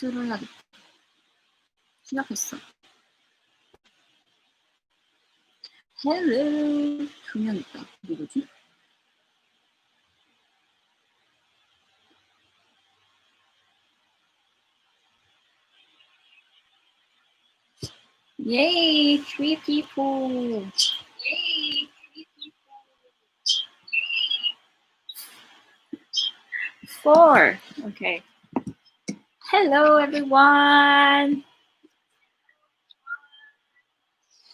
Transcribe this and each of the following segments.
텍스트를 하겠다. 시작했어. 헬로 2명 있다. 누구지? Yay, 3 people. Yay, 3 people. 4. Okay. Hello, everyone.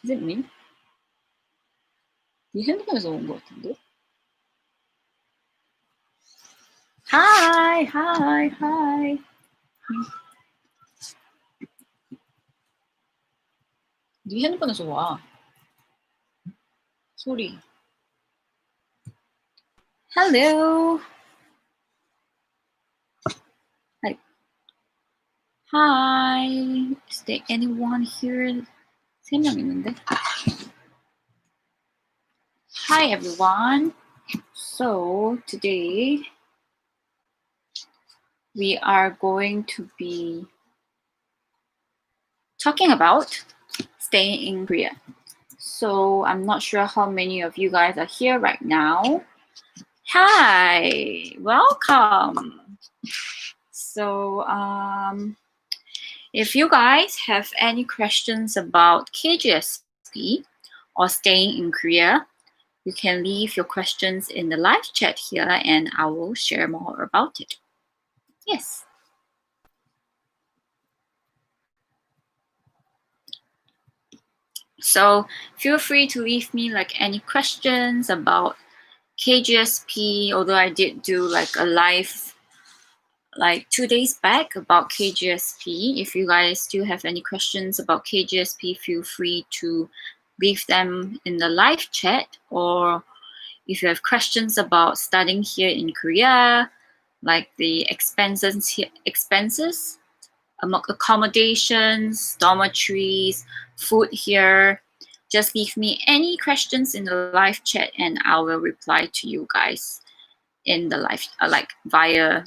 Is it me? 이 핸드폰에서 온 것 같은데? Hi, hi, hi. 네 핸드폰에서 와. 소리. Hello. Hi. Hi. Is there anyone here? 3명 있는데? Hi, everyone. So today we are going to be talking about staying in Korea. So I'm not sure how many of you guys are here right now. Hi, welcome. So if you guys have any questions about KGSP or staying in Korea, you can leave your questions in the live chat here and I will share more about it. Yes. So feel free to leave me like any questions about KGSP, although I did do like a live like 2 days back about KGSP. If you guys do have any questions about KGSP, feel free to leave them in the live chat, or if you have questions about studying here in Korea, like the expenses, accommodations, dormitories, food here, just leave me any questions in the live chat and I will reply to you guys in the live, like via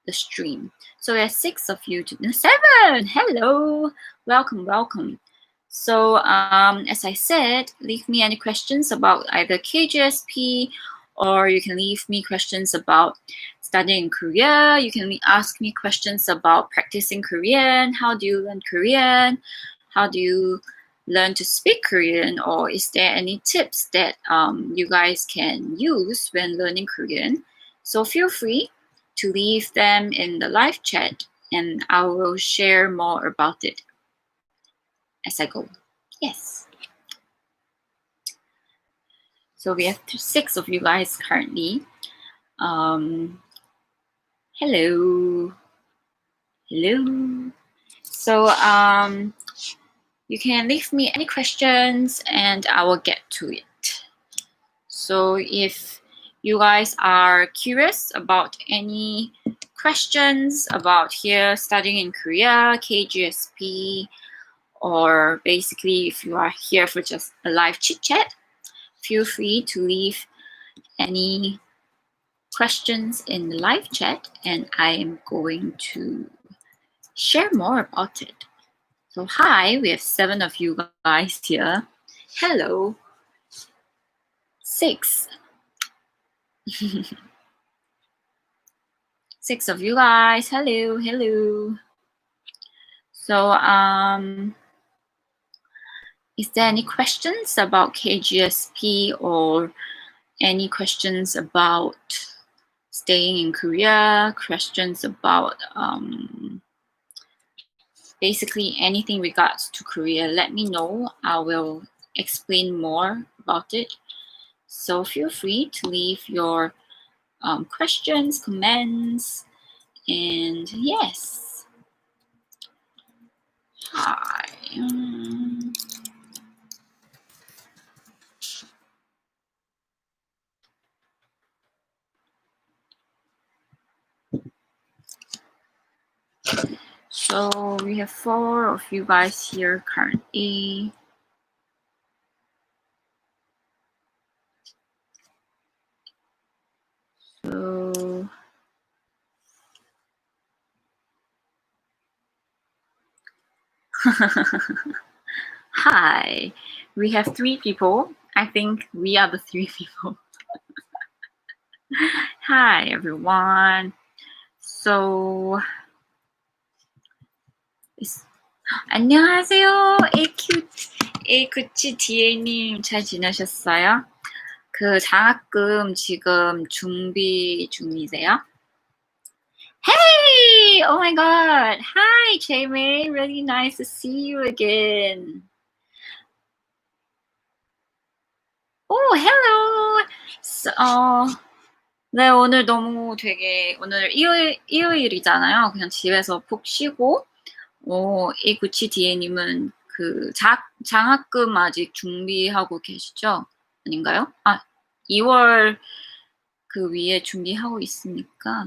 the stream. So there's 6 of you, 7. Hello, welcome, welcome. So as I said, leave me any questions about either KGSP, or you can leave me questions about studying in Korea. You can ask me questions about practicing Korean. How do you learn Korean? How do you learn to speak Korean? Or is there any tips that you guys can use when learning Korean? So feel free to leave them in the live chat and I will share more about it as I go. Yes. So we have 6 of you guys currently. Hello. Hello. So you can leave me any questions and I will get to it. So if you guys are curious about any questions about here studying in Korea, KGSP, or basically if you are here for just a live chit chat, feel free to leave any questions in the live chat and I am going to share more about it. So hi, we have 7 of you guys here. Hello. 6. 6 of you guys. Hello, hello. So is there any questions about KGSP or any questions about staying in Korea, questions about basically anything regards to Korea? Let me know. I will explain more about it. So feel free to leave your questions, comments, and yes. Hi. So we have 4 of you guys here currently. So Hi. We have 3 people. I think we are the 3 people. Hi, everyone. So, 안녕하세요. AQTDA님 잘 지내셨어요? 그 장학금 지금 준비 중이세요? Hey! Oh my god. Hi, Jamie. Really nice to see you again. Oh, hello. 네, 오늘 너무 되게 오늘 일요일이잖아요. 그냥 집에서 푹 쉬고 AQTDA님은 그 장학금 아직 준비하고 계시죠? 아닌가요? 2월 그 위에 준비하고 있으니까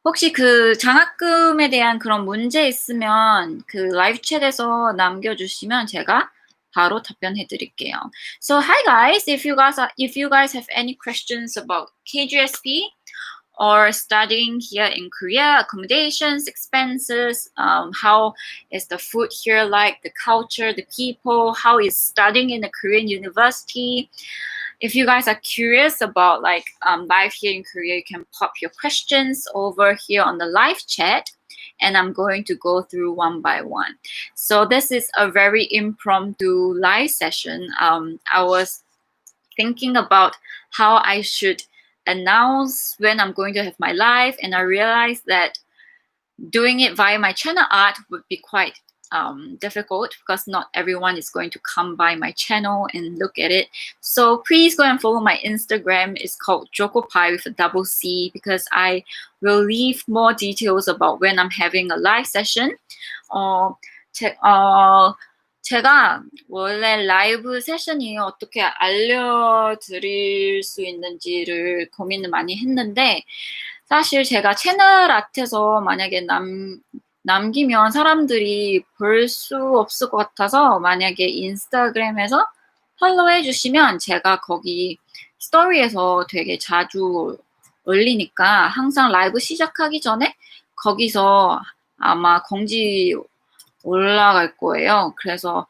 혹시 그 장학금에 대한 그런 문제 있으면 그 라이브 챗에서 남겨주시면 제가 바로 답변해 드릴게요. So hi guys, if you guys have any questions about KGSP or studying here in Korea, accommodations, expenses, how is the food here like, the culture, the people, how is studying in a Korean university. If you guys are curious about like life here in Korea, you can pop your questions over here on the live chat and I'm going to go through one by one. So this is a very impromptu live session. I was thinking about how I should announce when I'm going to have my live, and I realized that doing it via my channel art would be quite difficult because not everyone is going to come by my channel and look at it. So please go and follow my Instagram. It's called Jokopie with a double C because I will leave more details about when I'm having a live session. 제가 원래 라이브 세션이 어떻게 알려드릴 수 있는지를 고민을 많이 했는데 사실 제가 채널 아트에서 만약에 남기면 사람들이 볼 수 없을 것 같아서 만약에 인스타그램에서 팔로우 해주시면 제가 거기 스토리에서 되게 자주 올리니까 항상 라이브 시작하기 전에 거기서 아마 공지 올라갈 거예요. 그래서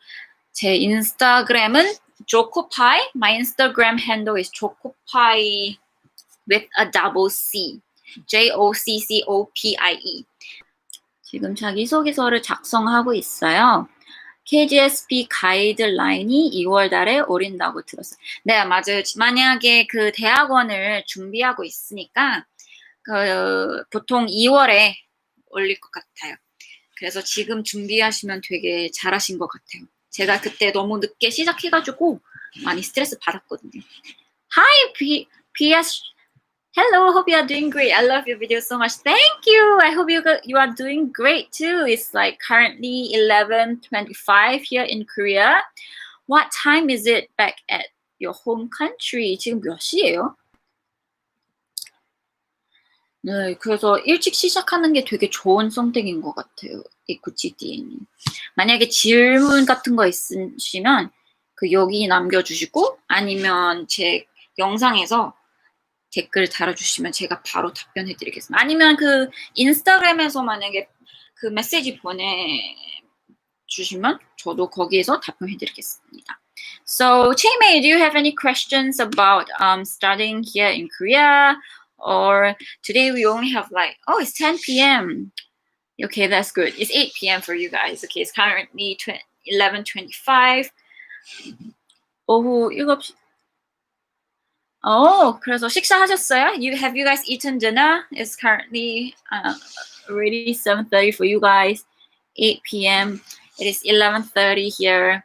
제 인스타그램은 Jokopie. My Instagram handle is Jokopie with a double C. JOCCOPIE. 지금 자기소개서를 작성하고 있어요. KGSP 가이드라인이 2월 달에 오린다고 들었어요. 네, 맞아요. 만약에 그 대학원을 준비하고 있으니까 보통 2월에 올릴 것 같아요. 그래서 지금 준비하시면 되게 잘하신 것 같아요. 제가 그때 너무 늦게 시작해가지고 많이 스트레스 받았거든요. Hi, PS. Hello, hope you are doing great. I love your video so much. Thank you. I hope you are doing great too. It's like currently 11:25 here in Korea. What time is it back at your home country? 지금 몇 시예요? 네, 그래서 일찍 시작하는 게 되게 좋은 선택인 것 같아요. AQTDA님. 만약에 질문 같은 거 있으시면 그 여기 남겨주시고 아니면 제 영상에서 댓글 달아주시면 제가 바로 답변해 드리겠습니다. 아니면 그 인스타그램에서 만약에 그 메시지 보내주시면 저도 거기에서 답변해 드리겠습니다. So, Chae-Mei, do you have any questions about studying here in Korea? Or today we only have like, oh, it's 10 p.m. Okay, that's good. It's 8 p.m. for you guys. Okay, it's currently 11:25. 오후 7시. 그래서 식사하셨어요? Have you guys eaten dinner? It's currently already 7:30 for you guys. 8 p.m. It is 11:30 here.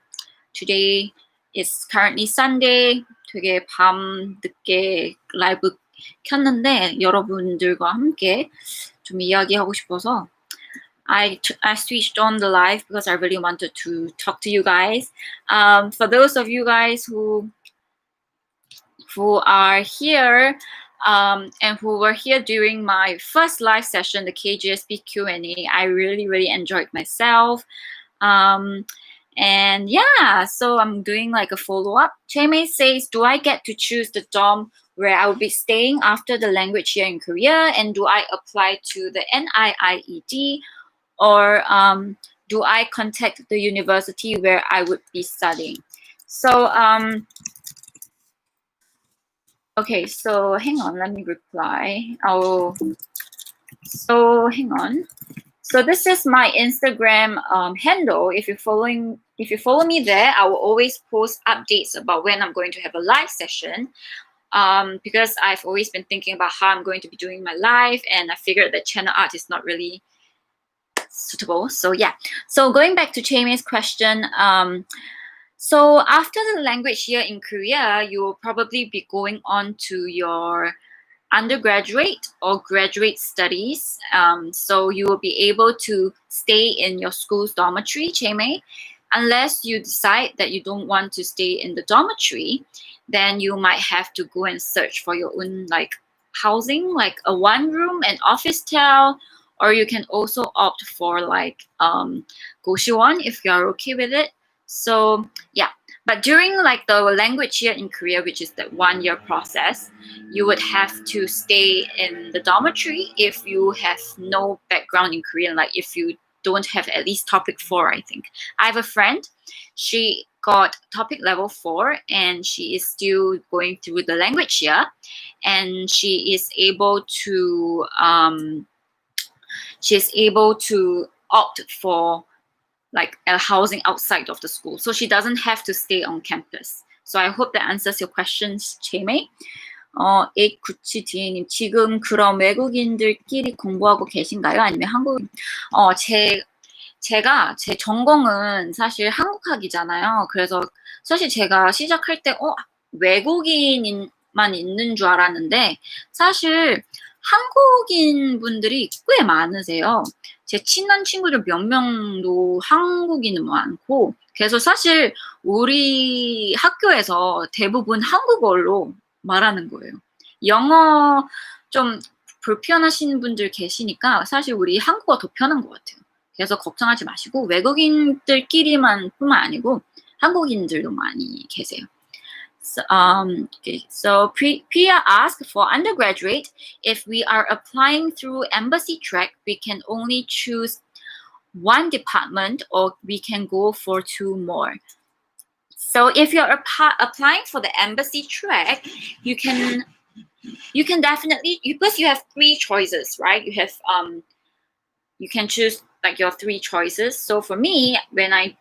Today is currently Sunday. 되게 밤 늦게 라이브 켰는데 여러분들과 함께 좀 이야기하고 싶어서 I switched on the live because I really wanted to talk to you guys. For those of you guys who are here and who were here during my first live session, the KGSP Q&A, I really enjoyed myself. And yeah, so I'm doing like a follow-up. Chae-Mei says, do I get to choose the dorm where I will be staying after the language year in Korea? And do I apply to the NIIED? Or do I contact the university where I would be studying? So, okay, so hang on, let me reply. So hang on. So this is my Instagram handle. If you follow me there, I will always post updates about when I'm going to have a live session. Because I've always been thinking about how I'm going to be doing my live, and I figured that channel art is not really suitable. So yeah. So going back to Chaeme's question, so after the language year in Korea, you will probably be going on to your undergraduate or graduate studies. So you will be able to stay in your school's dormitory, Chaeme. Unless you decide that you don't want to stay in the dormitory, then you might have to go and search for your own like housing, like a one room and office tel, or you can also opt for like Goshiwon if you are okay with it. So yeah, but during like the language year in Korea, which is that 1 year process, you would have to stay in the dormitory if you have no background in Korean, like if you don't have at least topic 4, I think. I have a friend, she got topic level 4 and she is still going through the language year, and she is able to opt for like a housing outside of the school, so she doesn't have to stay on campus. So I hope that answers your questions, Chaeme. 8997D님, 지금 그럼 외국인들끼리 공부하고 계신가요? 아니면 한국인? 제가 제 전공은 사실 한국학이잖아요. 그래서 사실 제가 시작할 때 외국인만 있는 줄 알았는데 사실 한국인 분들이 꽤 많으세요. 제 친한 친구들 몇 명도 한국인은 많고, 그래서 사실 우리 학교에서 대부분 한국어로 말하는 거예요. 영어 좀 불편하신 분들 계시니까 사실 우리 한국어 더 편한 것 같아요. 그래서 걱정하지 마시고 외국인들끼리만 뿐만 아니고 한국인들도 많이 계세요. So Priya asked, for undergraduate, if we are applying through embassy track, we can only choose one department or we can go for 2 more. So if you're applying for the embassy track, you can definitely, because you have 3 choices, right? You can choose like your 3 choices. So for me, when I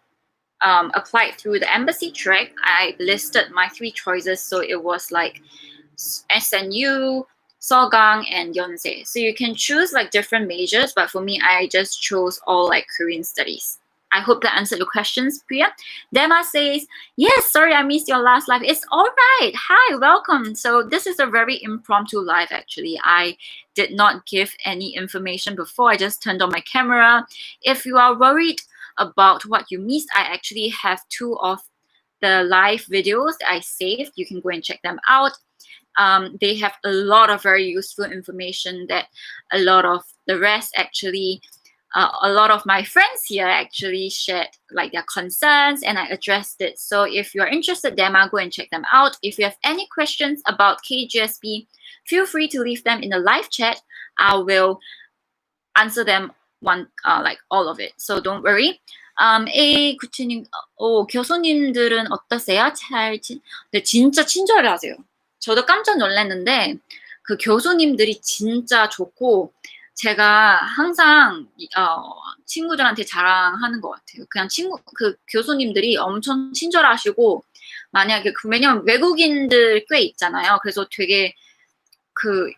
applied through the embassy track, I listed my 3 choices. So it was like SNU, Seoul, and Yonsei. So you can choose like different majors, but for me, I just chose all like Korean studies. I hope that answered your questions, Priya. Dema says, yes, sorry, I missed your last live. It's all right. Hi, welcome. So this is a very impromptu live, actually. I did not give any information before. I just turned on my camera. If you are worried about what you missed, I actually have 2 of the live videos that I saved. You can go and check them out. They have a lot of very useful information that a lot of the rest actually, a lot of my friends here actually shared like their concerns, and I addressed it. So if you're interested, Dema, go and check them out. If you have any questions about KGSP, feel free to leave them in the live chat. I will answer them like all of it. So don't worry. A97님, 교수님들은 어떠세요? 네, 진짜 친절하세요. 저도 깜짝 놀랐는데 그 교수님들이 진짜 좋고, 제가 항상 친구들한테 자랑하는 것 같아요. 그냥 그 교수님들이 엄청 친절하시고, 만약에 왜냐면 외국인들 꽤 있잖아요. 그래서 되게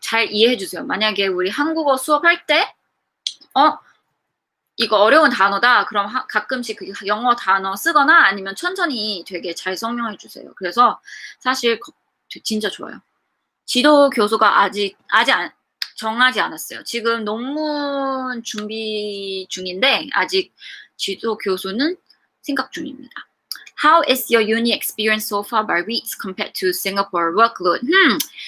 잘 이해해 주세요. 만약에 우리 한국어 수업할 때 이거 어려운 단어다. 그럼 가끔씩 그 영어 단어 쓰거나 아니면 천천히 되게 잘 설명해 주세요. 그래서 사실 진짜 좋아요. 지도 교수가 아직 정하지 않았어요. 지금 논문 준비 중인데 아직 지도 교수는 생각 중입니다. How is your uni experience so far by weeks compared to Singapore workload?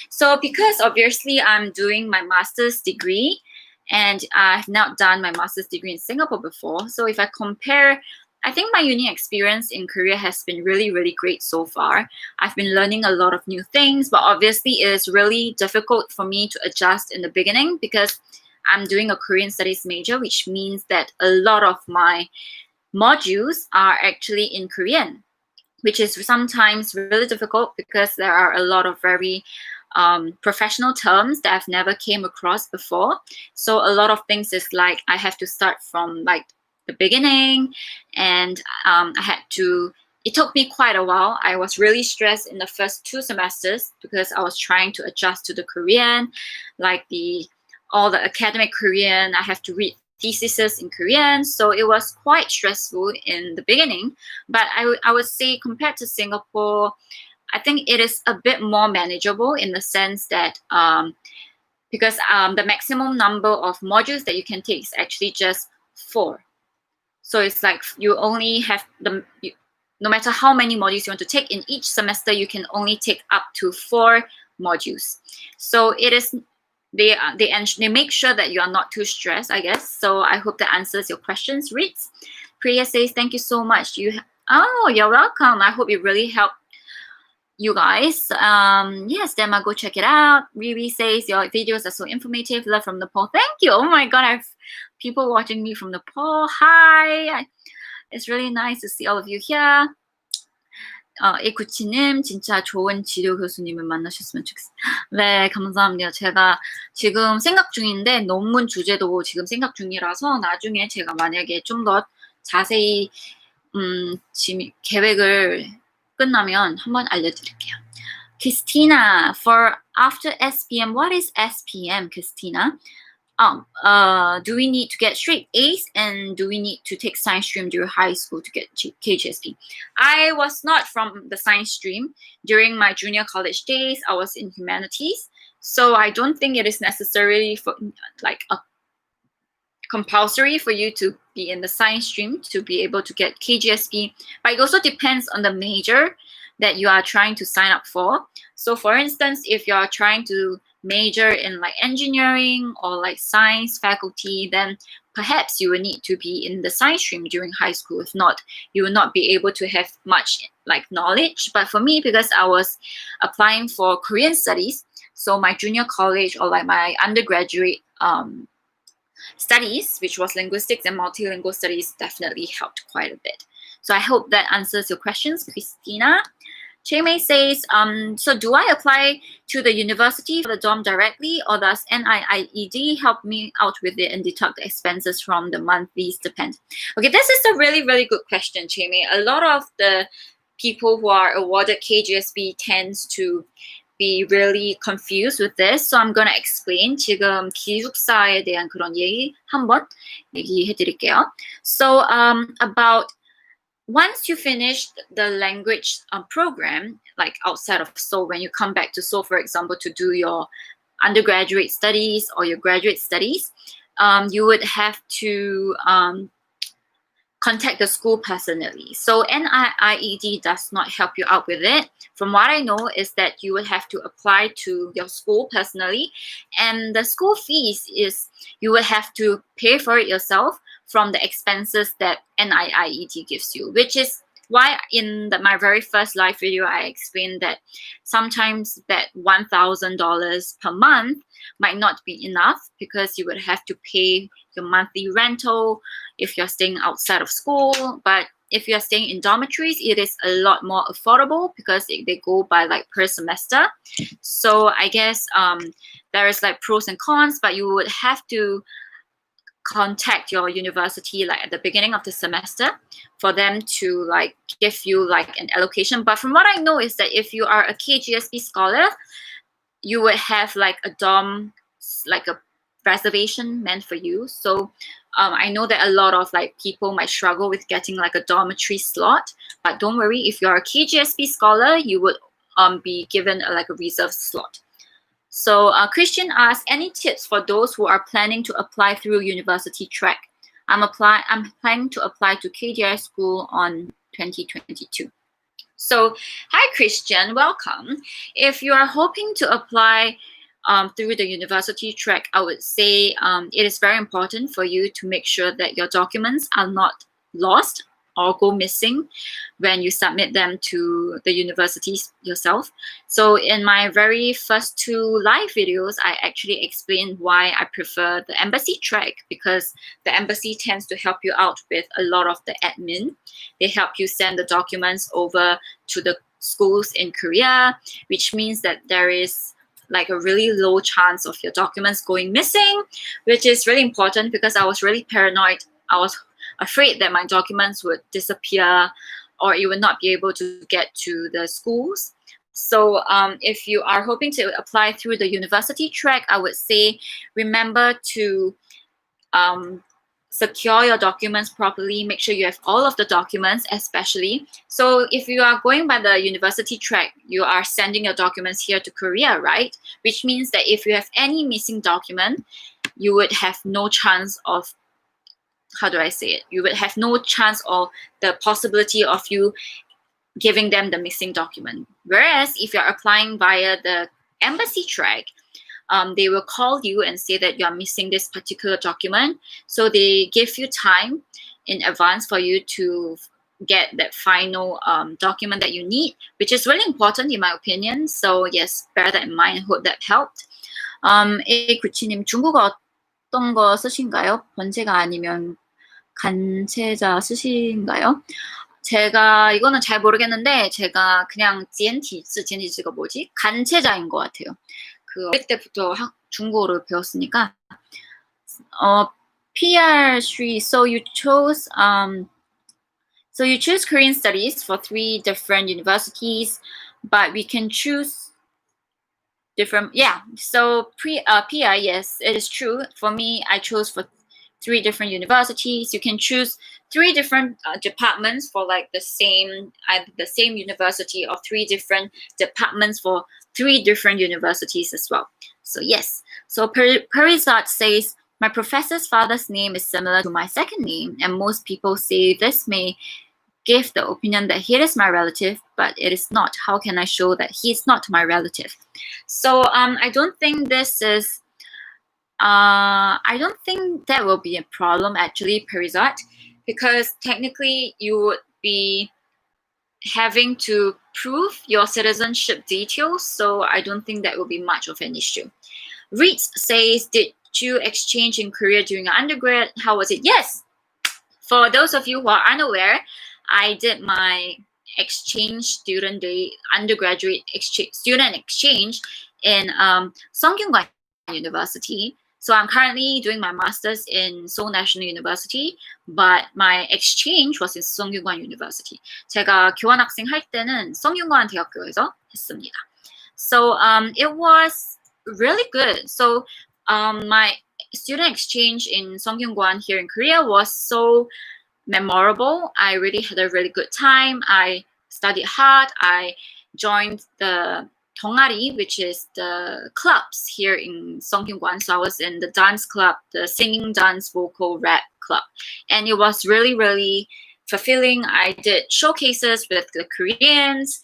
So because obviously I'm doing my master's degree, and I've not done my master's degree in Singapore before. So if I compare, I think my uni experience in Korea has been really, really great so far. I've been learning a lot of new things, but obviously it is really difficult for me to adjust in the beginning because I'm doing a Korean studies major, which means that a lot of my modules are actually in Korean, which is sometimes really difficult because there are a lot of very professional terms that I've never came across before. So a lot of things is like I have to start from like the beginning, and it took me quite a while. I was really stressed in the first 2 semesters because I was trying to adjust to the Korean, like all the academic Korean. I have to read theses in Korean, so it was quite stressful in the beginning. But I would say compared to Singapore, I think it is a bit more manageable in the sense that because the maximum number of modules that you can take is actually just 4. So it's like you only have no matter how many modules you want to take in each semester, you can only take up to 4 modules. So it is they make sure that you are not too stressed, I guess. So I hope that answers your questions, Ritz. Priya says, thank you so much. You're welcome. I hope it really helped you guys. Yes, Dema, go check it out. Riri says, your videos are so informative. Love from Nepal. Thank you. Oh my God, I have people watching me from Nepal. Hi. It's really nice to see all of you here. 에쿠치님, 진짜 좋은 지도 교수님을 만나셨으면 좋겠어요. 네, 감사합니다. 제가 지금 생각 중인데 논문 주제도 지금 생각 중이라서 나중에 제가 만약에 좀 더 자세히 지금 계획을 끝나면 한번 알려드릴게요. Christina, for after SPM, what is SPM, Christina? Do we need to get straight A's, and do we need to take science stream during high school to get KGSP? I was not from the science stream. During my junior college days, I was in humanities. So I don't think it is necessarily for like a compulsory for you to be in the science stream to be able to get KGSP. But it also depends on the major that you are trying to sign up for. So for instance, if you are trying to major in like engineering or like science faculty, then perhaps you will need to be in the science stream during high school. If not, you will not be able to have much like knowledge. But for me, because I was applying for Korean studies, so my junior college or like my undergraduate studies, which was linguistics and multilingual studies, definitely helped quite a bit. So I hope that answers your questions, Christina. Cheme says, so do I apply to the university for the dorm directly, or does NIIED help me out with it and deduct the expenses from the monthly stipend? Okay, this is a really, really good question, Cheme. A lot of the people who are awarded KGSP tends to be really confused with this. So I'm going to explain. 지금 기숙사에 대한 그런 얘기 한번 얘기해 드릴게요. So about once you finish the language program, like outside of Seoul, when you come back to Seoul, for example, to do your undergraduate studies or your graduate studies, you would have to contact the school personally. So NIIED does not help you out with it. From what I know is that you would have to apply to your school personally, and the school fees is you would have to pay for it yourself from the expenses that NIIED gives you, which is why in my very first live video, I explained that sometimes that $1,000 per month might not be enough because you would have to pay your monthly rental if you're staying outside of school. But if you're staying in dormitories, it is a lot more affordable because they go by like per semester. So I guess there is like pros and cons, but you would have to contact your university like at the beginning of the semester for them to like give you like an allocation. But from what I know is that if you are a KGSP scholar, you would have like a dorm, like a reservation meant for you. So I know that a lot of like people might struggle with getting like a dormitory slot, but don't worry, if you're a KGSP scholar, you would be given like a reserved slot. So Christian asks, any tips for those who are planning to apply through university track? I'm planning to apply to KGS school on 2022. So hi Christian, welcome. If you are hoping to apply through the university track, I would say it is very important for you to make sure that your documents are not lost or go missing when you submit them to the universities yourself. So in my very first 2 live videos, I actually explained why I prefer the embassy track, because the embassy tends to help you out with a lot of the admin. They help you send the documents over to the schools in Korea, which means that there is like a really low chance of your documents going missing, which is really important because I was really paranoid. I was afraid that my documents would disappear or you would not be able to get to the schools. So if you are hoping to apply through the university track, I would say remember to secure your documents properly. Make sure you have all of the documents, especially. So if you are going by the university track, you are sending your documents here to Korea, right? Which means that if you have any missing document, you would have no chance of, how do I say it? You would have no chance or the possibility of you giving them the missing document. Whereas if you're applying via the embassy track, they will call you and say that you are missing this particular document. So they give you time in advance for you to get that final document that you need, which is really important in my opinion. So yes, bear that in mind. I hope that helped. A9님, 중국어 어떤 거 쓰신가요? 번제가 아니면 간체자 쓰신가요? 제가 이거는 잘 모르겠는데 제가 그냥 GNT가 뭐지? 간체자인 것 같아요. 그 어릴 때부터 중국어를 배웠으니까. PR3. So you chose Korean studies for 3 different universities, but we can choose different. Yeah. So PR, yes, it is true. For me, I chose for 3 different universities. You can choose 3 different departments for like the same university, or 3 different departments for 3 different universities as well. So yes. So Perizat says, my professor's father's name is similar to my second name, and most people say this may give the opinion that he is my relative, but it is not. How can I show that he is not my relative? So I don't think this is I don't think that will be a problem actually, Perizat, because technically you would be having to prove your citizenship details, so I don't think that will be much of an issue. Reeds says, did you exchange in Korea during undergrad? How was it? Yes. For those of you who are unaware, I did my undergraduate student exchange in Songkyungwan University. So I'm currently doing my master's in Seoul National University, but my exchange was in Songkyungwan University. 제가 교환학생 할 때는 성균관 대학교에서 했습니다. So it was really good. So my student exchange in Songkyungwan here in Korea was so memorable. I really had a really good time. I studied hard. I joined the 동아리, which is the clubs here in Songkyungwan. So I was in the dance club, the singing, dance, vocal, rap club. And it was really, really fulfilling. I did showcases with the Koreans,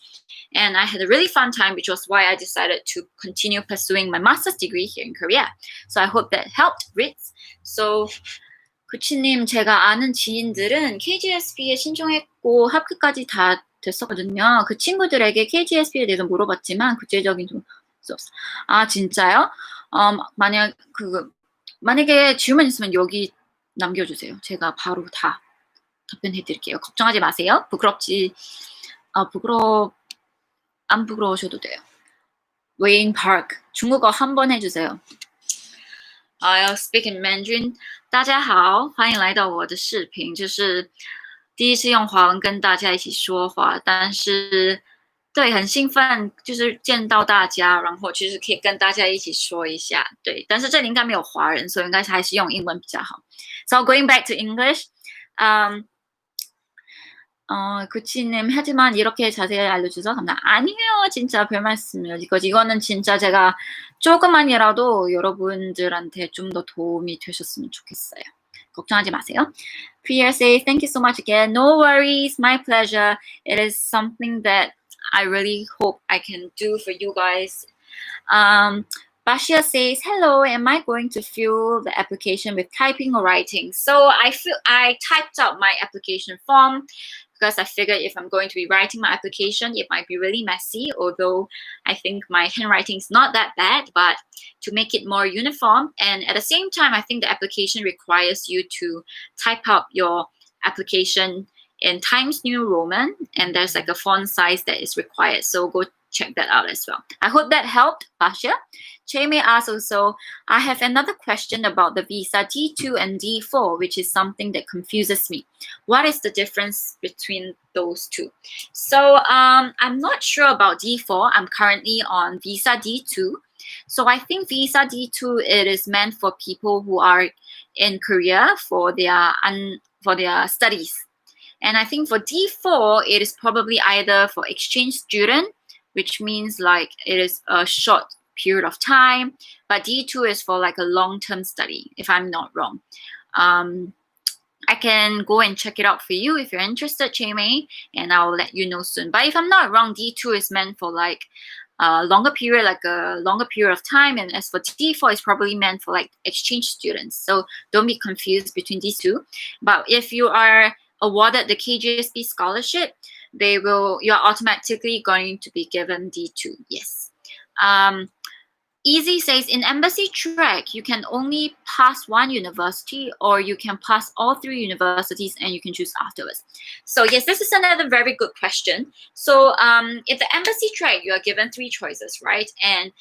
and I had a really fun time, which was why I decided to continue pursuing my master's degree here in Korea. So I hope that helped, Ritz. So 구치님, 제가 아는 지인들은 KGSP에 신청했고 합격까지 다 됐었거든요. 그 친구들에게 KGSP에 대해서 물어봤지만 구체적인 수 없어. 아, 진짜요? 만약에 질문 있으면 여기 남겨주세요. 제가 바로 다 답변해드릴게요. 걱정하지 마세요. 안 부끄러우셔도 돼요. Wayne Park, 중국어 한 번 해주세요. I'll speak in Mandarin. 大家好，欢迎来到我的视频。就是第一次用华文跟大家一起说话，但是对，很兴奋，就是见到大家，然后就是可以跟大家一起说一下。对，但是这里应该没有华人，所以应该还是用英文比較好。So going back to English, 구치님, 하지만 이렇게 자세히 알려주셔서 감사합니다. 아니에요, 진짜 별 말씀이요. 이거는 진짜 제가 조금만이라도 여러분들한테 좀 더 도움이 되셨으면 좋겠어요. 걱정하지 마세요. Priya says, thank you so much again. No worries, my pleasure. It is something that I really hope I can do for you guys. Bashia says, hello, am I going to fill the application with typing or writing? So I typed out my application form because I figured if I'm going to be writing my application, it might be really messy, although I think my handwriting is not that bad, but to make it more uniform. And at the same time, I think the application requires you to type out your application in Times New Roman, and there's like a font size that is required. So go check that out as well. I hope that helped, Basha. May asks also, I have another question about the visa D2 and D4, which is something that confuses me. What is the difference between those two? So I'm not sure about D4. I'm currently on visa D2. So I think visa D2, it is meant for people who are in Korea for their studies. And I think for D4, it is probably either for exchange student, which means like it is a short period of time, but D2 is for like a long-term study, if I'm not wrong. I can go and check it out for you if you're interested, May, and I'll let you know soon. But if I'm not wrong, D2 is meant for like a longer period of time, and as for D4, it's probably meant for like exchange students. So don't be confused between these two. But if you are awarded the KGSP scholarship, you're automatically going to be given D2. Yes. Easy says, in embassy track, you can only pass one university, or you can pass all three universities and you can choose afterwards. So yes, this is another very good question. So if the embassy track, you are given three choices, right? And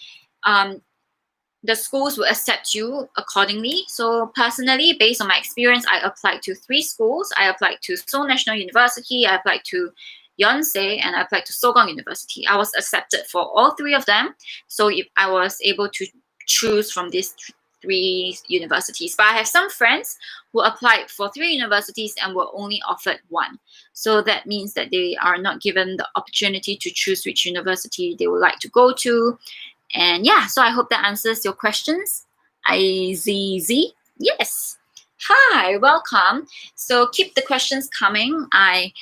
the schools will accept you accordingly. So personally, based on my experience, I applied to 3 schools. I applied to Seoul National University, I applied to Yonsei, and I applied to Sogong University. I was accepted for all 3 of them. So I was able to choose from these 3 universities. But I have some friends who applied for 3 universities and were only offered 1. So that means that they are not given the opportunity to choose which university they would like to go to. And yeah, so I hope that answers your questions. IZZ, yes. Hi, welcome. So keep the questions coming. I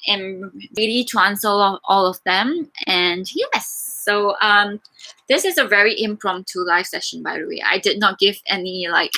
am ready to answer all of them. And yes, so this is a very impromptu live session, by the way. I did not give any like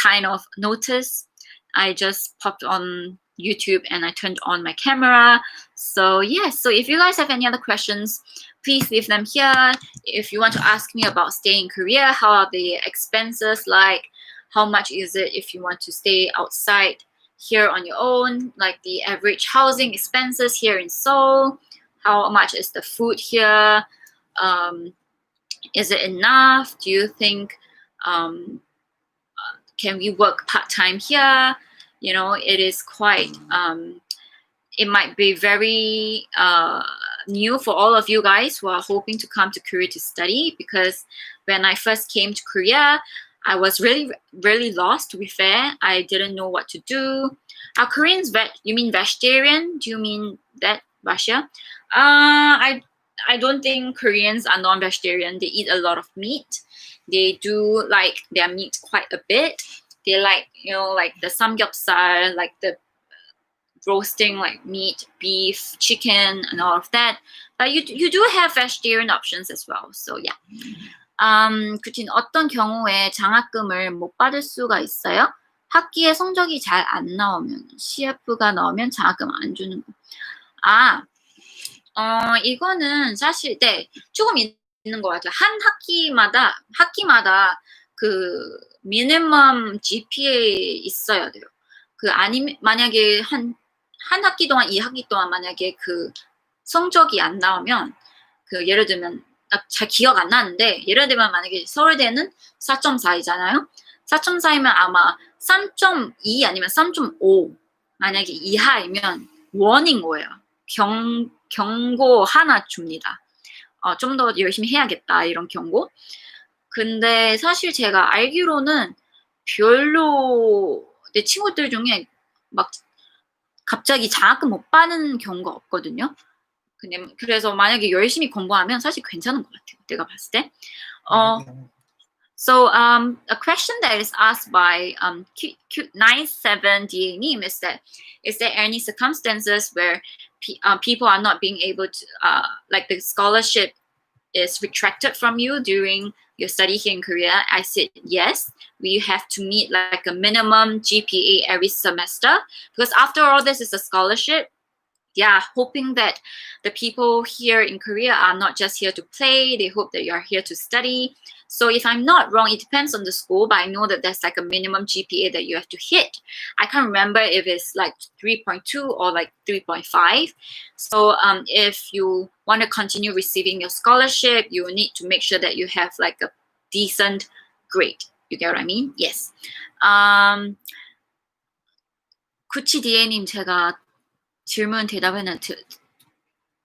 kind of notice. I just popped on YouTube and I turned on my camera. So yes, so if you guys have any other questions, please leave them here. If you want to ask me about staying in Korea, how are the expenses like? How much is it if you want to stay outside here on your own? Like the average housing expenses here in Seoul? How much is the food here? Is it enough? Do you think can we work part-time here? You know, it is quite it might be very new for all of you guys who are hoping to come to Korea to study, because when I first came to Korea, I was really, really lost, to be fair. I didn't know what to do. Are Koreans you mean vegetarian? Do you mean that, Basha? I don't think Koreans are non-vegetarian. They eat a lot of meat. They do like their meat quite a bit. They like, you know, like the samgyeopsal, like the roasting like meat, beef, chicken, and all of that. But you do have vegetarian options as well. So yeah. 그친 어떤 경우에 장학금을 못 받을 수가 있어요? 학기에 성적이 잘 안 나오면, CF가 나오면 장학금 안 주는 거. 이거는 사실 네, 조금 있는 것 같아요. 한 학기마다 그 미니멈 GPA 있어야 돼요. 그 아니면 만약에 한 학기 동안 2학기 동안 만약에 그 성적이 안 나오면, 그 예를 들면 잘 기억 안 나는데, 예를 들면 만약에 서울대는 4.4이잖아요. 4.4이면 아마 3.2 아니면 3.5 만약에 이하이면 원인 거예요. 경고 하나 줍니다. 좀 더 열심히 해야겠다, 이런 경고. 근데 사실 제가 알기로는 별로 내 친구들 중에 막 갑자기 장학금 못 받는 경우가 없거든요. 그래서 만약에 열심히 공부하면 사실 괜찮은 것 같아요, 내가 봤을 때. So a question that is asked by Q97DA is there any circumstances where people are not being able to like the scholarship is retracted from you during you study here in Korea? I said yes. We have to meet like a minimum GPA every semester, because after all, this is a scholarship. Yeah, hoping that the people here in Korea are not just here to play. They hope that you are here to study. So if I'm not wrong, it depends on the school, but I know that there's like a minimum GPA that you have to hit. I can't remember if it's like 3.2 or like 3.5. So if you want to continue receiving your scholarship, you will need to make sure that you have like a decent grade. You get what I mean? Yes. 구치 DA님, 제가 질문 대답에는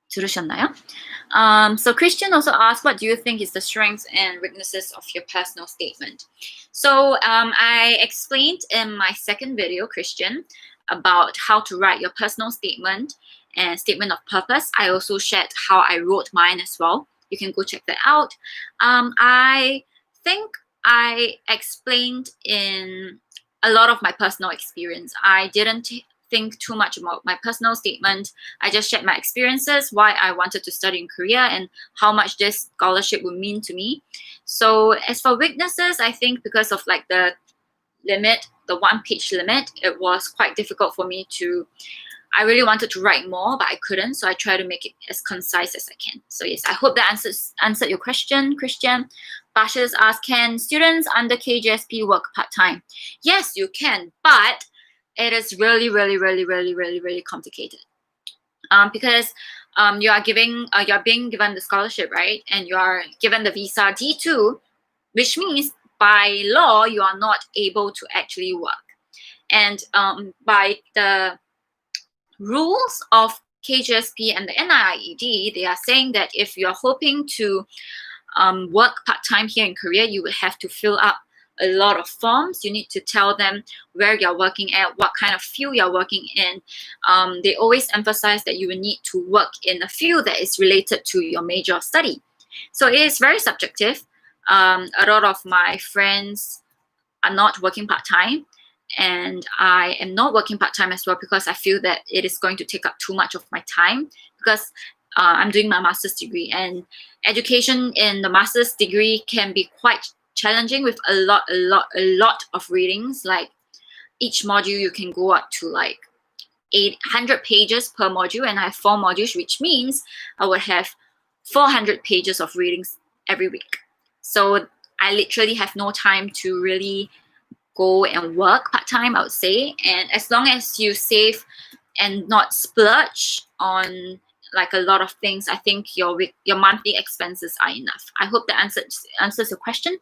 들으셨나요? So Christian also asked, what do you think is the strengths and weaknesses of your personal statement? So I explained in my second video, Christian, about how to write your personal statement and statement of purpose. I also shared how I wrote mine as well. You can go check that out. I think I explained in a lot of my personal experience. I didn't think too much about my personal statement. I just shared my experiences, why I wanted to study in Korea, and how much this scholarship would mean to me. So as for weaknesses, I think because of like the limit, the 1-page limit, it was quite difficult for me to, I really wanted to write more, but I couldn't. So I try to make it as concise as I can. So yes, I hope that answered your question, Christian. Bashas asked, can students under KGSP work part-time? Yes, you can, but it is really, really, really, really, really, really complicated. Because you are being given the scholarship, right? And you are given the visa D2, which means by law, you are not able to actually work. And by the rules of KGSP and the NIED, they are saying that if you're hoping to work part-time here in Korea, you would have to fill up a lot of forms. You need to tell them where you're working at, what kind of field you're working in. They always emphasize that you will need to work in a field that is related to your major study. So it is very subjective. A lot of my friends are not working part-time, and I am not working part-time as well because I feel that it is going to take up too much of my time, because I'm doing my master's degree, and education in the master's degree can be quite challenging with a lot of readings. Like each module you can go up to like 800 pages per module, and I have 4 modules, which means I would have 400 pages of readings every week. So I literally have no time to really go and work part-time, I would say. And as long as you save and not splurge on like a lot of things, I think your monthly expenses are enough. I hope that answers your question.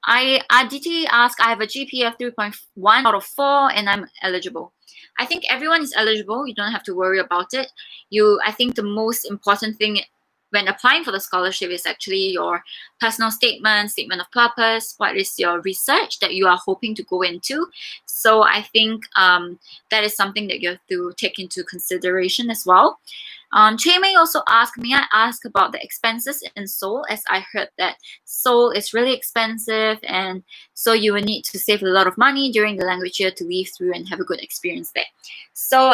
Aditi asked, I have a GPA of 3.1 out of 4 and I'm eligible. I think everyone is eligible. You don't have to worry about it. I think the most important thing when applying for the scholarship is actually your personal statement of purpose. What is your research that you are hoping to go into? So I think that is something that you have to take into consideration as well. Choi Mei also asked, may I ask about the expenses in Seoul, as I heard that Seoul is really expensive, and so you will need to save a lot of money during the language year to live through and have a good experience there. So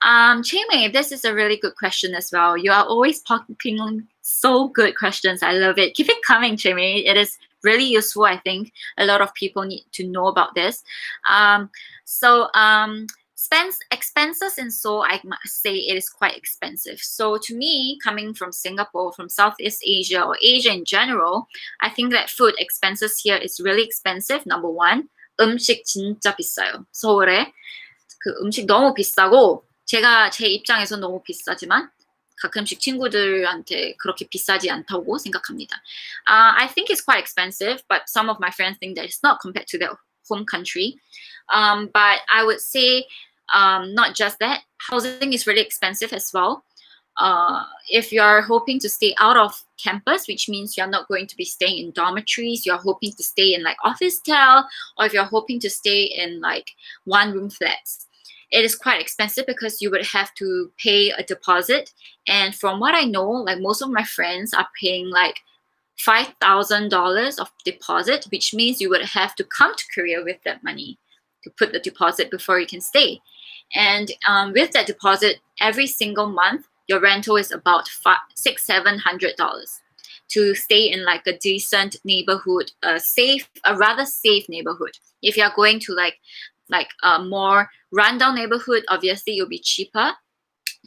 Choi Mei, this is a really good question as well. You are always popping so good questions. I love it. Keep it coming, Choi Mei. It is really useful. I think a lot of people need to know about this. Expenses in Seoul, I must say it is quite expensive. So to me, coming from Singapore, from Southeast Asia or Asia in general, I think that food expenses here is really expensive. Number one, 음식 진짜 비싸요. 서울에 그 음식 너무 비싸고, 제가 제 입장에서 너무 비싸지만 가끔씩 친구들한테 그렇게 비싸지 않다고 생각합니다. I think it's quite expensive, but some of my friends think that it's not compared to their home country. But I would say not just that, housing is really expensive as well. If you're hoping to stay out of campus, which means you're not going to be staying in dormitories, you're hoping to stay in like office tel, or if you're hoping to stay in like one-room flats, it is quite expensive because you would have to pay a deposit. And from what I know, like most of my friends are paying like $5,000 of deposit, which means you would have to come to Korea with that money to put the deposit before you can stay. And with that deposit, every single month, your rental is about $600-700. to stay in like a decent neighborhood, a rather safe neighborhood. If you are going to like a more rundown neighborhood, obviously it'll be cheaper,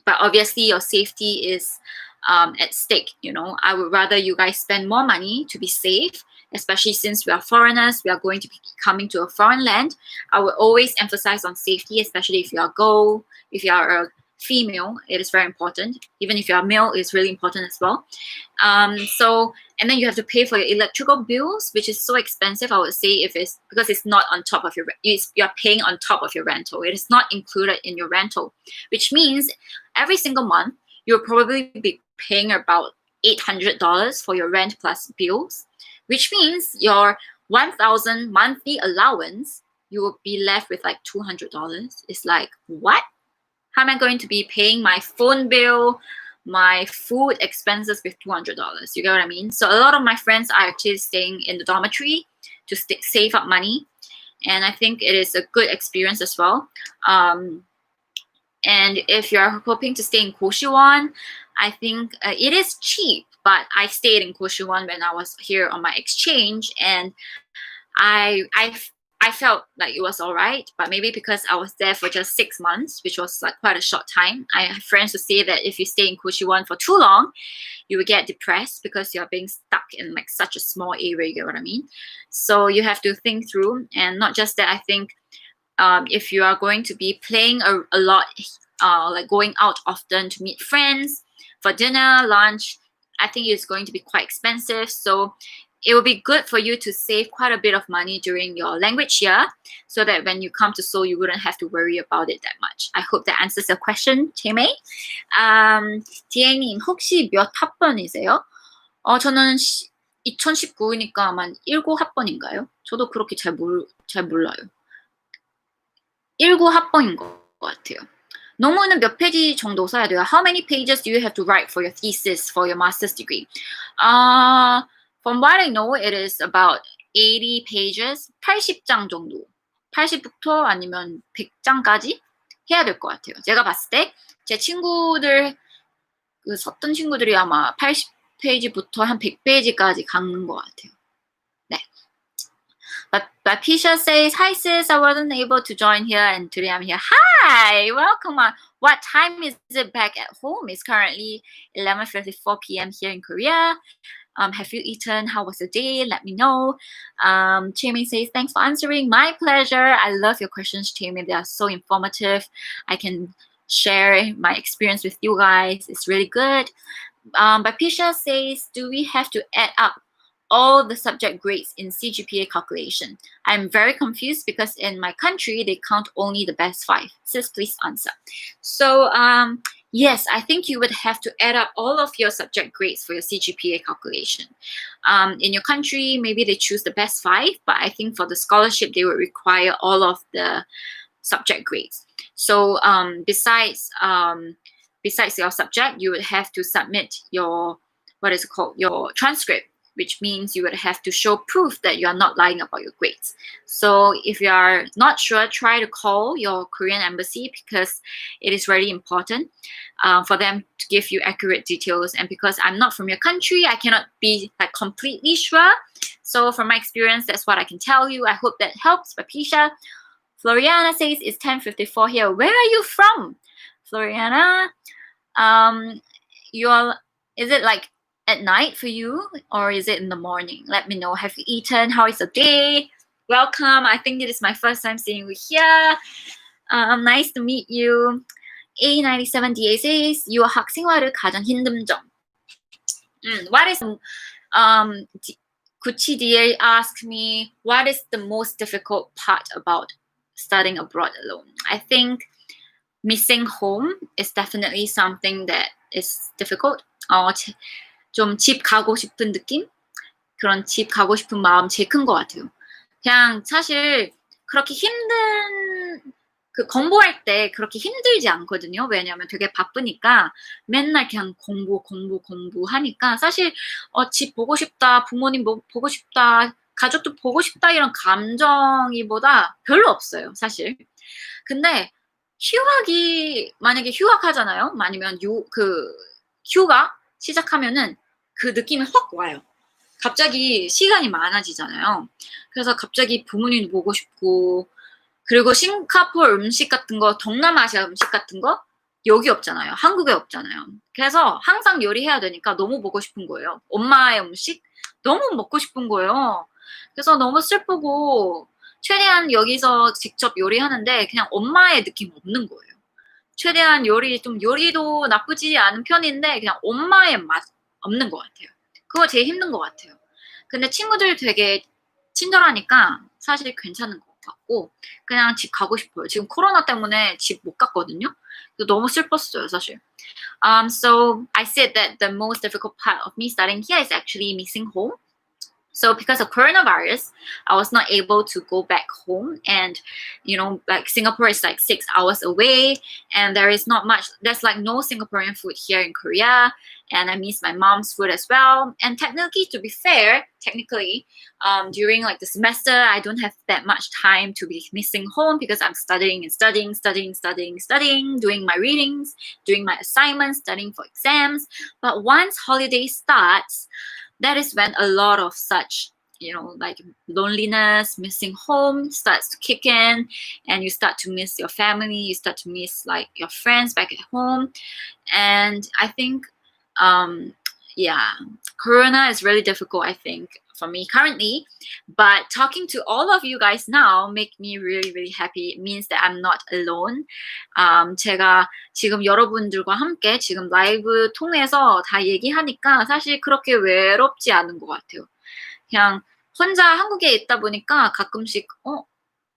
but obviously your safety is at stake. You know, I would rather you guys spend more money to be safe, especially since we are foreigners, we are going to be coming to a foreign land. I would always emphasize on safety, especially if you are a girl, if you are a female, it is very important. Even if you are male, it's really important as well. And then you have to pay for your electrical bills, which is so expensive. I would say if it's because it's not on top of you're paying on top of your rental. It is not included in your rental, which means every single month you'll probably be paying about $800 for your rent plus bills, which means your 1,000 monthly allowance, you will be left with like $200. It's like, what? How am I going to be paying my phone bill, my food expenses with $200? You get what I mean? So a lot of my friends are actually staying in the dormitory to save up money. And I think it is a good experience as well. And if you're hoping to stay in Koshiwon, I think it is cheap. But I stayed in Koshiwon when I was here on my exchange, and I felt like it was all right, but maybe because I was there for just 6 months, which was like quite a short time. I have friends who say that if you stay in Koshiwon for too long, you will get depressed because you're being stuck in like such a small area, you get what I mean? So you have to think through, and not just that, I think if you are going to be playing a lot, like going out often to meet friends for dinner, lunch, I think it's going to be quite expensive. So it will be good for you to save quite a bit of money during your language year so that when you come to Seoul, you wouldn't have to worry about it that much. I hope that answers your question, Jae-Mei. 디에이님, 혹시 몇 학번이세요? 저는 2019니까 아마 19학번인가요? 저도 그렇게 잘 몰라요. 19학번인 것 같아요. 논문은 몇 페이지 정도 써야 돼요? How many pages do you have to write for your thesis, for your master's degree? From what I know, it is about 80 pages, 80장 정도. 80부터 아니면 100장까지 해야 될 것 같아요. 제가 봤을 때 제 친구들, 썼던 친구들이 아마 80페이지부터 한 100페이지까지 가는 것 같아요. 네. But Pisha says, hi sis, I wasn't able to join here and today I'm here. Hi, welcome on. What time is it back at home? It's currently 11:54 p.m. here in Korea. Have you eaten? How was your day? Let me know. Jae-Mei says, thanks for answering. My pleasure. I love your questions, Jae-Mei. They are so informative. I can share my experience with you guys. It's really good. But Pisha says, do we have to add up all the subject grades in CGPA calculation? I'm very confused because in my country, they count only the best 5. Sis, please answer. So, yes, I think you would have to add up all of your subject grades for your CGPA calculation. In your country, maybe they choose the best 5, but I think for the scholarship, they would require all of the subject grades. So besides your subject, you would have to submit your, your transcript, which means you would have to show proof that you are not lying about your grades. So if you are not sure, try to call your Korean embassy because it is really important for them to give you accurate details. And because I'm not from your country, I cannot be like completely sure. So from my experience, that's what I can tell you. I hope that helps. Papisha. Floriana says it's 10:54 here. Where are you from, Floriana? Is it like at night for you or is it in the morning? Let me know. Have you eaten? How is the day? Welcome. I think it is my first time seeing you here. Nice to meet you. A97DA says 유학 생활을 가장 힘든 점. What is Kuchi DA asked me what is the most difficult part about studying abroad alone? I think missing home is definitely something that is difficult. 좀 집 가고 싶은 느낌? 그런 집 가고 싶은 마음 제일 큰 것 같아요. 그냥 사실 그렇게 공부할 때 그렇게 힘들지 않거든요. 왜냐하면 되게 바쁘니까 맨날 그냥 공부하니까 사실 집 보고 싶다, 부모님 보고 싶다, 가족도 보고 싶다 이런 감정이보다 별로 없어요, 사실. 근데 만약에 휴학하잖아요. 아니면 휴가 시작하면은 그 느낌이 확 와요. 갑자기 시간이 많아지잖아요. 그래서 갑자기 부모님 보고 싶고, 그리고 싱가포르 음식 같은 거, 동남아시아 음식 같은 거 여기 없잖아요. 한국에 없잖아요. 그래서 항상 요리해야 되니까 너무 보고 싶은 거예요. 엄마의 음식 너무 먹고 싶은 거예요. 그래서 너무 슬프고 최대한 여기서 직접 요리하는데 그냥 엄마의 느낌 없는 거예요. 최대한 요리도 나쁘지 않은 편인데 그냥 엄마의 맛 없는 것 같아요. 그거 제일 힘든 것 같아요. 근데 친구들 되게 친절하니까 사실 괜찮은 것 같고 그냥 집 가고 싶어요. 지금 코로나 때문에 집 못 갔거든요. 너무 슬펐어요, 사실. So I said that the most difficult part of me studying here is actually missing home. So because of coronavirus, I was not able to go back home. And, like Singapore is like 6 hours away and there's like no Singaporean food here in Korea. And I miss my mom's food as well. And technically, to be fair, during like the semester, I don't have that much time to be missing home because I'm studying and studying, doing my readings, doing my assignments, studying for exams. But once holiday starts, that is when a lot of such, like loneliness, missing home starts to kick in, and you start to miss your family, you start to miss like your friends back at home. And I think, Corona is really difficult, I think, for me currently. But talking to all of you guys now make me really, really happy. It means that I'm not alone. 제가 지금 여러분들과 함께 지금 라이브 통해서 다 얘기하니까 사실 그렇게 외롭지 않은 것 같아요. 그냥 혼자 한국에 있다 보니까 가끔씩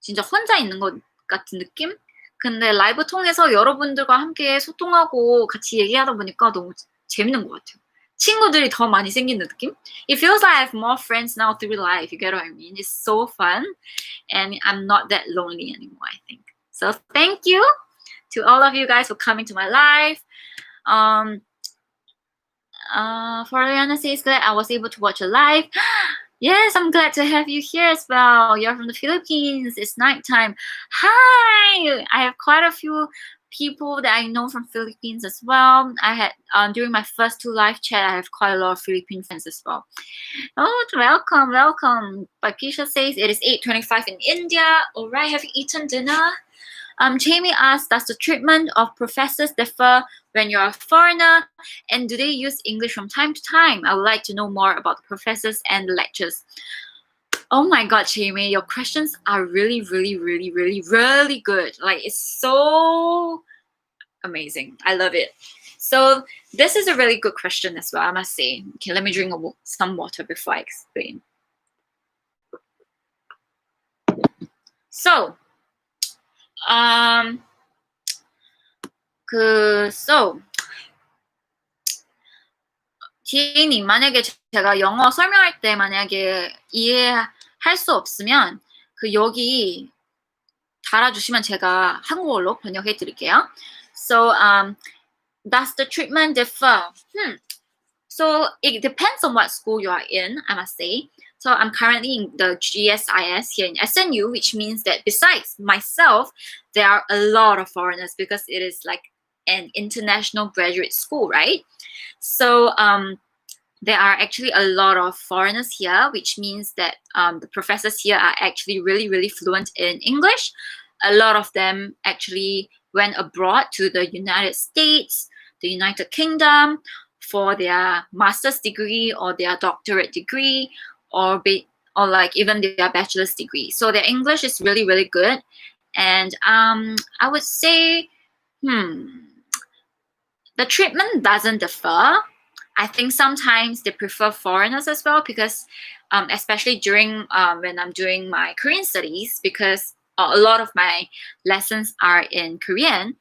진짜 혼자 있는 것 같은 느낌? 근데 라이브 통해서 여러분들과 함께 소통하고 같이 얘기하다 보니까 너무 재밌는 것 같아요. 친구들이 더 많이 생기는 느낌? It feels like I have more friends now through life. You get what I mean? It's so fun. And I'm not that lonely anymore, I think. So thank you to all of you guys for coming to my live. Floriana says that I was able to watch a live. Yes, I'm glad to have you here as well. You're from the Philippines. It's nighttime. Hi! I have quite a few people that I know from Philippines as well. I had during my first 2 live chat, I have quite a lot of Philippine friends as well. Oh, welcome. Bakisha says it is 8:25 in India. All right, have you eaten dinner? Jamie asks, does the treatment of professors differ when you're a foreigner? And do they use English from time to time? I would like to know more about the professors and the lectures. Oh my God, Jamie, your questions are really, really, really, really, really good. Like, it's so amazing. I love it. So this is a really good question as well, I must say. Okay, let me drink some water before I explain. So, 디에이님, 만약에 제가 영어 설명할 때 만약에 이해할 수 없으면 여기 달아주시면 제가 한국어로 번역해 드릴게요. So, does the treatment differ? So it depends on what school you are in, I must say. So I'm currently in the GSIS here in SNU, which means that besides myself, there are a lot of foreigners because it is like an international graduate school, right? So there are actually a lot of foreigners here, which means that the professors here are actually really, really fluent in English. A lot of them actually went abroad to the United States, the United Kingdom for their master's degree or their doctorate degree or like even their bachelor's degree. So their English is really, really good. And I would say, the treatment doesn't differ. I think sometimes they prefer foreigners as well because especially during when I'm doing my Korean studies, because a lot of my lessons are in Korean,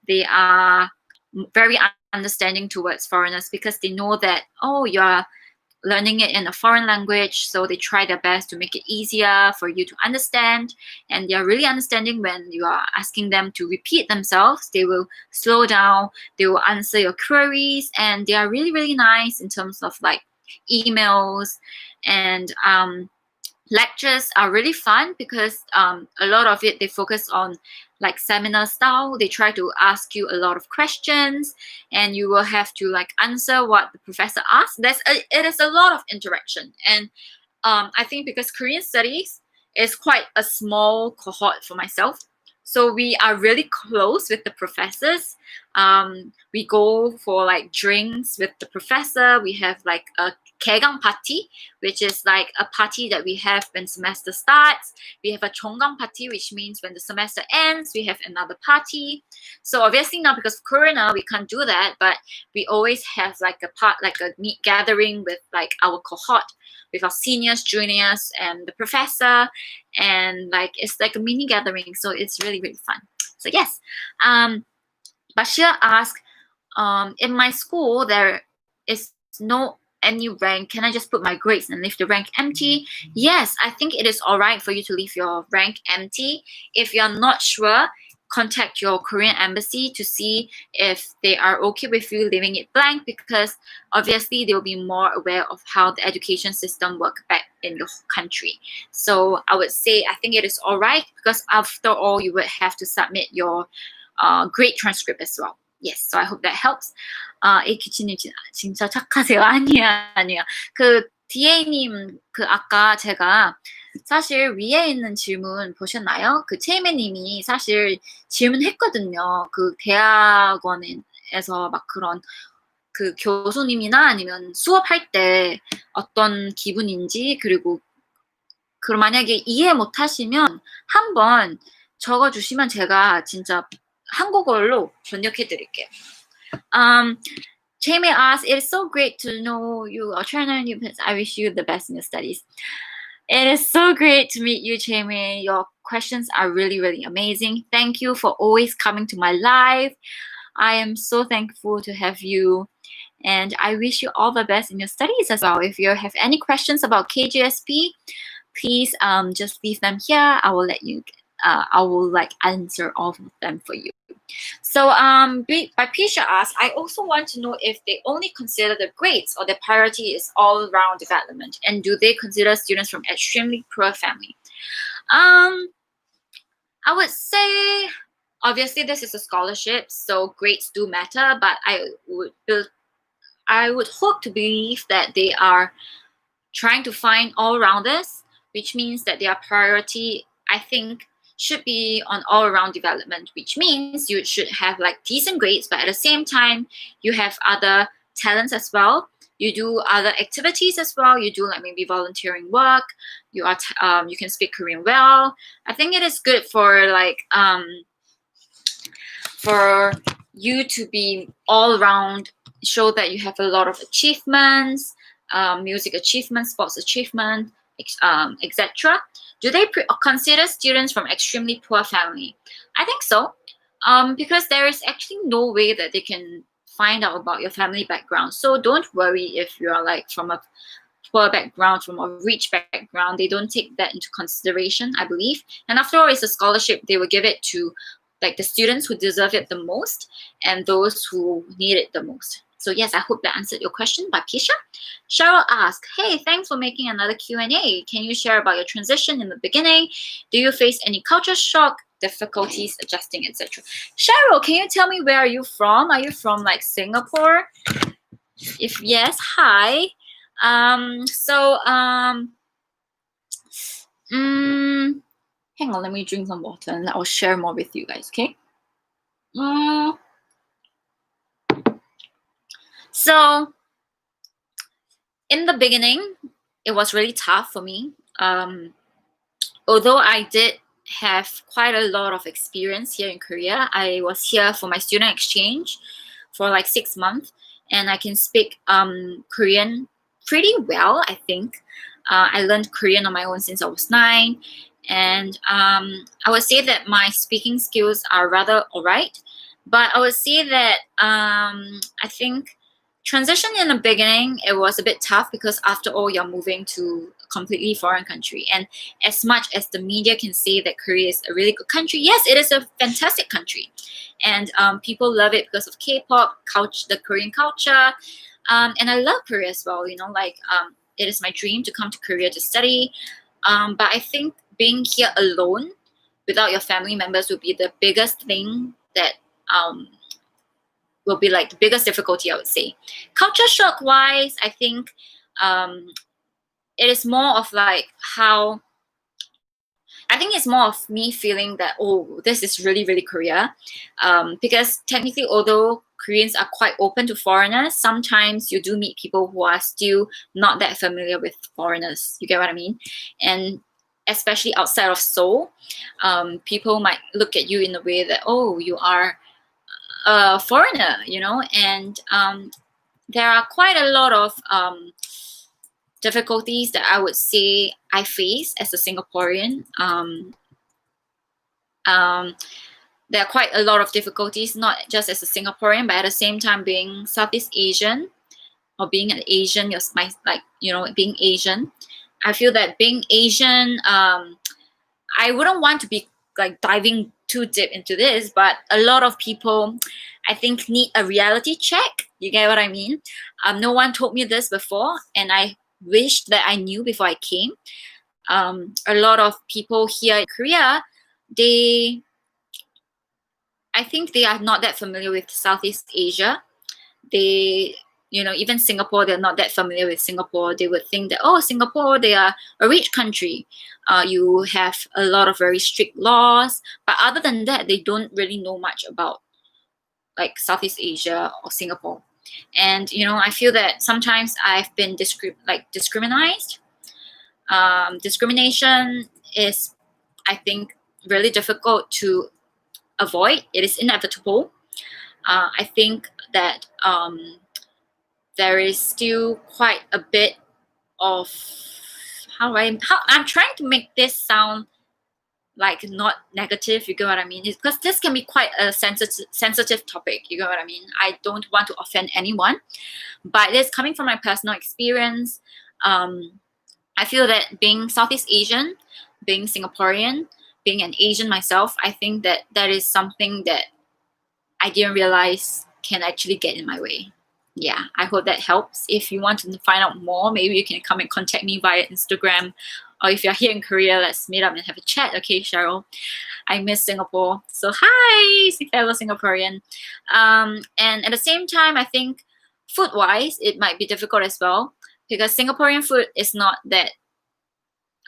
they are very understanding towards foreigners because they know that, you're learning it in a foreign language, so they try their best to make it easier for you to understand. And they are really understanding when you are asking them to repeat themselves. They will slow down, they will answer your queries, and they are really, really nice in terms of like emails. And lectures are really fun because a lot of it, they focus on like seminar style. They try to ask you a lot of questions, and you will have to like answer what the professor asks. It is a lot of interaction, and I think because Korean studies is quite a small cohort for myself, so we are really close with the professors. We go for like drinks with the professor. We have like a 개강 party, which is like a party that we have when semester starts. We have a 종강 party, which means when the semester ends, we have another party. So obviously now because of Corona, we can't do that, but we always have like a meet gathering with like our cohort, with our seniors, juniors, and the professor, and like it's like a mini gathering. So it's really, really fun. So yes, Bashir asked, in my school there is no any rank. Can I just put my grades and leave the rank empty? Yes, I think it is all right for you to leave your rank empty. If you're not sure, contact your Korean embassy to see if they are okay with you leaving it blank, because obviously they'll be more aware of how the education system works back in the country. So I would say I think it is all right, because after all you would have to submit your grade transcript as well. Yes, so I hope that helps. 에이키치님 진짜 착하세요. 아니야. 그 DA님 그 아까 제가 사실 위에 있는 질문 보셨나요? 그 체이메님이 사실 질문했거든요. 그 대학원에서 막 그런 그 교수님이나 아니면 수업할 때 어떤 기분인지, 그리고 만약에 이해 못하시면 한번 적어주시면 제가 진짜 한국어로 번역해 드릴게요. Jamie asks, it is so great to know you are trying to new plans. I wish you the best in your studies. It is so great to meet you, Jamie. Your questions are really, really amazing. Thank you for always coming to my live. I am so thankful to have you. And I wish you all the best in your studies as well. If you have any questions about KGSP, please just leave them here. I will answer all of them for you. So Pisha asks, I also want to know if they only consider the grades or the priority is all around development, and do they consider students from extremely poor family? I would say obviously this is a scholarship, so grades do matter, but I would hope to believe that they are trying to find all-rounders, which means that their priority, I think, should be on all-around development, which means you should have like decent grades, but at the same time, you have other talents as well. You do other activities as well. You do like maybe volunteering work. You can speak Korean well. I think it is good for like for you to be all around, show that you have a lot of achievements, music achievement, sports achievement, etc. Do they consider students from extremely poor family? I think so, because there is actually no way that they can find out about your family background. So don't worry if you are like from a poor background, from a rich background. They don't take that into consideration, I believe. And after all, it's a scholarship. They will give it to like the students who deserve it the most and those who need it the most. So yes, I hope that answered your question, Bakisha. Cheryl asked, hey, thanks for making another Q&A. Can you share about your transition in the beginning? Do you face any culture shock, difficulties adjusting, etc.? Cheryl, can you tell me where are you from? Are you from like Singapore? If yes, hi. Hang on, let me drink some water and I'll share more with you guys, okay? So in the beginning, it was really tough for me. Although I did have quite a lot of experience here in Korea, I was here for my student exchange for like 6 months, and I can speak Korean pretty well, I think. I learned Korean on my own since I was 9, and I would say that my speaking skills are rather alright, but I would say that I think transition in the beginning, it was a bit tough because after all, you're moving to a completely foreign country. And as much as the media can say that Korea is a really good country, yes, it is a fantastic country. And people love it because of K-pop, the Korean culture. And I love Korea as well, you know, like it is my dream to come to Korea to study. But I think being here alone without your family members would be the biggest thing that will be like the biggest difficulty, I would say. Culture shock wise, I think it is more of like how I think it's more of me feeling that, oh, this is really, really Korea. Because technically, although Koreans are quite open to foreigners, sometimes you do meet people who are still not that familiar with foreigners. You get what I mean? And especially outside of Seoul, people might look at you in a way that, oh, you are a foreigner, you know? And there are quite a lot of difficulties that I would say I face as a Singaporean. There are quite a lot of difficulties, not just as a Singaporean, but at the same time being Southeast Asian or being an Asian, being Asian. I feel that being Asian, I wouldn't want to be like diving too deep into this, but a lot of people, I think, need a reality check. You get what I mean? No one told me this before, and I wish that I knew before I came. A lot of people here in Korea, I think they are not that familiar with Southeast Asia. Even Singapore, they're not that familiar with Singapore. They would think that, oh, Singapore, they are a rich country. You have a lot of very strict laws. But other than that, they don't really know much about like Southeast Asia or Singapore. And, I feel that sometimes I've been discriminated. Discrimination is, I think, really difficult to avoid. It is inevitable. I think that there is still quite a bit of I'm trying to make this sound like not negative. You get what I mean? Because this can be quite a sensitive topic. You get what I mean? I don't want to offend anyone, but it's coming from my personal experience. I feel that being Southeast Asian, being Singaporean, being an Asian myself, I think that is something that I didn't realize can actually get in my way. Yeah, I hope that helps. If you want to find out more, maybe you can come and contact me via Instagram. Or if you're here in Korea, let's meet up and have a chat. Okay, Cheryl. I miss Singapore. So hi, fellow Singaporean. And at the same time, I think food-wise, it might be difficult as well. Because Singaporean food is not that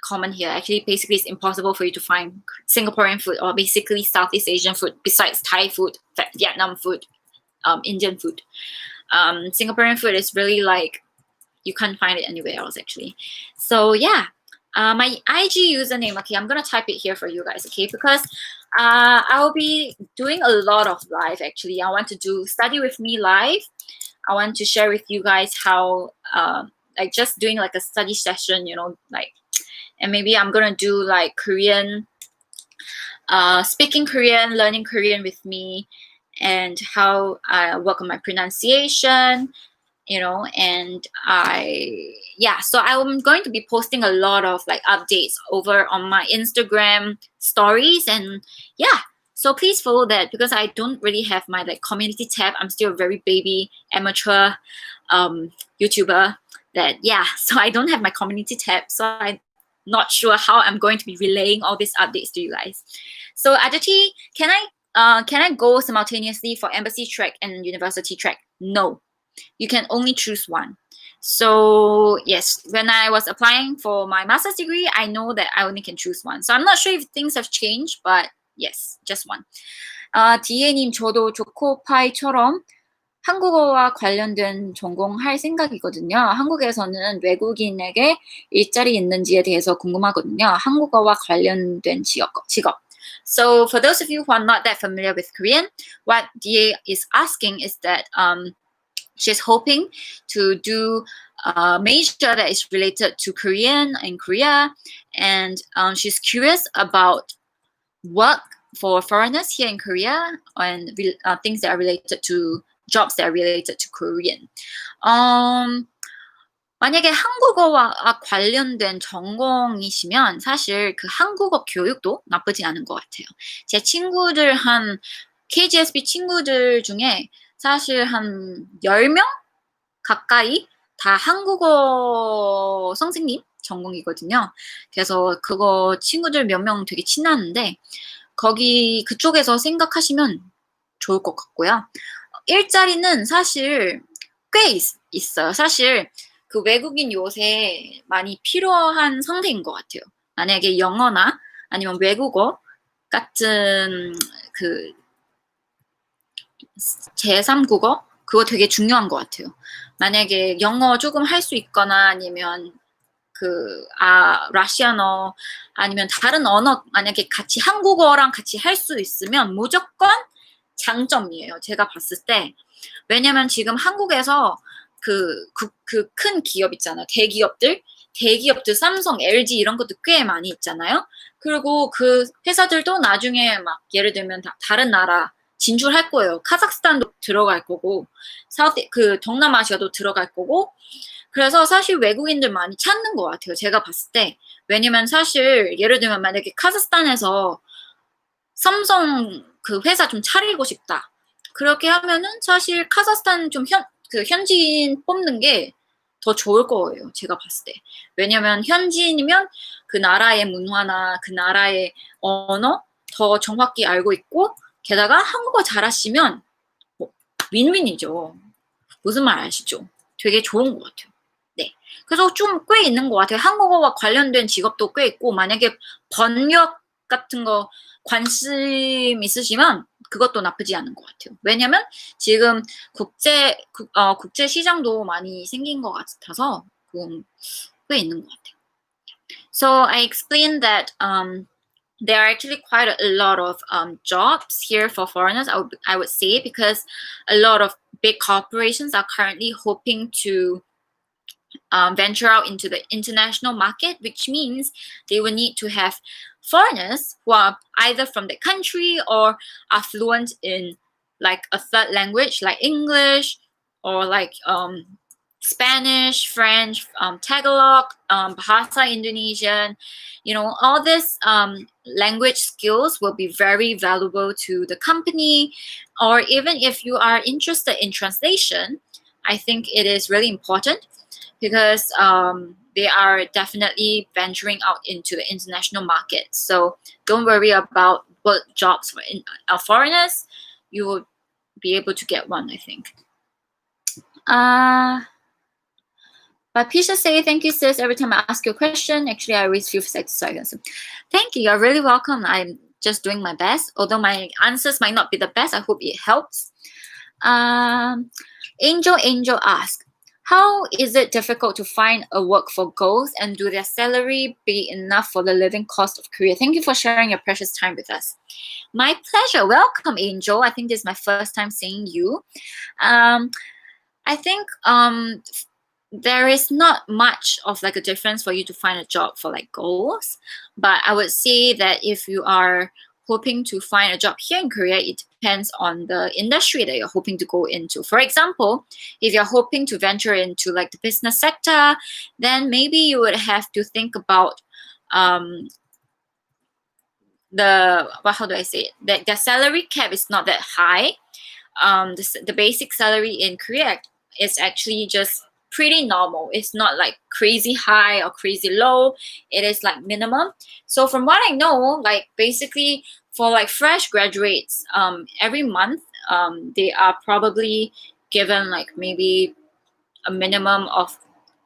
common here. Actually, basically, it's impossible for you to find Singaporean food or basically Southeast Asian food besides Thai food, Vietnam food, Indian food. Singaporean food is really like you can't find it anywhere else actually. So yeah, my IG username. Okay, I'm gonna type it here for you guys. Okay, because I'll be doing a lot of live actually. I want to do study with me live. I want to share with you guys how like just doing like a study session, and maybe I'm gonna do like Korean, speaking Korean, learning Korean with me, and how I work on my pronunciation, and so I'm going to be posting a lot of like updates over on my Instagram stories, and yeah, so please follow that because I don't really have my like community tab. I'm still a very baby amateur YouTuber so I don't have my community tab, so I'm not sure how I'm going to be relaying all these updates to you guys. So Aditi, can I go simultaneously for embassy track and university track? No, you can only choose one. So yes, when I was applying for my master's degree, I know that I only can choose one. So I'm not sure if things have changed, but yes, just one. 디에님, 저도 조코파이처럼 한국어와 관련된 전공할 생각이거든요. 한국에서는 외국인에게 일자리 있는지에 대해서 궁금하거든요. 한국어와 관련된 직업. So for those of you who are not that familiar with Korean, what DA is asking is that she's hoping to do a major that is related to Korean in Korea, and she's curious about work for foreigners here in Korea and things that are related to jobs that are related to Korean. 만약에 한국어와 관련된 전공이시면 사실 그 한국어 교육도 나쁘지 않은 것 같아요. 제 친구들 KGSP 친구들 중에 사실 한 10명 가까이 다 한국어 선생님 전공이거든요. 그래서 그거 친구들 몇 명 되게 친하는데 그쪽에서 생각하시면 좋을 것 같고요. 일자리는 사실 꽤 있어요. 사실 그 외국인 요새 많이 필요한 상태인 것 같아요. 만약에 영어나 아니면 외국어 같은 그 제3국어 그거 되게 중요한 것 같아요. 만약에 영어 조금 할 수 있거나 아니면 러시아어 아니면 다른 언어 만약에 같이 한국어랑 같이 할 수 있으면 무조건 장점이에요. 제가 봤을 때. 왜냐면 지금 한국에서 큰 기업 있잖아요. 대기업들 삼성, LG 이런 것도 꽤 많이 있잖아요. 그리고 그 회사들도 나중에 막 예를 들면 다른 나라 진출할 거예요. 카자흐스탄도 들어갈 거고, 동남아시아도 들어갈 거고, 그래서 사실 외국인들 많이 찾는 것 같아요. 제가 봤을 때. 왜냐면 사실 예를 들면 만약에 카자흐스탄에서 삼성 그 회사 좀 차리고 싶다. 그렇게 하면은 사실 카자흐스탄 좀 현지인 뽑는 게 더 좋을 거예요. 제가 봤을 때. 왜냐면 현지인이면 그 나라의 문화나 그 나라의 언어 더 정확히 알고 있고 게다가 한국어 잘하시면 윈윈이죠. 무슨 말 아시죠? 되게 좋은 것 같아요. 네. 그래서 좀 꽤 있는 것 같아요. 한국어와 관련된 직업도 꽤 있고, 만약에 번역 같은 거 관심 있으시면 그것도 나쁘지 않은 것 같아요. 왜냐면 지금 국제 시장도 많이 생긴 것 같아서 꽤 있는 것 같아요. So I explained that there are actually quite a lot of jobs here for foreigners, I would say, because a lot of big corporations are currently hoping to venture out into the international market, which means they will need to have foreigners who are either from the country or are fluent in like a third language like English or like Spanish, French, Tagalog, Bahasa Indonesian, all this language skills will be very valuable to the company. Or even if you are interested in translation, I think it is really important because they are definitely venturing out into the international market. So don't worry about what jobs for foreigners. You will be able to get one, I think. But Pisha say, thank you, sis. Every time I ask you a question, actually, I always feel excited. So, thank you. You're really welcome. I'm just doing my best. Although my answers might not be the best, I hope it helps. Angel asked, how is it difficult to find a work for girls, and do their salary be enough for the living cost of Korea? Thank you for sharing your precious time with us. My pleasure. Welcome, Angel. I think this is my first time seeing you. I think there is not much of like a difference for you to find a job for like girls, but I would say that if you are hoping to find a job here in Korea, it depends on the industry that you're hoping to go into. For example, if you're hoping to venture into like the business sector, then maybe you would have to think about how do I say it? The salary cap is not that high. The basic salary in Korea is actually just pretty normal. It's not like crazy high or crazy low. It is like minimum. So from what I know, like basically for like fresh graduates, every month, they are probably given like maybe a minimum of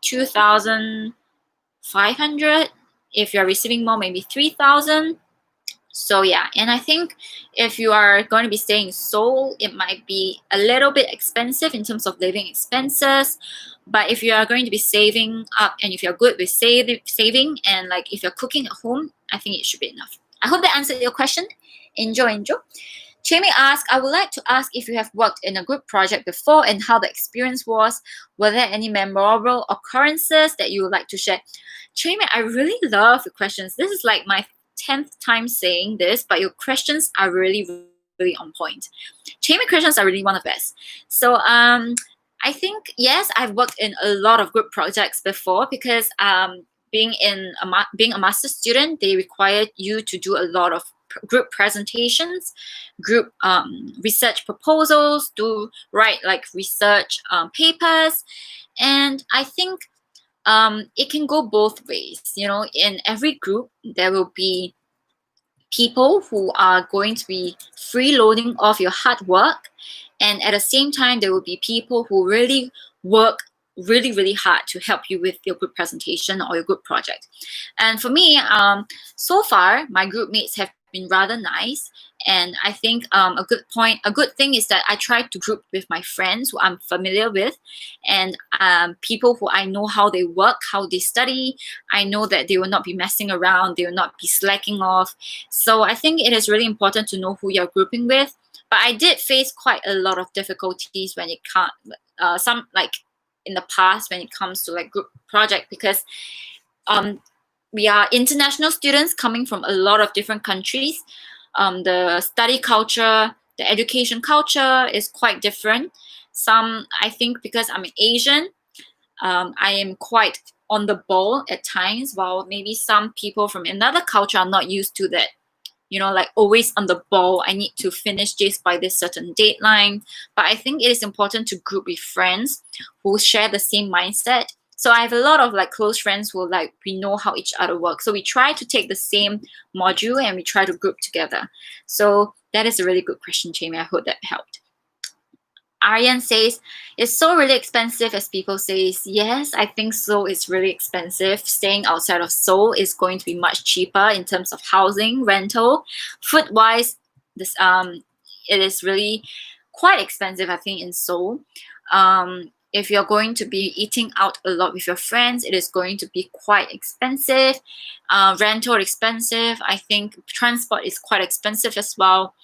2,500. If you're receiving more, maybe 3,000. So yeah, and I think if you are going to be staying in Seoul, it might be a little bit expensive in terms of living expenses. But if you are going to be saving up and if you're good with saving and like if you're cooking at home, I think it should be enough. I hope that answered your question. Angel. Jamie asked, I would like to ask if you have worked in a group project before and how the experience was. Were there any memorable occurrences that you would like to share? Jamie, I really love the questions. This is like my 10th time saying this, but your questions are really, really on point. Jamie questions are really one of the best. So I think, yes, I've worked in a lot of group projects before because being a master's student, they require you to do a lot of group presentations, group research proposals, write like research papers. And I think it can go both ways. You know, in every group, there will be people who are going to be freeloading off your hard work, and at the same time there will be people who really work really hard to help you with your group presentation or your group project. And for me, so far my group mates have been rather nice, and I think a good thing is that I try to group with my friends who I'm familiar with, and people who I know how they work, how they study. I know that they will not be messing around, they will not be slacking off. So I think it is really important to know who you're grouping with. But I did face quite a lot of difficulties when it can't, some like in the past when it comes to like group project, because we are international students coming from a lot of different countries. The study culture, the education culture is quite different. Some, I think because I'm Asian, I am quite on the ball at times, while maybe some people from another culture are not used to that. You know, like always on the ball, I need to finish this by this certain deadline. But I think it is important to group with friends who share the same mindset. So I have a lot of like close friends who like, we know how each other works. So we try to take the same module and we try to group together. So that is a really good question, Jamie. I hope that helped. Aryan says, it's so really expensive as people say. Yes, I think Seoul is really expensive. Staying outside of Seoul is going to be much cheaper in terms of housing, rental. Food-wise, this it is really quite expensive, I think, in Seoul. If you're going to be eating out a lot with your friends, it is going to be quite expensive. Rental expensive. I think transport is quite expensive as well.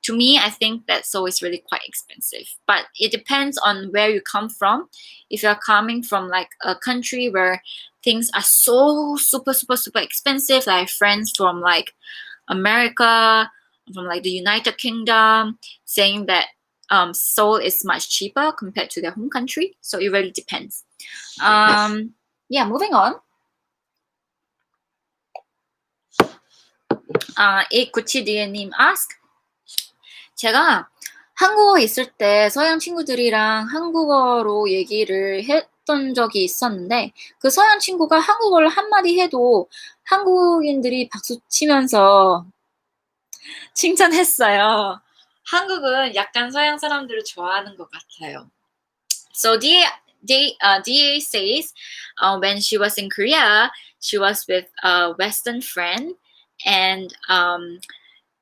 To me, I think that Seoul is really quite expensive, but it depends on where you come from. If you're coming from like a country where things are so super expensive, like friends from like America, from like the United Kingdom, saying that Seoul is much cheaper compared to their home country. So it really depends. Yeah, moving on. 8992님 ask, 제가 한국어에 있을 때 서양 친구들이랑 한국어로 얘기를 했던 적이 있었는데, 그 서양 친구가 한국어를 한마디 해도 한국인들이 박수 치면서 칭찬했어요. 한국은 약간 서양 사람들을 좋아하는 것 같아요. So DA says when she was in Korea, she was with a Western friend, and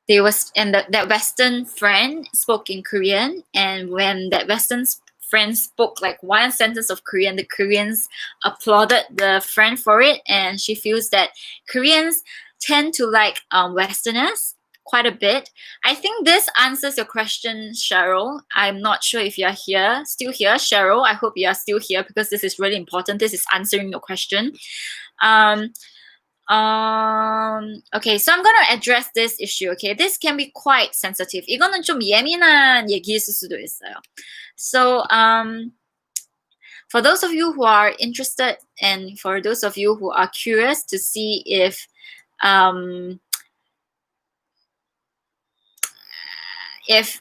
that Western friend spoke in Korean, and when that Western friend spoke like one sentence of Korean, the Koreans applauded the friend for it, and she feels that Koreans tend to like Westerners quite a bit. I think this answers your question, Cheryl. I'm not sure if you're still here, Cheryl. I hope you are still here because this is really important. This is answering your question. Okay, so I'm gonna address this issue. Okay, this can be quite sensitive. 이거는 좀 예민한 얘기일 수도 있어요. So, for those of you who are interested, and for those of you who are curious to see if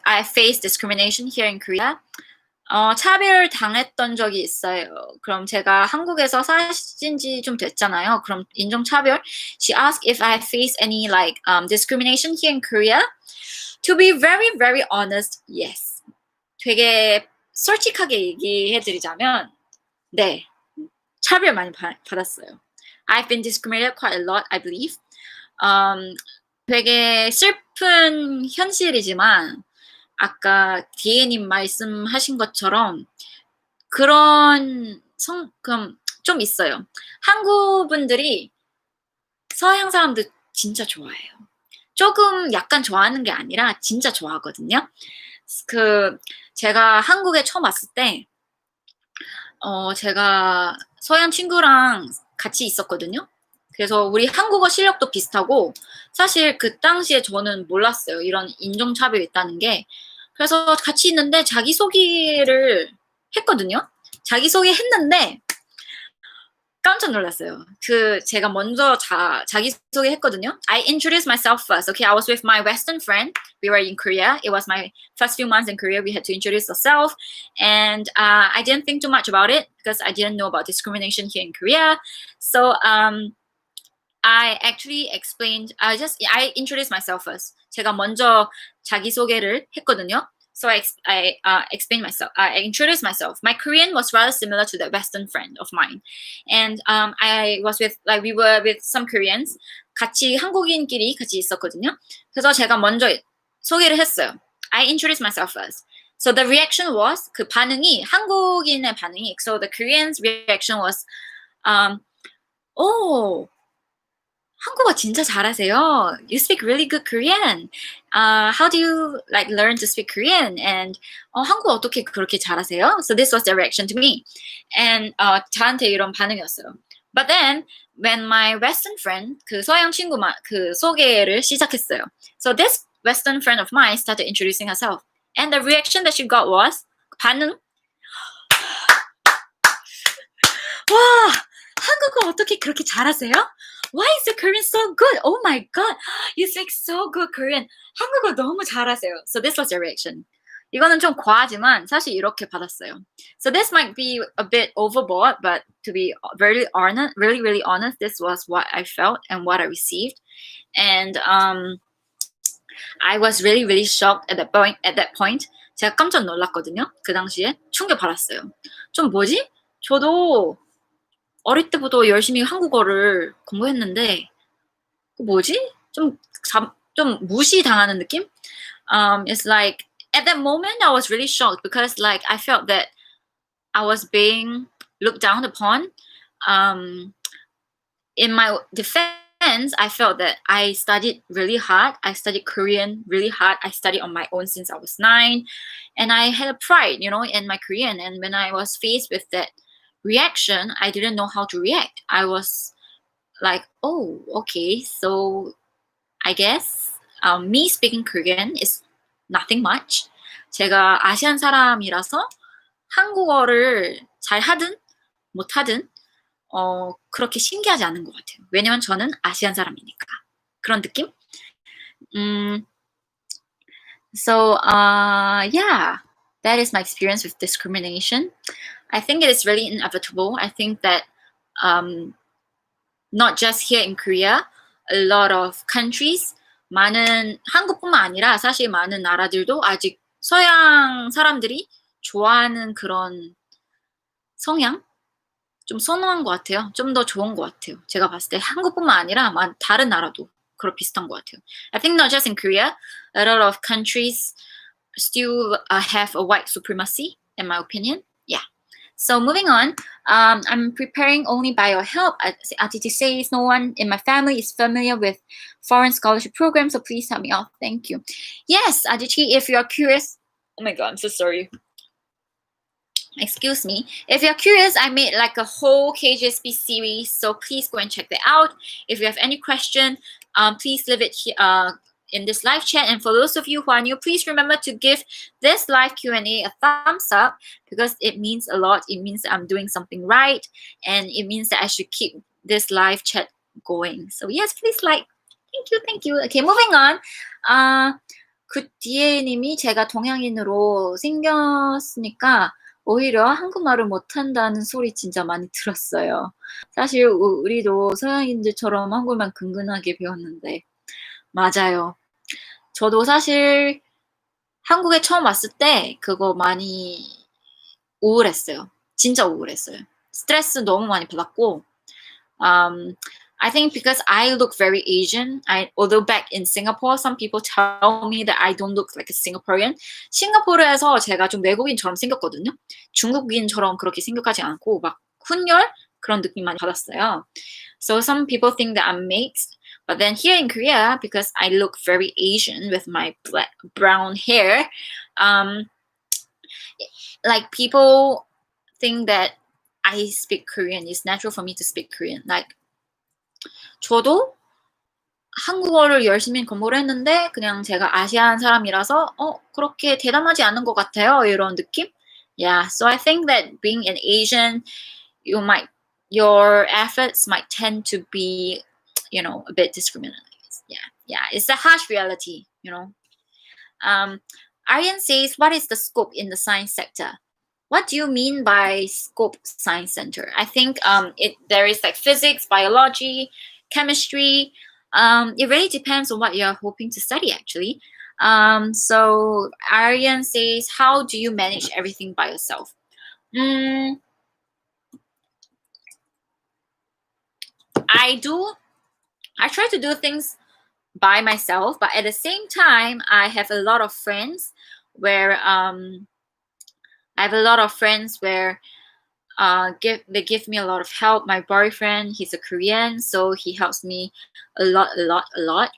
I face discrimination here in Korea, 차별 당했던 적이 있어요. 그럼 제가 한국에서 사신 지 좀 됐잖아요. 그럼 인종차별. She asked if I face any like discrimination here in Korea. To be very honest, yes. 되게 솔직하게 얘기해드리자면, 네, 차별 많이 받았어요. I've been discriminated quite a lot, I believe. 되게 슬픈 현실이지만 아까 디에님 말씀하신 것처럼 그런 성금 좀 있어요. 한국 분들이 서양 사람들 진짜 좋아해요. 조금 약간 좋아하는 게 아니라 진짜 좋아하거든요. 제가 한국에 처음 왔을 때 제가 서양 친구랑 같이 있었거든요. 그래서 우리 한국어 실력도 비슷하고, 사실 그 당시에 저는 몰랐어요. 이런 인종차별이 있다는 게. 그래서 같이 있는데 자기소개를 했거든요. 자기소개 했는데 깜짝 놀랐어요. 제가 먼저 자기소개 했거든요. I introduced myself first. Okay, I was with my Western friend. We were in Korea. It was my first few months in Korea. We had to introduce ourselves. And I didn't think too much about it because I didn't know about discrimination here in Korea. So I actually explained, I introduced myself first. 제가 먼저 자기소개를 했거든요. So I explained myself. I introduced myself. My Korean was rather similar to the Western friend of mine, and we were with some Koreans. 같이 한국인끼리 같이 있었거든요. 그래서 제가 먼저 소개를 했어요. I introduced myself first. So the reaction was 그 반응이 한국인의 반응이. So the Koreans' reaction was, oh. 한국어 진짜 잘하세요. You speak really good Korean. How do you like learn to speak Korean? And 한국어 어떻게 그렇게 잘하세요? So this was the reaction to me. And 저한테 이런 반응이었어요. But then when my Western friend, 그 서양 친구 그 소개를 시작했어요. So this Western friend of mine started introducing herself. And the reaction that she got was 반응. 와, 한국어 어떻게 그렇게 잘하세요? Why is the Korean so good? Oh my god, you speak so good Korean. 한국어 너무 잘하세요. So this was the reaction. 이거는 좀 과하지만 사실 이렇게 받았어요. So this might be a bit overboard, but to be very honest, really honest, this was what I felt and what I received. And I was really shocked at that point. 제가 깜짝 놀랐거든요. 그 당시에 충격 받았어요. 좀 뭐지? 저도 어릴 때부터 열심히 한국어를 공부했는데 뭐지? 좀 무시당하는 느낌? It's like at that moment I was really shocked because like I felt that I was being looked down upon. In my defense, I felt that I studied really hard. I studied Korean really hard. I studied on my own since I was 9, and I had a pride, in my Korean. And when I was faced with that reaction, I didn't know how to react. I was like, oh, okay, so I guess me speaking Korean is nothing much. 제가 아시안 사람이라서 한국어를 잘하든 못하든 그렇게 신기하지 않은 것 같아요. 왜냐면 저는 아시안 사람이니까. 그런 느낌? So, yeah, that is my experience with discrimination. I think it is really inevitable. I think that not just here in Korea, a lot of countries, 한국뿐만 아니라 사실 많은 나라들도 아직 서양 사람들이 좋아하는 그런 성향? 좀 선호한 것 같아요. 좀 더 좋은 것 같아요. 제가 봤을 때 한국뿐만 아니라 다른 나라도 그런 비슷한 것 같아요. I think not just in Korea, a lot of countries still have a white supremacy, in my opinion. Yeah. So moving on, I'm preparing only by your help. Aditi says no one in my family is familiar with foreign scholarship programs, so please help me out. Thank you. Yes, Aditi, if you're curious. Oh my god, I'm so sorry. Excuse me. If you're curious, I made like a whole KGSP series, so please go and check that out. If you have any question, please leave it here in this live chat. And for those of you who are new, please remember to give this live Q&A a thumbs up because it means a lot. It means that I'm doing something right, and it means that I should keep this live chat going. So yes, please like. Thank you. Okay, moving on. 굿디에님이 제가 동양인으로 생겼으니까 오히려 한국말을 못한다는 소리 진짜 많이 들었어요. 사실 우리도 서양인들처럼 한국말 근근하게 배웠는데 맞아요. 저도 사실 한국에 처음 왔을 때 그거 많이 우울했어요. 진짜 우울했어요. 스트레스 너무 많이 받았고 I think because I look very Asian, although back in Singapore, some people tell me that I don't look like a Singaporean. 싱가포르에서 제가 좀 외국인처럼 생겼거든요. 중국인처럼 그렇게 생각하지 않고 막 훈혈 그런 느낌 많이 받았어요. So some people think that I'm mixed. But then here in Korea, because I look very Asian with my brown hair, like people think that I speak Korean. It's natural for me to speak Korean. Like 저도 한국어를 열심히 공부를 했는데 그냥 제가 아시안 사람이라서 그렇게 대단하지 않은 것 같아요. 이런 느낌? Yeah, so I think that being an Asian, you might your efforts might tend to be, a bit discriminated. Yeah, it's a harsh reality. Aryan says, what is the scope in the science sector? What do you mean by scope science center? I think there is like physics, biology, chemistry. It really depends on what you're hoping to study, actually. So Aryan says, how do you manage everything by yourself? I try to do things by myself, but at the same time, I have a lot of friends where they give me a lot of help. My boyfriend, he's a Korean, so he helps me a lot.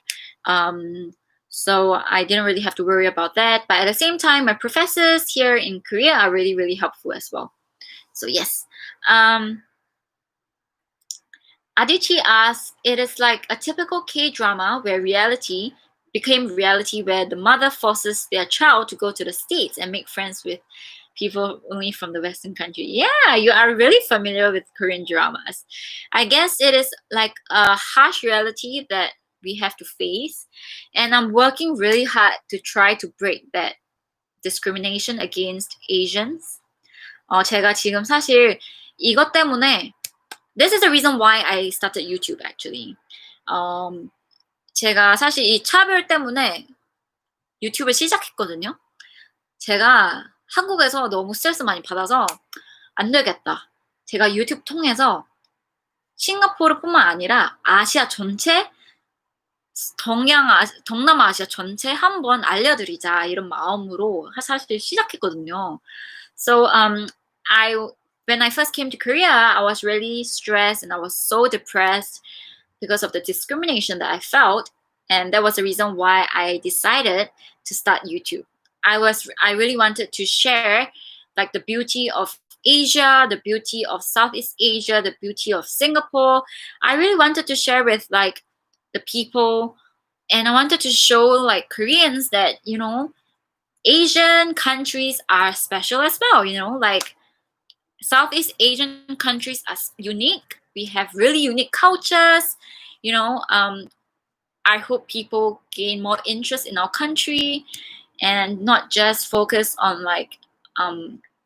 So I didn't really have to worry about that. But at the same time, my professors here in Korea are really, really helpful as well. So yes. Adichie asks, it is like a typical K-drama where reality became reality, where the mother forces their child to go to the States and make friends with people only from the Western country. Yeah, you are really familiar with Korean dramas. I guess it is like a harsh reality that we have to face. And I'm working really hard to try to break that discrimination against Asians. 제가 지금 사실 이것 때문에 This is the reason why I started YouTube actually. 제가 사실 이 차별 때문에 유튜브를 시작했거든요. 제가 한국에서 너무 스트레스 많이 받아서 안 되겠다. 제가 유튜브 통해서 싱가포르뿐만 아니라 아시아 전체, 동남아 아시아 전체 한번 알려드리자 이런 마음으로 사실 시작했거든요. So when I first came to Korea, I was really stressed and I was so depressed because of the discrimination that I felt. And that was the reason why I decided to start YouTube. I really wanted to share like the beauty of Asia, the beauty of Southeast Asia, the beauty of Singapore. I really wanted to share with like the people, and I wanted to show like Koreans that, Asian countries are special as well, like Southeast Asian countries are unique. We have really unique cultures. I hope people gain more interest in our country and not just focus on like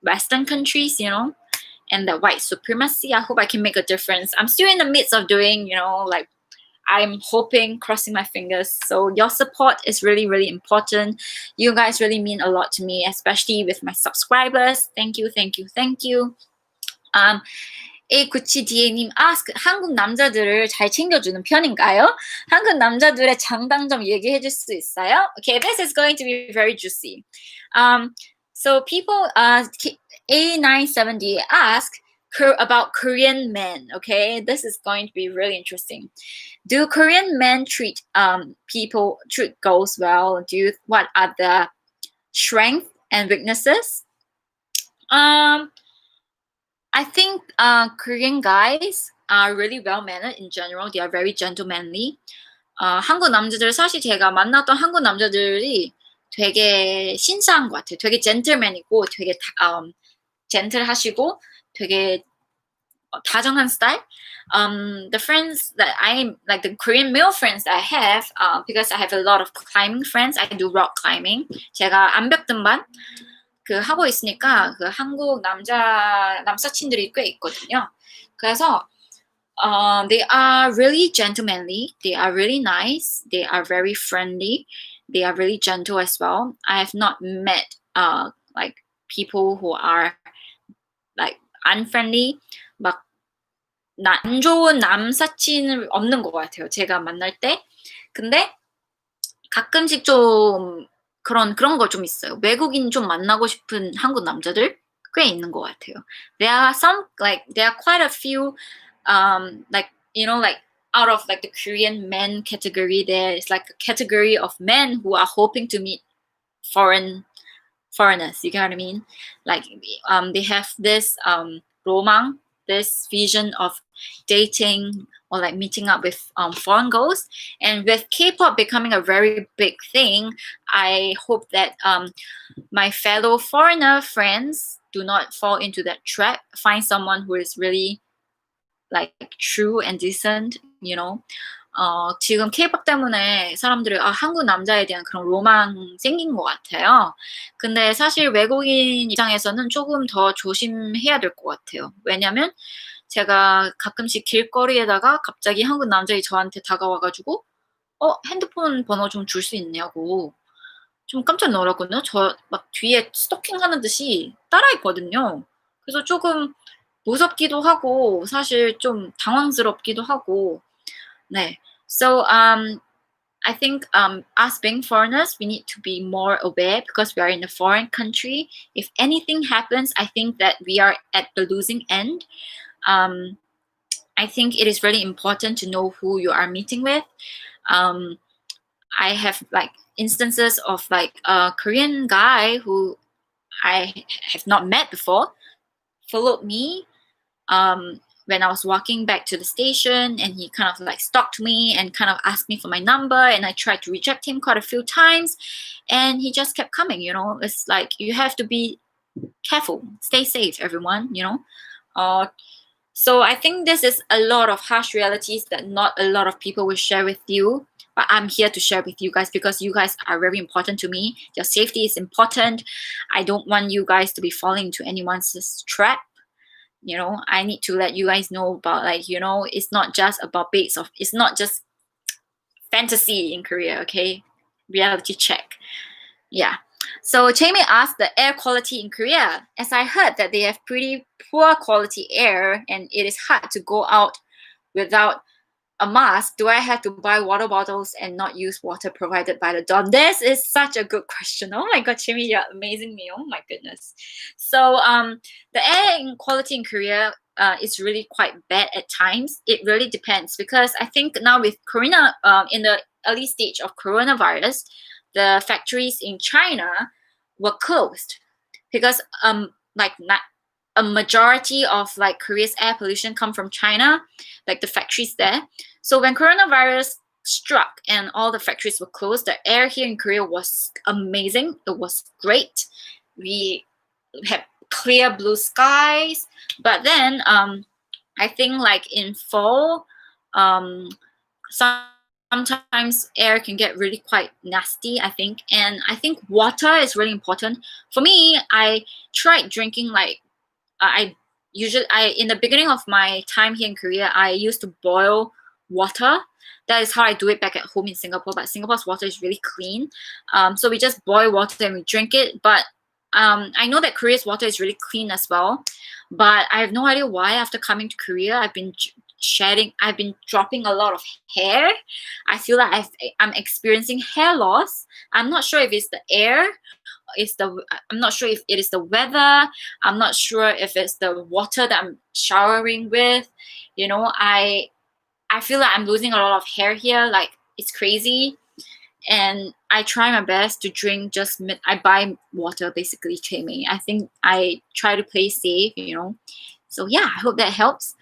Western countries, and the white supremacy. I hope I can make a difference. I'm still in the midst of doing, like I'm hoping, crossing my fingers. So your support is really, really important. You guys really mean a lot to me, especially with my subscribers. Thank you. A9DA님 ask, 한국 남자들을 잘 챙겨주는 편인가요? 한국 남자들의 장단점 얘기해 줄 수 있어요? Okay, this is going to be very juicy. So people, A970 ask about Korean men. Okay, this is going to be really interesting. Do Korean men treat girls well? What are the strengths and weaknesses? I think Korean guys are really well-mannered in general. They are very gentlemanly. 한국 남자들, 사실 제가 만났던 한국 남자들이 되게 신사한 것 같아요. 되게 젠틀맨이고 되게 젠틀하시고 되게 다정한 스타일. The friends that the Korean male friends that I have, because I have a lot of climbing friends. I do rock climbing. 제가 암벽 등반 하고 있으니까 한국 남사친들이 꽤 있거든요. 그래서 they are really gentlemanly. They are really nice. They are very friendly. They are really gentle as well. I have not met like people who are like unfriendly. 막 안 좋은 남사친은 없는 것 같아요. 제가 만날 때. 근데 가끔씩 좀 그런 거 좀 있어요. 외국인 좀 만나고 싶은 한국 남자들 꽤 있는 것 같아요. There are quite a few, like out of like the Korean men category, there is like a category of men who are hoping to meet foreigners. You get what I mean? Like they have this 로망, this vision of dating or like meeting up with foreign girls. And with K-pop becoming a very big thing, I hope that my fellow foreigner friends do not fall into that trap. Find someone who is really like true and decent, you know. 지금 K-pop 때문에 사람들이 한국 남자에 대한 그런 로망 생긴 것 같아요. 근데 사실 외국인 입장에서는 조금 더 조심해야 될 것 같아요. 왜냐면 제가 가끔씩 길거리에다가 갑자기 한국 남자이 저한테 다가와가지고 핸드폰 번호 좀 줄 수 있냐고 좀 깜짝 놀랐거든요. 저 막 뒤에 스토킹 하는 듯이 따라했거든요. 그래서 조금 무섭기도 하고 사실 좀 당황스럽기도 하고 네. So I think us being foreigners, we need to be more aware because we are in a foreign country. If anything happens, I think that we are at the losing end. I think it is really important to know who you are meeting with. I have like instances of like a Korean guy who I have not met before followed me when I was walking back to the station, and he kind of like stalked me and kind of asked me for my number, and I tried to reject him quite a few times, and he just kept coming. You know, it's like you have to be careful, stay safe, everyone. You know, so I think this is a lot of harsh realities that not a lot of people will share with you. But I'm here to share with you guys because you guys are very important to me. Your safety is important. I don't want you guys to be falling into anyone's trap. You know, I need to let you guys know about like, you know, it's not just about it's not just fantasy in Korea, okay? Reality check. Yeah. So Jamie asked the air quality in Korea. As I heard that they have pretty poor quality air and it is hard to go out without a mask, do I have to buy water bottles and not use water provided by the dorm? This is such a good question. Oh my god, Jimmy, you're amazing me. Oh my goodness. So the air quality in Korea is really quite bad at times. It really depends because I think now with Corona, in the early stage of coronavirus, the factories in China were closed because like a majority of like Korea's air pollution come from China, like the factories there. So when coronavirus struck and all the factories were closed, the air here in Korea was amazing. It was great. We had clear blue skies. But then I think like in fall, sometimes air can get really quite nasty, I think. And I think water is really important. For me, I tried drinking like I in the beginning of my time here in Korea, I used to boil water. That is how I do it back at home in Singapore, but Singapore's water is really clean. So we just boil water and we drink it. But I know that Korea's water is really clean as well. But I have no idea why after coming to Korea, I've been dropping a lot of hair. I feel like I'm experiencing hair loss. I'm not sure if it's the air. I'm not sure if it is the weather. I'm not sure if it's the water that I'm showering with. You know, I feel like I'm losing a lot of hair here. Like it's crazy. And I try my best to drink I buy water basically, Jamie. I think I try to play safe, you know. So yeah, I hope that helps.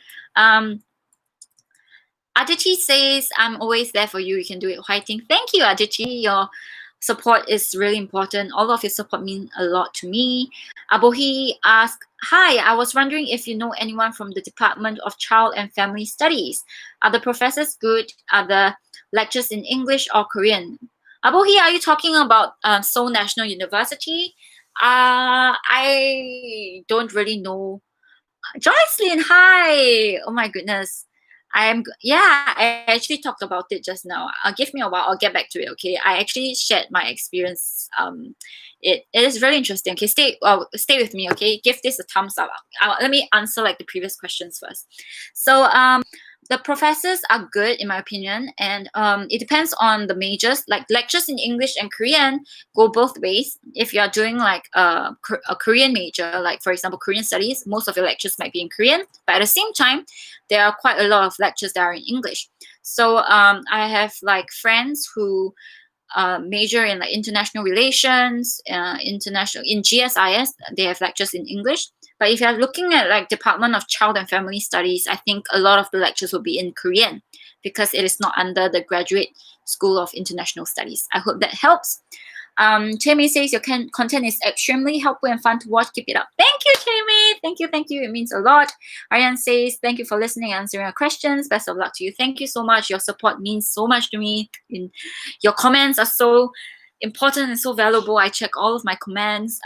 Adichie says, I'm always there for you. You can do it. Fighting. Thank you, Adichie. Your support is really important. All of your support mean a lot to me. Abohi asked, hi, I was wondering if you know anyone from the Department of Child and Family Studies. Are the professors good? Are the lectures in English or Korean? Abohi, are you talking about Seoul National University? I don't really know. Joycelyn, hi. Oh my goodness. I actually talked about it just now. Give me a while, I'll get back to it, okay? I actually shared my experience. It is very interesting. Okay, stay with me, okay? Give this a thumbs up. Let me answer like the previous questions first. So the professors are good in my opinion, and it depends on the majors. Like lectures in English and Korean go both ways. If you're doing like a Korean major, like for example Korean studies, most of your lectures might be in Korean, but at the same time there are quite a lot of lectures that are in English. So I have like friends who major in like international relations, in GSIS, they have lectures in English. But if you're looking at like Department of Child and Family Studies, I think a lot of the lectures will be in Korean because it is not under the Graduate School of International Studies. I hope that helps. Jamie says your content is extremely helpful and fun to watch. Keep it up. Thank you, Jamie. Thank you. It means a lot. Ariane says, thank you for listening and answering our questions. Best of luck to you. Thank you so much. Your support means so much to me. Your comments are so important and so valuable. I check all of my comments.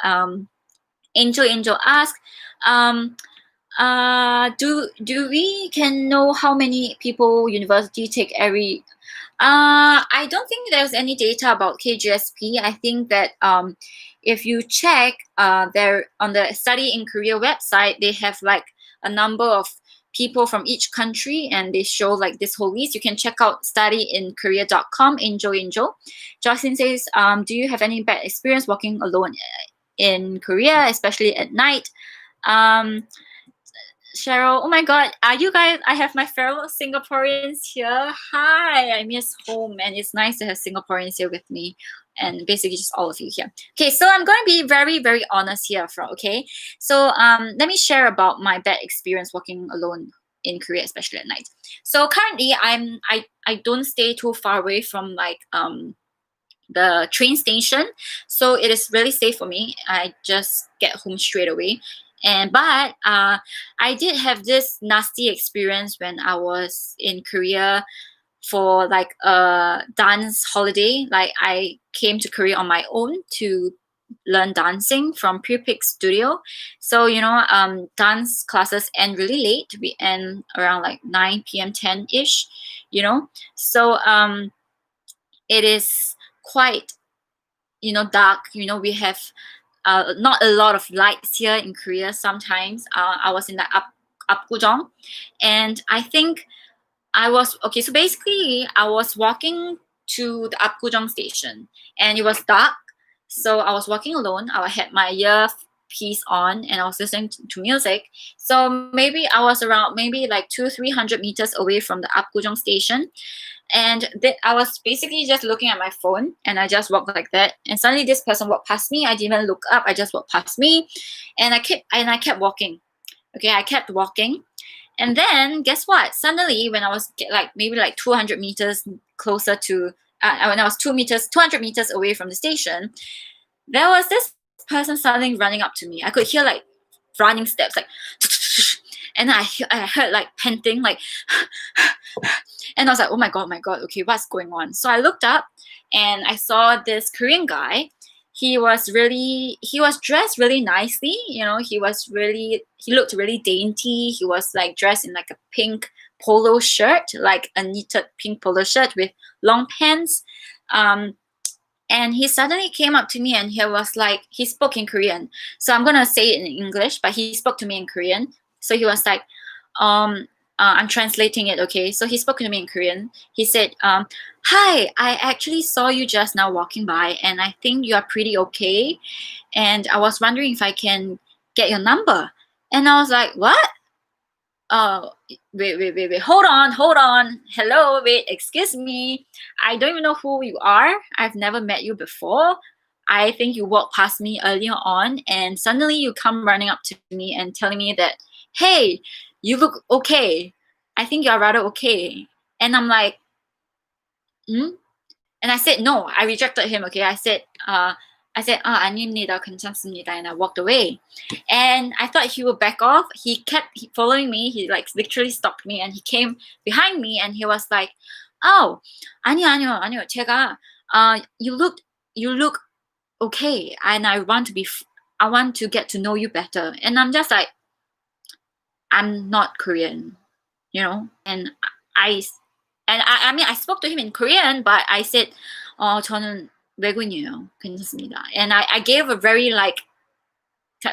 Angel asked, do we can know how many people university take every? I don't think there's any data about KGSP. I think that if you check there on the Study in Korea website, they have like a number of people from each country and they show like this whole list. You can check out studyinkorea.com. Angel. Jocelyn says, do you have any bad experience walking alone in Korea, especially at night? Cheryl, oh my god, are you guys? I have my fellow Singaporeans here. Hi, I miss home and it's nice to have Singaporeans here with me and basically just all of you here. Okay, so I'm going to be very, very honest here, okay? So let me share about my bad experience walking alone in Korea, especially at night. So currently I don't stay too far away from like the train station, so it is really safe for me. I just get home straight away. But I did have this nasty experience when I was in Korea for like a dance holiday. Like I came to Korea on my own to learn dancing from Pre-Pick Studio. So dance classes end really late. We end around like 9 p.m. 10-ish. So it is quite dark. We have not a lot of lights here in Korea sometimes. I was in the Apgujeong, and I think I was okay. So basically, I was walking to the Apgujeong station, and it was dark. So I was walking alone. I had my earpiece on, and I was listening to music. So maybe I was around like 200-300 meters away from the Apgujeong station. And I was basically just looking at my phone and I just walked like that. And suddenly this person walked past me. I didn't even look up. I just walked past me and I kept walking. Okay, I kept walking. And then guess what? Suddenly when I was maybe 200 meters closer to, when I was 200 meters away from the station, there was this person suddenly running up to me. I could hear like running steps, like, and I heard like panting, like, and I was like, oh my god, okay, what's going on? So I looked up and I saw this Korean guy. He was dressed really nicely. He looked really dainty. He was like dressed in like a pink polo shirt, like a knitted pink polo shirt with long pants. And he suddenly came up to me and he spoke in Korean. So I'm gonna say it in English, but he spoke to me in Korean. So he was like, I'm translating it, okay? So he spoke to me in Korean. He said, hi, I actually saw you just now walking by and I think you are pretty okay. And I was wondering if I can get your number. And I was like, what? Wait, hold on. Hello, wait, excuse me. I don't even know who you are. I've never met you before. I think you walked past me earlier on and suddenly you come running up to me and telling me that, hey, you look okay. I think you're rather okay. And I'm like, And I said, no, I rejected him, okay? I said, 아닙니다, 괜찮습니다. And I walked away. And I thought he would back off. He kept following me. He like literally stopped me and he came behind me and he was like, oh, 아니요. 제가, you look okay. And I want to get to know you better. And I'm just like, I'm not Korean, and I mean, I spoke to him in Korean, but I said, 저는 외국인이에요. 괜찮습니다. And I gave a very like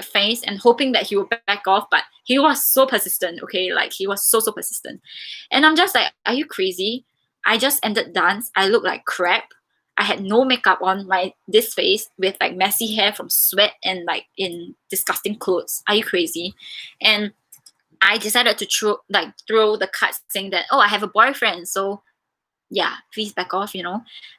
face and hoping that he would back off, but he was so persistent, okay? Like he was so persistent. And I'm just like, are you crazy? I just ended dance. I look like crap. I had no makeup on this face with like messy hair from sweat and like in disgusting clothes. Are you crazy? And I decided to throw the card saying that, I have a boyfriend, so yeah, please back off,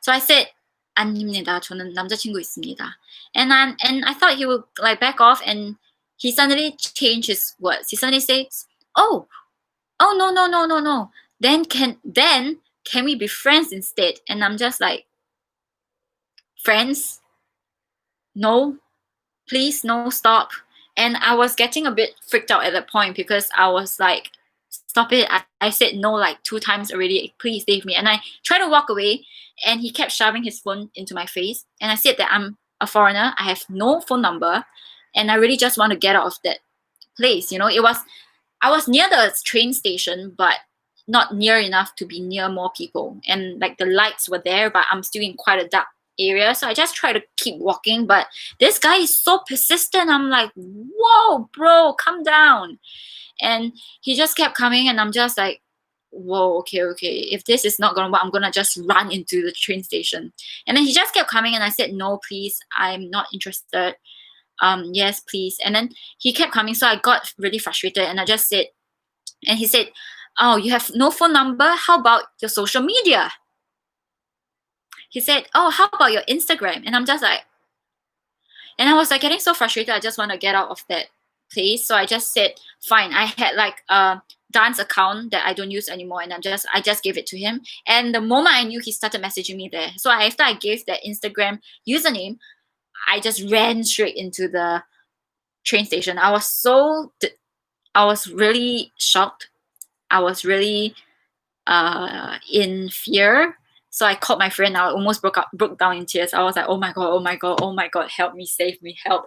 So I said, 아닙니다. 저는 남자친구 있습니다. And I thought he would like back off, and he suddenly changed his words. He suddenly says, oh no. Then can we be friends instead? And I'm just like, friends? No, please, no, stop. And I was getting a bit freaked out at that point because I was like, stop it. I said no like 2 times already. Please leave me. And I tried to walk away and he kept shoving his phone into my face. And I said that I'm a foreigner. I have no phone number. And I really just want to get out of that place. I was near the train station, but not near enough to be near more people. And like the lights were there, but I'm still in quite a dark area. So I just try to keep walking. But this guy is so persistent. I'm like, whoa, bro, calm down. And he just kept coming, and I'm just like, whoa, okay. If this is not gonna work, I'm gonna just run into the train station. And then he just kept coming, and I said, no, please, I'm not interested. Yes, please. And then he kept coming, so I got really frustrated, and I just said, and he said, oh, you have no phone number? How about your social media? He said, oh, how about your Instagram? And I'm just like, and I was like getting so frustrated. I just want to get out of that place. So I just said, fine. I had like a dance account that I don't use anymore, and I just gave it to him. And the moment I knew, he started messaging me there. So after I gave that Instagram username, I just ran straight into the train station. I was really shocked. I was really in fear. So I called my friend. I almost broke down in tears. I was like, oh my god, help me, save me, help.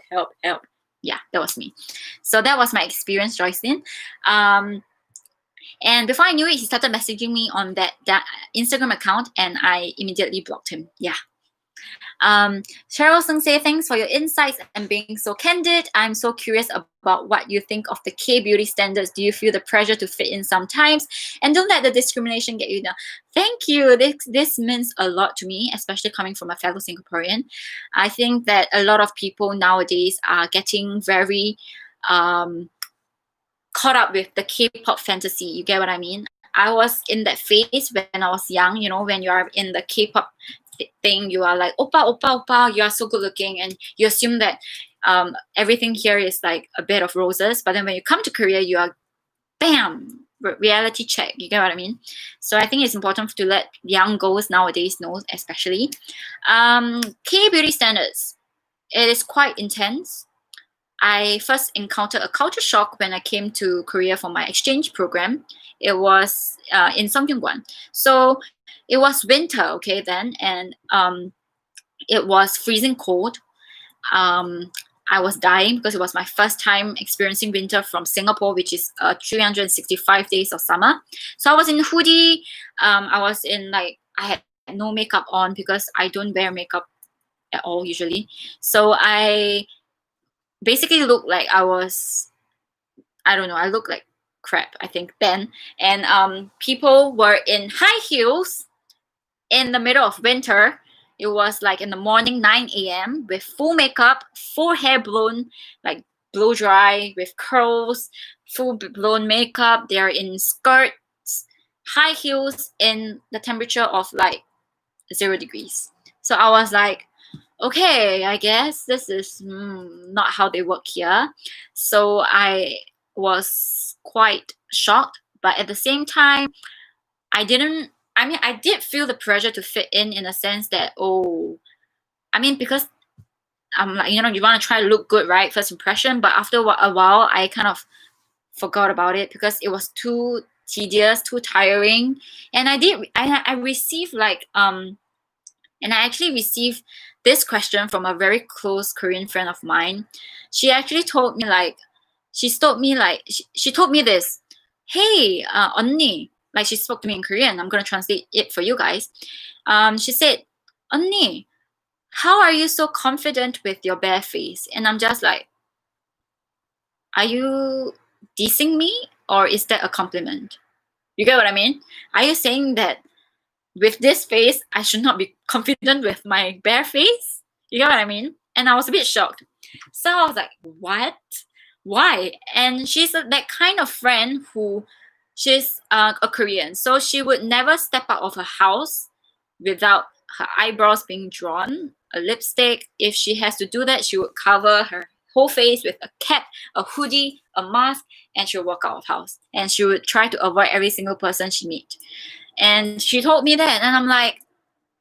Yeah, that was me. So that was my experience, Joycelyn. And before I knew it, he started messaging me on that Instagram account, and I immediately blocked him. Yeah. Cheryl Sung say, thanks for your insights and being so candid. I'm so curious about what you think of the K-beauty standards. Do you feel the pressure to fit in sometimes? And don't let the discrimination get you down. Thank you. This means a lot to me, especially coming from a fellow Singaporean. I think that a lot of people nowadays are getting very caught up with the K-pop fantasy. You get what I mean? I was in that phase when I was young, when you are in the K-pop thing, you are like, oppa, you are so good looking, and you assume that everything here is like a bed of roses. But then when you come to Korea, you are, bam, reality check. You get what I mean? So I think it's important to let young girls nowadays know, especially. K-beauty standards. It is quite intense. I first encountered a culture shock when I came to Korea for my exchange program. It was in Songkyungwan. So it was winter, okay, then, and it was freezing cold. I was dying because it was my first time experiencing winter from Singapore, which is 365 days of summer. So I was in hoodie. I was in I had no makeup on because I don't wear makeup at all usually. So I basically looked like I looked like crap, I think, then. And people were in high heels in the middle of winter. It was like in the morning, 9 a.m. with full makeup, full hair blown, like blow dry with curls, full blown makeup. They're in skirts, high heels in the temperature of like 0 degrees. So I was like, okay, I guess this is not how they work here. So I was quite shocked, but at the same time, I did feel the pressure to fit in a sense that, because I'm like, you want to try to look good, right? First impression. But after a while, I kind of forgot about it because it was too tedious, too tiring. And I received and I actually received this question from a very close Korean friend of mine. She actually told me she told me this, hey, 언니, like she spoke to me in Korean. I'm going to translate it for you guys. She said, 언니, how are you so confident with your bare face? And I'm just like, are you dissing me or is that a compliment? You get what I mean? Are you saying that with this face, I should not be confident with my bare face? You get what I mean? And I was a bit shocked. So I was like, what? Why? And she's that kind of friend who, she's a Korean. So she would never step out of her house without her eyebrows being drawn, a lipstick. If she has to do that, she would cover her whole face with a cap, a hoodie, a mask, and she would walk out of house. And she would try to avoid every single person she meet. And she told me that, and I'm like,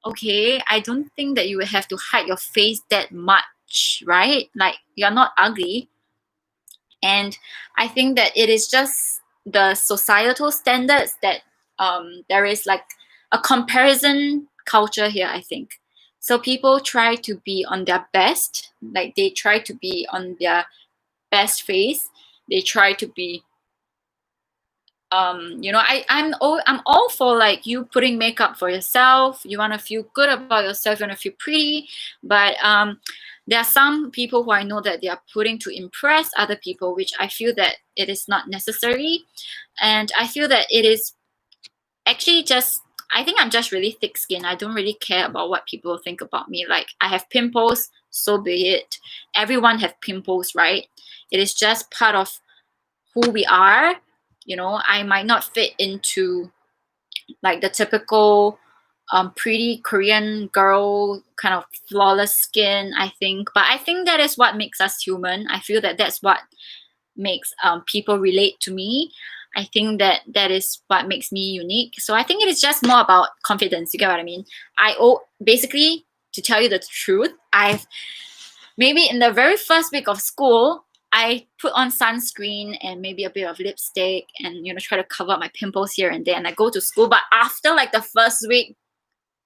okay, I don't think that you would have to hide your face that much, right? Like, you're not ugly. And I think that it is just the societal standards that there is like a comparison culture here, I think. So people try to be on their best, like they try to be on their best face. They try to be I'm all for like you putting makeup for yourself. You want to feel good about yourself, you want to feel pretty, but there are some people who I know that they are putting to impress other people, which I feel that it is not necessary. And I feel that it is actually just, I think I'm just really thick skinned. I don't really care about what people think about me. Like I have pimples, so be it. Everyone have pimples, right? It is just part of who we are. I might not fit into like the typical pretty Korean girl kind of flawless skin, I think. But I think that is what makes us human. I feel that that's what makes people relate to me. I think that is what makes me unique. So I think it is just more about confidence. You get what I mean? Basically, to tell you the truth, maybe in the very first week of school, I put on sunscreen and maybe a bit of lipstick and try to cover up my pimples here and there, and I go to school. But after like the first week,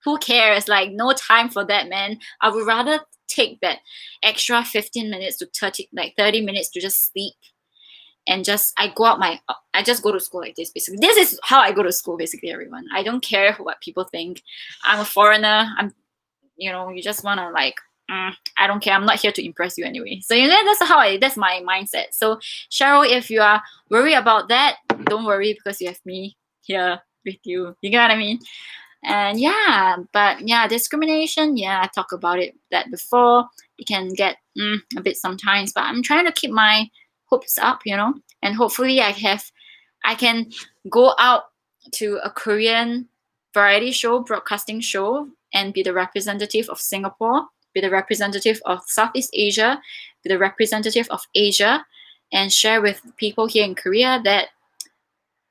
who cares? Like no time for that, man. I would rather take that extra 15 minutes to 30 minutes to just sleep and I just go to school like this. Basically, this is how I go to school. Basically, everyone. I don't care what people think. I'm a foreigner. You just want to like. I don't care. I'm not here to impress you anyway. So that's my mindset. So Cheryl, if you are worried about that, don't worry because you have me here with you. You get what I mean? And discrimination. Yeah, I talked about that before. It can get a bit sometimes, but I'm trying to keep my hopes up, and hopefully I can go out to a Korean variety show, broadcasting show, and be the representative of Singapore, be the representative of Southeast Asia, be the representative of Asia, and share with people here in Korea that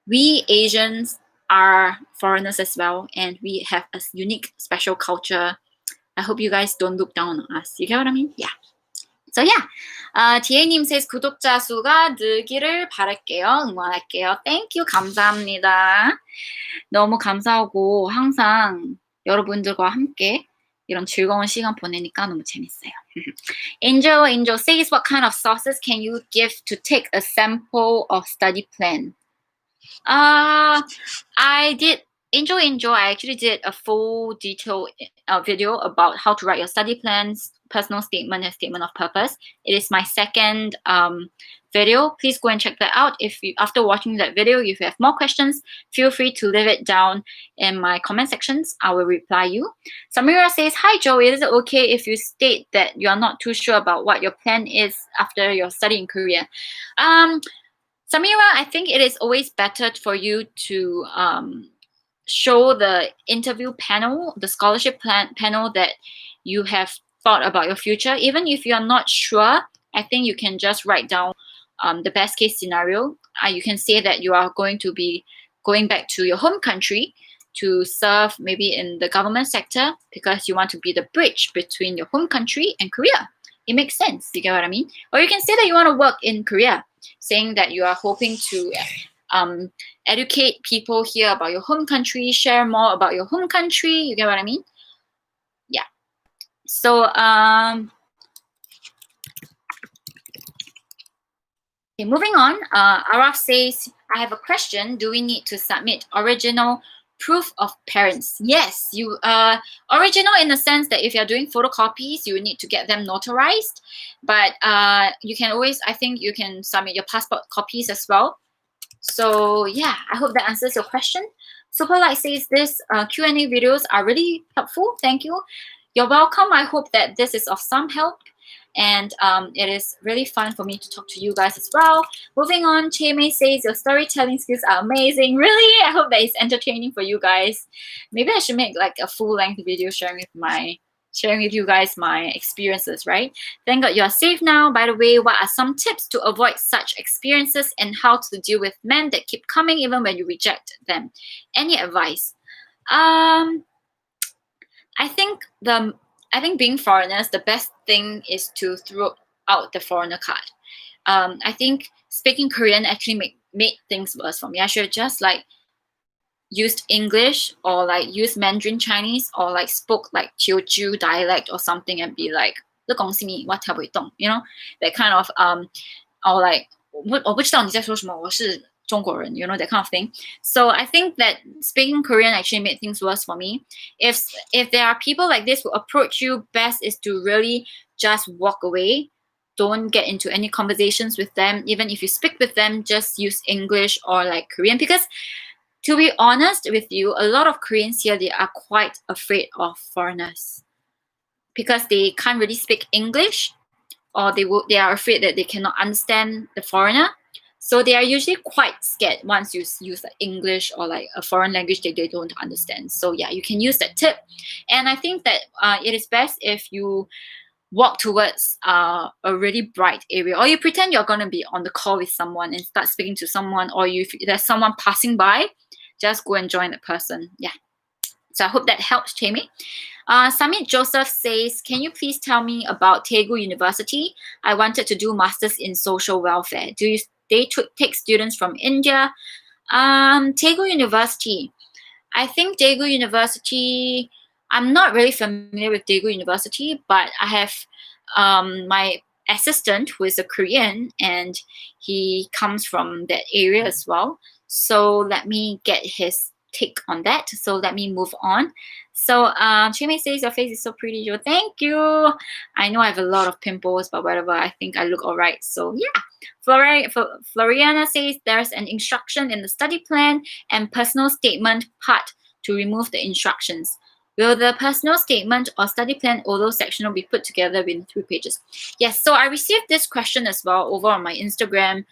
we Asians are foreigners as well, and we have a unique, special culture. I hope you guys don't look down on us. You get what I mean? Yeah. So yeah. DA님 says 구독자 수가 늘기를 바랄게요. 응원할게요. Thank you. 감사합니다. 너무 감사하고 항상 여러분들과 함께 이런 즐거운 시간 보내니까 너무 재밌어요. Angel says, what kind of sources can you give to take a sample of study plan? Angel, I actually did a full detailed video about how to write your study plans, personal statement, and statement of purpose. It is my second video. Please go and check that out. After watching that video, if you have more questions, feel free to leave it down in my comment sections. I will reply you. Samira says, hi Joe, is it okay if you state that you are not too sure about what your plan is after your study in Korea? Samira, I think it is always better for you to show the interview panel, the scholarship panel, that you have thought about your future. Even if you're not sure, I think you can just write down the best case scenario. You can say that you are going to be going back to your home country to serve maybe in the government sector because you want to be the bridge between your home country and Korea. It makes sense. You get what I mean? Or you can say that you want to work in Korea, saying that you are hoping to educate people here about your home country, share more about your home country. You get what I mean? Yeah. So okay, moving on. Araf says, I have a question. Do we need to submit original proof of parents? Yes, you original in the sense that if you're doing photocopies, you need to get them notarized. But you can always, I think you can submit your passport copies as well. So yeah, I hope that answers your question. Superlight says this Q&A videos are really helpful. Thank you. You're welcome. I hope that this is of some help. And it is really fun for me to talk to you guys as well. You on, Cheme says, your storytelling skills are amazing. Really? I hope that it's entertaining for you guys. Maybe I should make like a full-length video sharing with you guys my experiences, right? Thank God you are safe now. By the way, what are some tips to avoid such experiences and how to deal with men that keep coming even when you reject them? Any advice? I think being foreigners, the best thing is to throw out the foreigner card. I think speaking Korean actually made things worse for me. I should just like used English or like used Mandarin Chinese or like spoke like Teochew dialect or something and be like, 这恭喜你，我听不懂, you know, that kind of or like 我不知道你在说什么，我是中国人, you know, that kind of thing. So I think that speaking Korean actually made things worse for me. If there are people like this who approach you, best is to really just walk away. Don't get into any conversations with them. Even if you speak with them, just use English or like Korean, because to be honest with you, a lot of Koreans here, they are quite afraid of foreigners because they can't really speak English, or they are afraid that they cannot understand the foreigner. So they are usually quite scared once you use like English or like a foreign language that they don't understand. So yeah, you can use that tip. And I think that it is best if you walk towards a really bright area, or you pretend you're going to be on the call with someone and start speaking to someone, or if there's someone passing by, just go and join the person. Yeah. So I hope that helps, Jamie. Samit Joseph says, can you please tell me about Daegu University? I wanted to do masters in social welfare. They take students from India? Daegu University. I think Daegu University, I'm not really familiar with Daegu University, but I have my assistant who is a Korean, and he comes from that area as well. So let me get his take on that. So let me move on. So Chime says, your face is so pretty, Joe. Thank you. I know I have a lot of pimples, but whatever, I think I look all right. So yeah. Floriana says, there's an instruction in the study plan and personal statement part to remove the instructions. Will the personal statement or study plan although section will be put together within 3 pages? Yes, so I received this question as well over on my Instagram.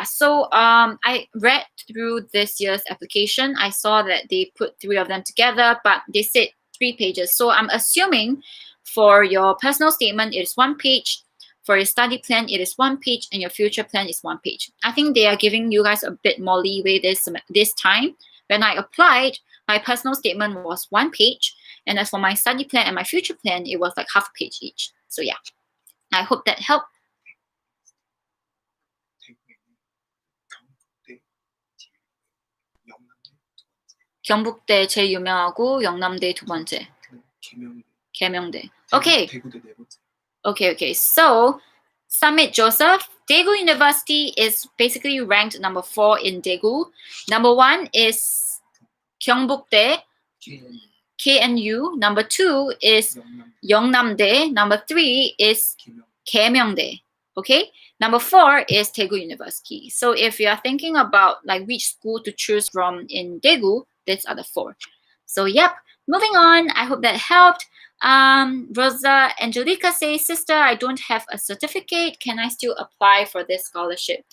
So I read through this year's application. I saw that they put 3 of them together, but they said 3 pages. So I'm assuming for your personal statement, it is 1 page. For your study plan, it is 1 page, and your future plan is 1 page. I think they are giving you guys a bit more leeway this time. When I applied, my personal statement was 1 page, and as for my study plan and my future plan, it was like half a page each. So yeah, I hope that helped. 경북대 제일 유명하고 영남대 두 번째. 계명대. Okay. Okay. So Samit Joseph, Daegu University is basically ranked number 4 in Daegu. Number 1 is Gyeongbukdae, KNU. Number 2 is Yeongnamdae. Number 3 is Gaemyeongdae. Okay. Number 4 is Daegu University. So if you are thinking about like which school to choose from in Daegu, these are the 4. So yep. Moving on. I hope that helped. Rosa Angelica says, sister, I don't have a certificate. Can I still apply for this scholarship?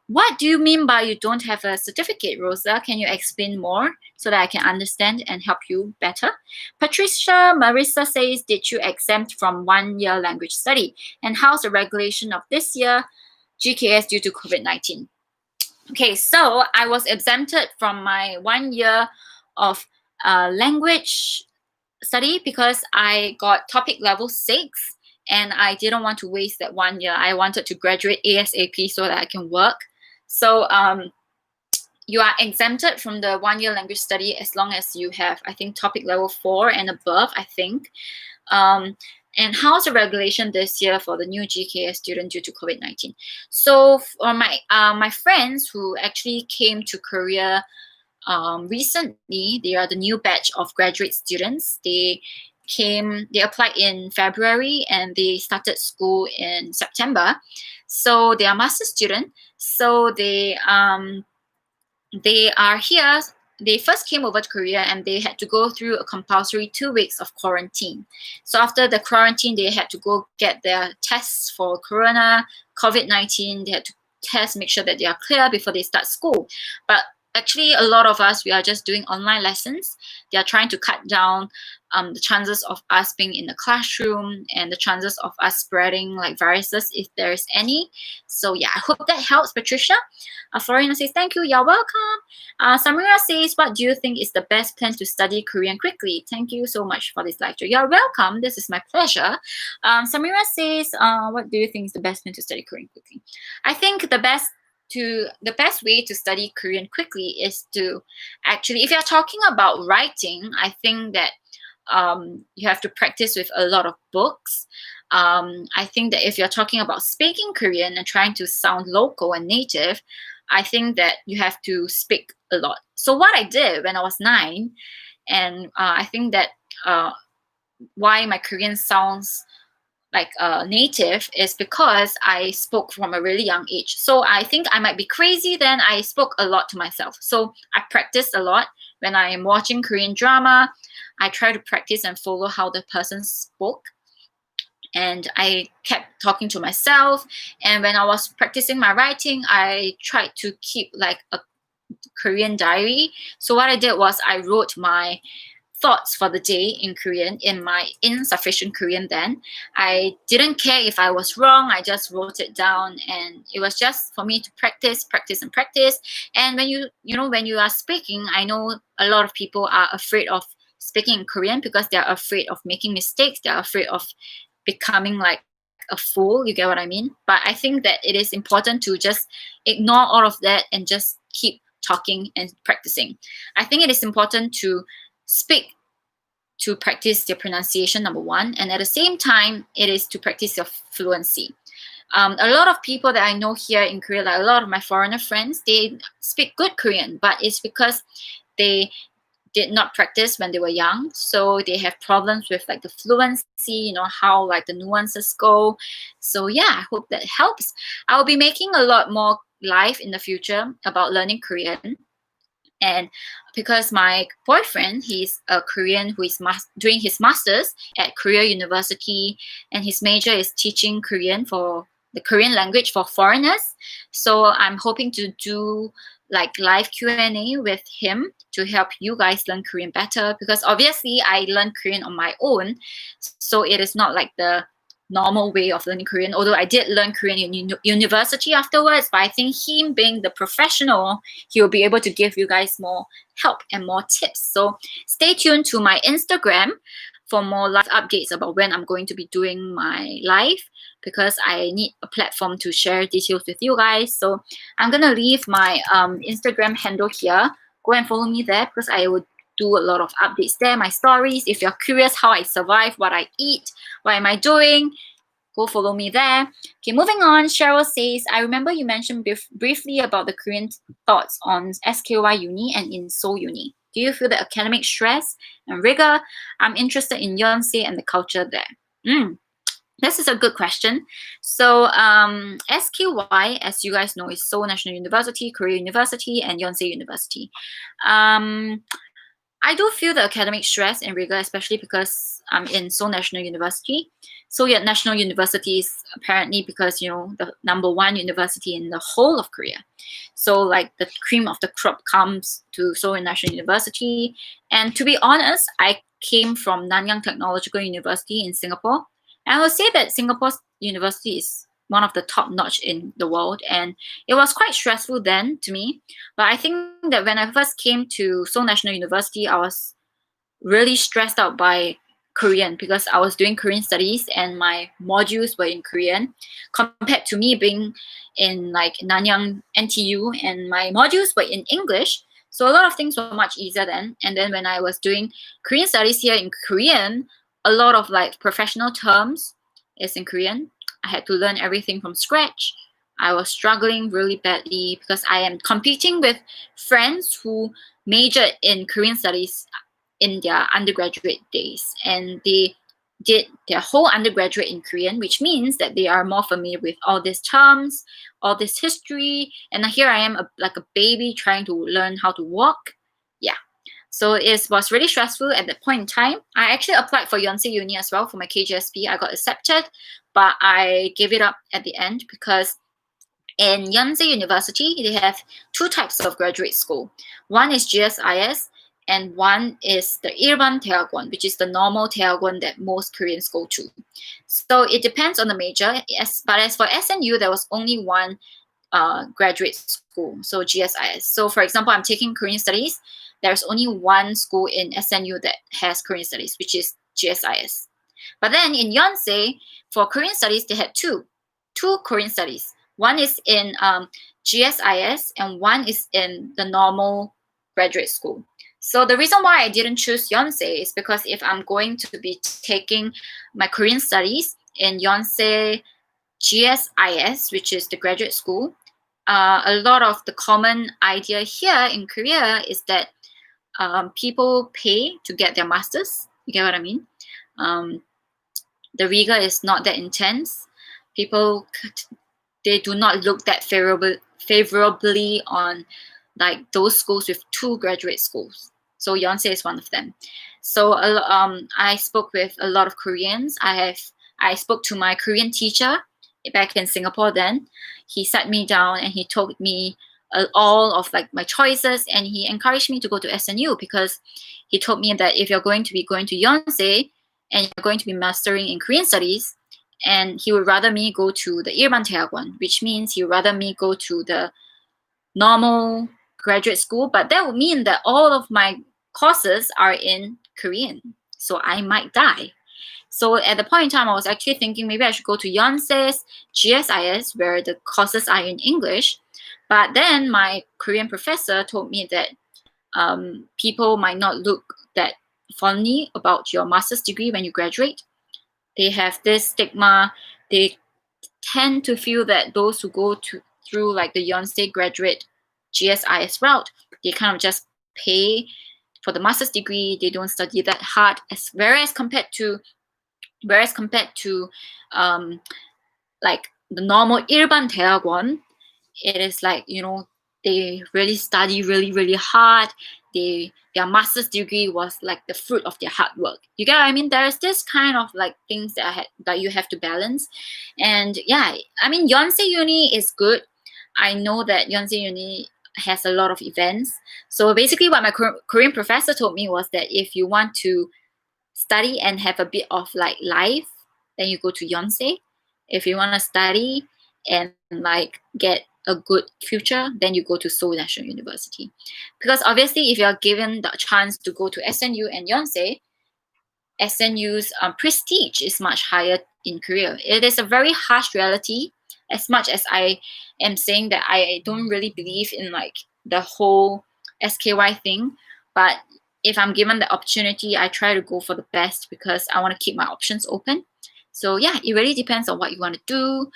What do you mean by you don't have a certificate, Rosa? Can you explain more so that I can understand and help you better? Patricia Marissa says, did you exempt from 1 year language study? And how's the regulation of this year GKS due to COVID-19? Okay, so I was exempted from my 1 year of language study because I got topic level 6 and I didn't want to waste that 1 year. I wanted to graduate ASAP so that I can work. So you are exempted from the 1 year language study as long as you have, I think, topic level 4 and above, I think. And how's the regulation this year for the new GKS student due to COVID-19? So for my friends who actually came to Korea recently, they are the new batch of graduate students. They applied in February and they started school in September. So they are master student. So they are here. They first came over to Korea and they had to go through a compulsory 2 weeks of quarantine. So after the quarantine, they had to go get their tests for Corona, COVID-19. They had to test, make sure that they are clear before they start school. But actually a lot of us, we are just doing online lessons. They are trying to cut down the chances of us being in the classroom and the chances of us spreading like viruses if there's any. So yeah, I hope that helps, Patricia. Florina says, thank you, you're welcome. Samira says, what do you think is the best plan to study Korean quickly? Thank you so much for this lecture. You're welcome. This is my pleasure. Samira says, what do you think is the best plan to study Korean quickly? I think the best way to study Korean quickly is to actually, if you're talking about writing, I think that you have to practice with a lot of books. I think that if you're talking about speaking Korean and trying to sound local and native, I think that you have to speak a lot. So what I did when I was 9, and I think that why my Korean sounds like native is because I spoke from a really young age. So I think I might be crazy, then I spoke a lot to myself. So I practiced a lot. When I am watching Korean drama, I try to practice and follow how the person spoke. And I kept talking to myself. And when I was practicing my writing, I tried to keep like a Korean diary. So what I did was I wrote my thoughts for the day in Korean, in my insufficient Korean then. I didn't care if I was wrong. I just wrote it down, and it was just for me to practice. And when you are speaking, I know a lot of people are afraid of speaking in Korean because they're afraid of making mistakes. They're afraid of becoming like a fool. You get what I mean? But I think that it is important to just ignore all of that and just keep talking and practicing. I think it is important to speak to practice your pronunciation, number one, and at the same time it is to practice your fluency. A lot of people that I know here in Korea, like a lot of my foreigner friends, they speak good Korean, but it's because they did not practice when they were young, so they have problems with like the fluency, how like the nuances go. So yeah, I hope that helps. I will be making a lot more live in the future about learning Korean. And because my boyfriend, he's a Korean who is doing his master's at Korea University, and his major is teaching Korean for the Korean language for foreigners. So I'm hoping to do like live Q&A with him to help you guys learn Korean better, because obviously I learned Korean on my own, so it is not like the normal way of learning Korean, although I did learn Korean in university afterwards. But I think him being the professional, he will be able to give you guys more help and more tips. So stay tuned to my Instagram for more live updates about when I'm going to be doing my live, because I need a platform to share details with you guys. So I'm gonna leave my Instagram handle here. Go and follow me there, because I would do a lot of updates there, my stories. If you're curious how I survive, what I eat, what am I doing, go follow me there. Okay, moving on. Cheryl says, I remember you mentioned briefly about the Korean thoughts on SKY Uni and in Seoul Uni. Do you feel the academic stress and rigor? I'm interested in Yonsei and the culture there. This is a good question. So SKY, as you guys know, is Seoul National University, Korea University, and Yonsei University. I do feel the academic stress and rigor, especially because I'm in Seoul National University. Seoul National University is apparently because, the number one university in the whole of Korea. So like the cream of the crop comes to Seoul National University. And to be honest, I came from Nanyang Technological University in Singapore. And I will say that Singapore's university is one of the top notch in the world, and it was quite stressful then to me. But I think that when I first came to Seoul National University, I was really stressed out by Korean, because I was doing Korean studies and my modules were in Korean, compared to me being in like Nanyang NTU and my modules were in English. So a lot of things were much easier then. And then when I was doing Korean studies here in Korean, a lot of like professional terms is in Korean. I had to learn everything from scratch. I was struggling really badly because I am competing with friends who majored in Korean studies in their undergraduate days, and they did their whole undergraduate in Korean, which means that they are more familiar with all these terms, all this history, and here I am like a baby trying to learn how to walk. Yeah. So it was really stressful at that point in time. I actually applied for Yonsei Uni as well for my KGSP. I got accepted, but I gave it up at the end because In Yonsei University, they have two types of graduate school. One is GSIS, and one is the 일반 대학원, which is the normal 대학원 that most Koreans go to. So it depends on the major. But as for SNU, there was only one graduate school, so GSIS. So for example, I'm taking Korean Studies. There's only one school in SNU that has Korean Studies, which is GSIS. But then in Yonsei, for Korean Studies, they had two Korean Studies. One is in GSIS and one is in the normal graduate school. So the reason why I didn't choose Yonsei is because if I'm going to be taking my Korean Studies in Yonsei GSIS, which is the graduate school, a lot of the common idea here in Korea is that people pay to get their masters. You get what I mean? The rigor is not that intense. People, they do not look that favorably on like those schools with two graduate schools. So Yonsei is one of them. So I spoke with a lot of Koreans. I spoke to my Korean teacher back in Singapore then. He sat me down and he told me all of like my choices, and he encouraged me to go to SNU because he told me that if you're going to be going to Yonsei and you're going to be mastering in Korean studies, and he would rather me go to the 일반 대학원, which means he would rather me go to the normal graduate school, but that would mean that all of my courses are in Korean, so I might die. So at the point in time, I was actually thinking maybe I should go to Yonsei's GSIS, where the courses are in English. But then my Korean professor told me that people might not look that fondly about your master's degree when you graduate. They have this stigma. They tend to feel that those who go through like the Yonsei graduate GSIS route, they kind of just pay for the master's degree. They don't study that hard, whereas compared to like the normal 일반 대학원, it is like, you know, they really study really hard. Their master's degree was like the fruit of their hard work. You get what I mean? There's this kind of like things that you have to balance. And yeah, I mean, Yonsei Uni is good. I know that Yonsei Uni has a lot of events. So basically what my Korean professor told me was that if you want to study and have a bit of like life, then you go to Yonsei. If you want to study and like get a good future, then you go to Seoul National University. Because obviously, if you're given the chance to go to SNU and Yonsei, SNU's prestige is much higher in Korea. It is a very harsh reality. As much as I am saying that I don't really believe in like the whole SKY thing, but if I'm given the opportunity, I try to go for the best because I want to keep my options open. So yeah, it really depends on what you want to do.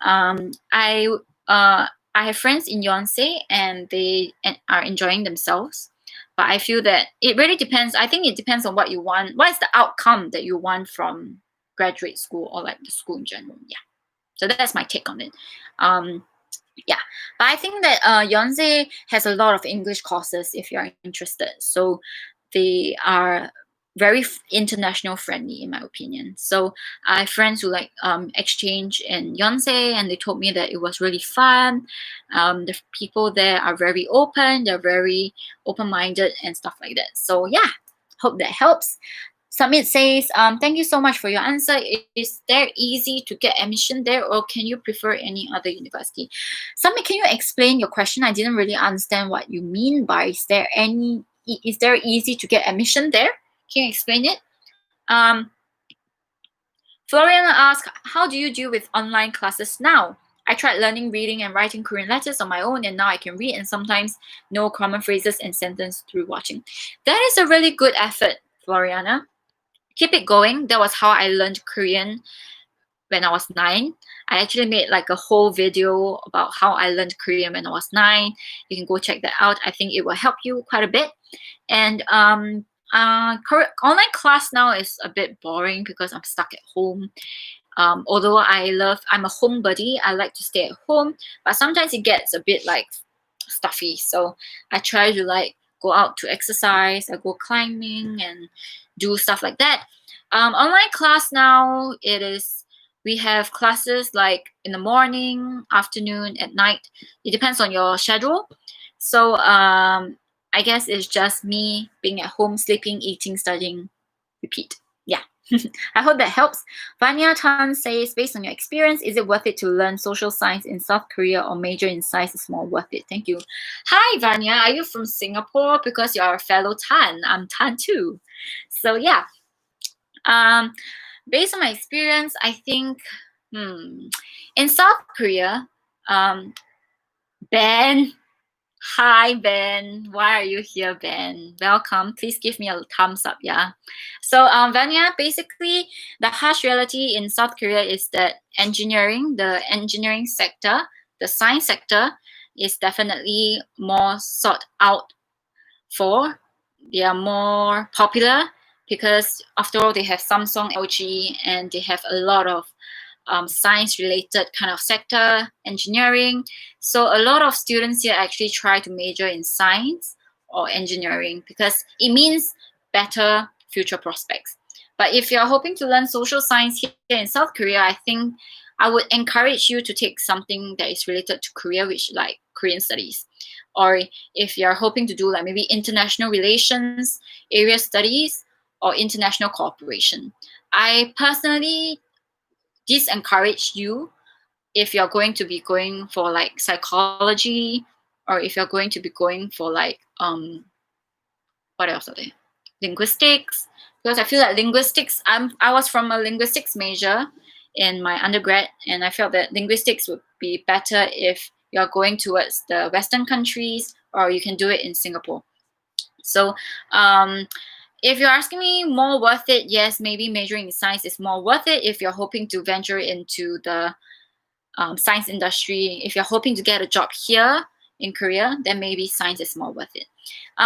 I have friends in Yonsei and they are enjoying themselves. But I feel that it really depends. I think it depends on what you want. What is the outcome that you want from graduate school or like the school in general? Yeah. So that's my take on it. Yeah, but I think that Yonsei has a lot of English courses if you're interested. So they are very international friendly in my opinion. So I have friends who like exchange in Yonsei, and they told me that it was really fun. The people there are very open, they're very open-minded and stuff like that. So yeah, hope that helps. Submit says, thank you so much for your answer. Is there easy to get admission there, or can you prefer any other university? Submit, can you explain your question? I didn't really understand what you mean by is there easy to get admission there? Can you explain it? Floriana asked, how do you deal with online classes now? I tried learning reading and writing Korean letters on my own, and now I can read and sometimes know common phrases and sentences through watching. That is a really good effort, Floriana. Keep it going. That was how I learned Korean when I was 9. I actually made like a whole video about how I learned Korean when I was 9. You can go check that out. I think it will help you quite a bit. And online class now is a bit boring because I'm stuck at home. Although I'm a homebody, I like to stay at home, but sometimes it gets a bit like stuffy. So I try to like go out to exercise, I go climbing and do stuff like that. Online class now, it is We have classes like in the morning, afternoon, at night. It depends on your schedule. So I guess it's just me being at home, sleeping, eating, studying, repeat. Yeah. I hope that helps. Vanya Tan says, based on your experience, is it worth it to learn social science in South Korea or major in science is more worth it? Thank you. Hi, Vanya. Are you from Singapore? Because you're a fellow Tan. I'm Tan too. So yeah. Based on my experience, I think in South Korea, Ben, hi Ben, why are you here, Ben? Welcome. Please give me a thumbs up, yeah. So Vanya, basically the harsh reality in South Korea is that the engineering sector, the science sector is definitely more sought out for. They are more popular because after all they have Samsung, LG, and they have a lot of science related kind of sector, engineering. So a lot of students here actually try to major in science or engineering because it means better future prospects. But if you're hoping to learn social science here in South Korea, I think I would encourage you to take something that is related to Korea, which like Korean studies. Or if you're hoping to do like maybe international relations, area studies, or international cooperation. I personally disencourage you if you're going to be going for like psychology, or if you're going to be going for like what else are they? Linguistics, because I feel like linguistics. I was from a linguistics major in my undergrad, and I felt that linguistics would be better if you're going towards the Western countries, or you can do it in Singapore. So if you're asking me more worth it, yes, maybe majoring in science is more worth it if you're hoping to venture into the science industry. If you're hoping to get a job here in Korea, then maybe science is more worth it.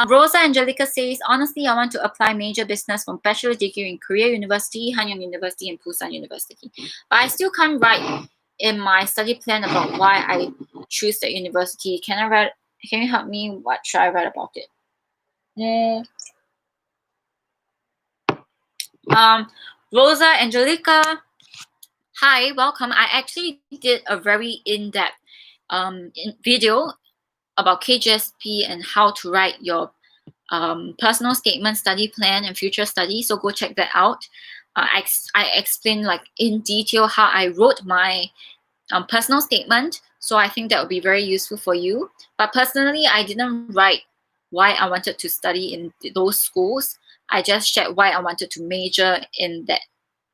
Rosa Angelica says, honestly, I want to apply major business from bachelor degree in Korea University, Hanyang University, and Busan University. But I still can't write in my study plan about why I choose the university. Can you help me? What should I write about it? Rosa Angelica, hi, welcome. I actually did a very in-depth video about KGSP and how to write your personal statement, study plan, and future study. So go check that out. I explained like in detail how I wrote my personal statement. So I think that would be very useful for you. But personally, I didn't write why I wanted to study in those schools. I just shared why I wanted to major in that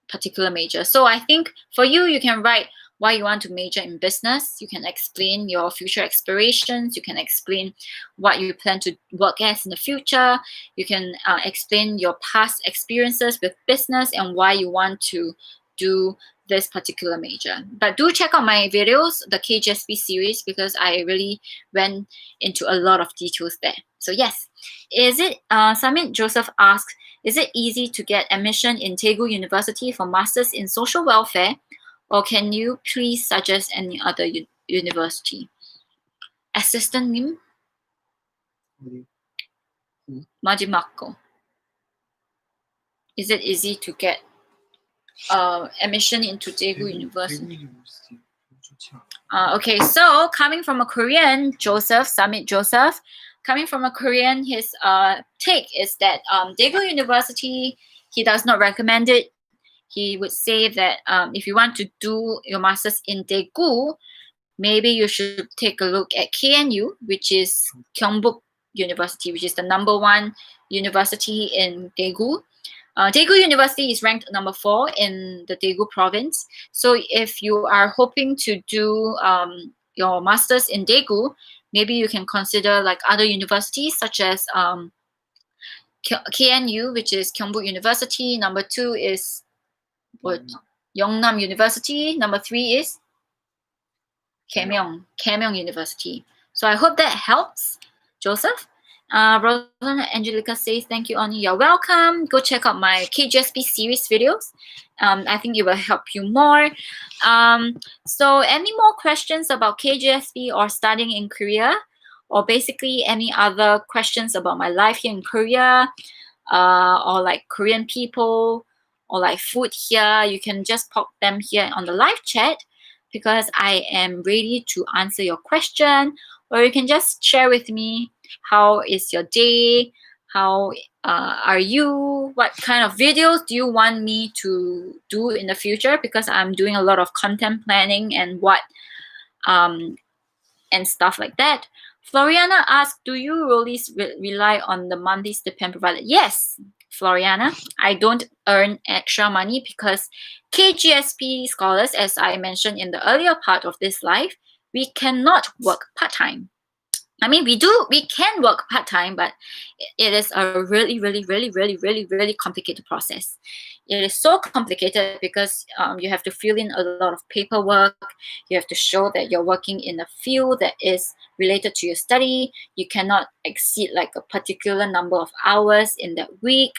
particular major. So I think for you, you can write why you want to major in business. You can explain your future aspirations. You can explain what you plan to work as in the future. You can explain your past experiences with business and why you want to do this particular major. But do check out my videos, the KGSP series, because I really went into a lot of details there. So yes, is it, Samit Joseph asks, is it easy to get admission in Daegu University for Masters in Social Welfare, or can you please suggest any other university? Assistant Nim? 마지막 거. Is it easy to get admission into Daegu University? Okay, so coming from a Korean, Samit Joseph, coming from a Korean, his take is that Daegu University, he does not recommend it. He would say that if you want to do your master's in Daegu, maybe you should take a look at KNU, which is Gyeongbuk University, which is the #1 university in Daegu. Daegu University is ranked #4 in the Daegu province. So if you are hoping to do your master's in Daegu, maybe you can consider like other universities such as KNU, which is Gyeongbuk University. #2 is Yeongnam University. #3 is Kaemyong University. So I hope that helps, Joseph. Rosanna Angelica says, thank you, Oni. You're welcome. Go check out my KGSP series videos. I think it will help you more. So any more questions about KGSP or studying in Korea? Or basically any other questions about my life here in Korea? Or like Korean people? or like food here, you can just pop them here on the live chat, because I am ready to answer your question. Or you can just share with me, how is your day? How are you? What kind of videos do you want me to do in the future? Because I'm doing a lot of content planning and and stuff like that. Floriana asked, do you really rely on the monthly stipend provided? Yes, Floriana, I don't earn extra money because KGSP scholars, as I mentioned in the earlier part of this live, we cannot work part-time. I mean, we can work part-time, but it is a really complicated process. It is so complicated because you have to fill in a lot of paperwork. You have to show that you're working in a field that is related to your study. You cannot exceed like a particular number of hours in that week.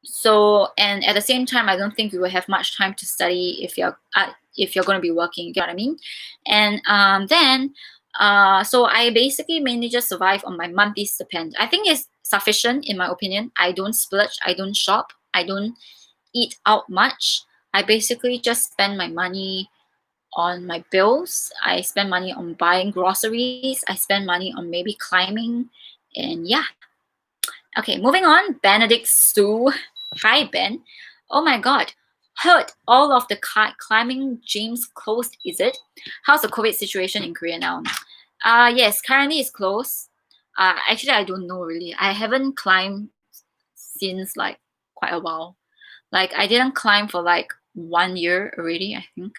So, and at the same time, I don't think you will have much time to study if you're going to be working. You get what I mean? And so I basically mainly just survive on my monthly stipend. I think it's sufficient in my opinion. I don't splurge. I don't shop. I don't eat out much. I basically just spend my money on my bills. I spend money on buying groceries. I spend money on maybe climbing, and yeah. Okay, moving on. Benedict Sue. Hi, Ben. Oh my God. Heard all of the climbing gyms closed, is it? How's the COVID situation in Korea now? Yes, currently it's closed. Actually, I don't know really. I haven't climbed since like quite a while. Like I didn't climb for like 1 year already, I think,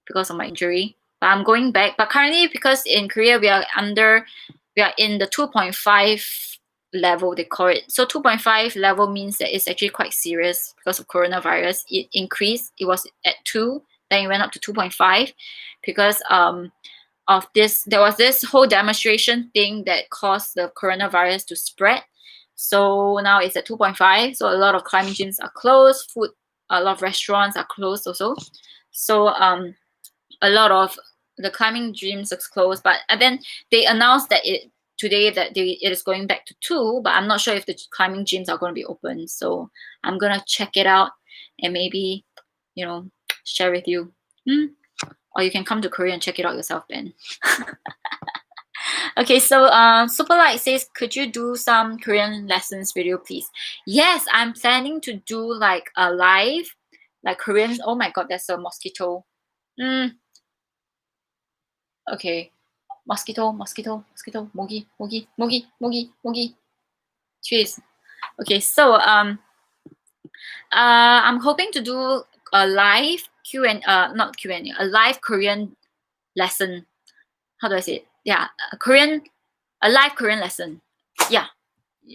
because of my injury. But I'm going back. But currently, because in Korea we are in the 2.5 level, they call it. So 2.5 level means that it's actually quite serious because of coronavirus. It increased. It was at 2, then it went up to 2.5 because of this. There was this whole demonstration thing that caused the coronavirus to spread. So now it's at 2.5. So a lot of climbing gyms are closed. A lot of restaurants are closed also. So a lot of the climbing gyms are closed. But then they announced that today that it is going back to 2, but I'm not sure if the climbing gyms are going to be open. So I'm going to check it out and maybe, share with you. Or you can come to Korea and check it out yourself, Ben. Okay, so Superlight says, could you do some Korean lessons video, please? Yes, I'm planning to do like a live, like Korean. Oh my God, that's a mosquito. Okay. Mosquito, mogi. Cheers. Okay, so I'm hoping to do a live not Q&A, a live Korean lesson. How do I say it? Yeah, a live Korean lesson. Yeah,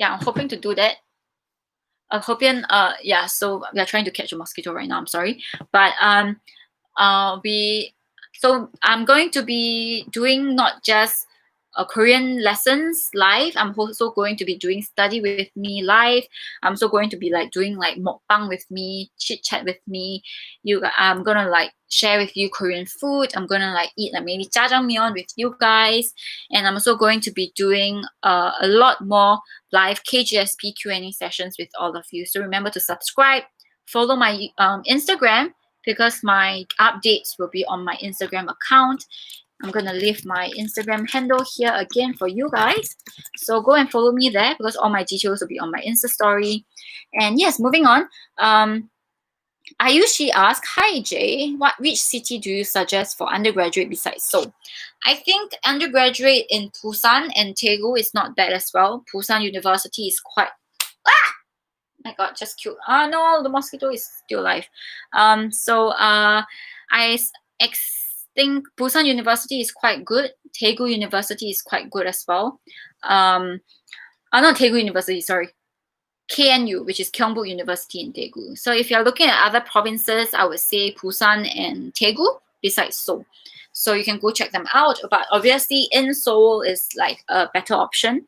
I'm hoping to do that. So we are trying to catch a mosquito right now. I'm sorry, but so I'm going to be doing not just Korean lessons live. I'm also going to be doing study with me live. I'm also going to be like doing like mukbang with me, chit chat with me. I'm gonna like share with you Korean food. I'm gonna like eat like maybe jjajangmyeon with you guys, and I'm also going to be doing a lot more live KGSP Q&A sessions with all of you. So remember to subscribe, follow my Instagram, because my updates will be on my Instagram account. I'm going to leave my Instagram handle here again for you guys. So go and follow me there because all my details will be on my Insta story. And yes, moving on. Ayushi asked, hi Jay, which city do you suggest for undergraduate besides Seoul? I think undergraduate in Busan and Daegu is not bad as well. Busan University is quite... my God, just cute. No, the mosquito is still alive. I think Busan University is quite good. Daegu University is quite good as well. Not Daegu University, sorry. KNU, which is Gyeongbuk University in Daegu. So if you're looking at other provinces, I would say Busan and Daegu besides Seoul. So you can go check them out. But obviously in Seoul is like a better option.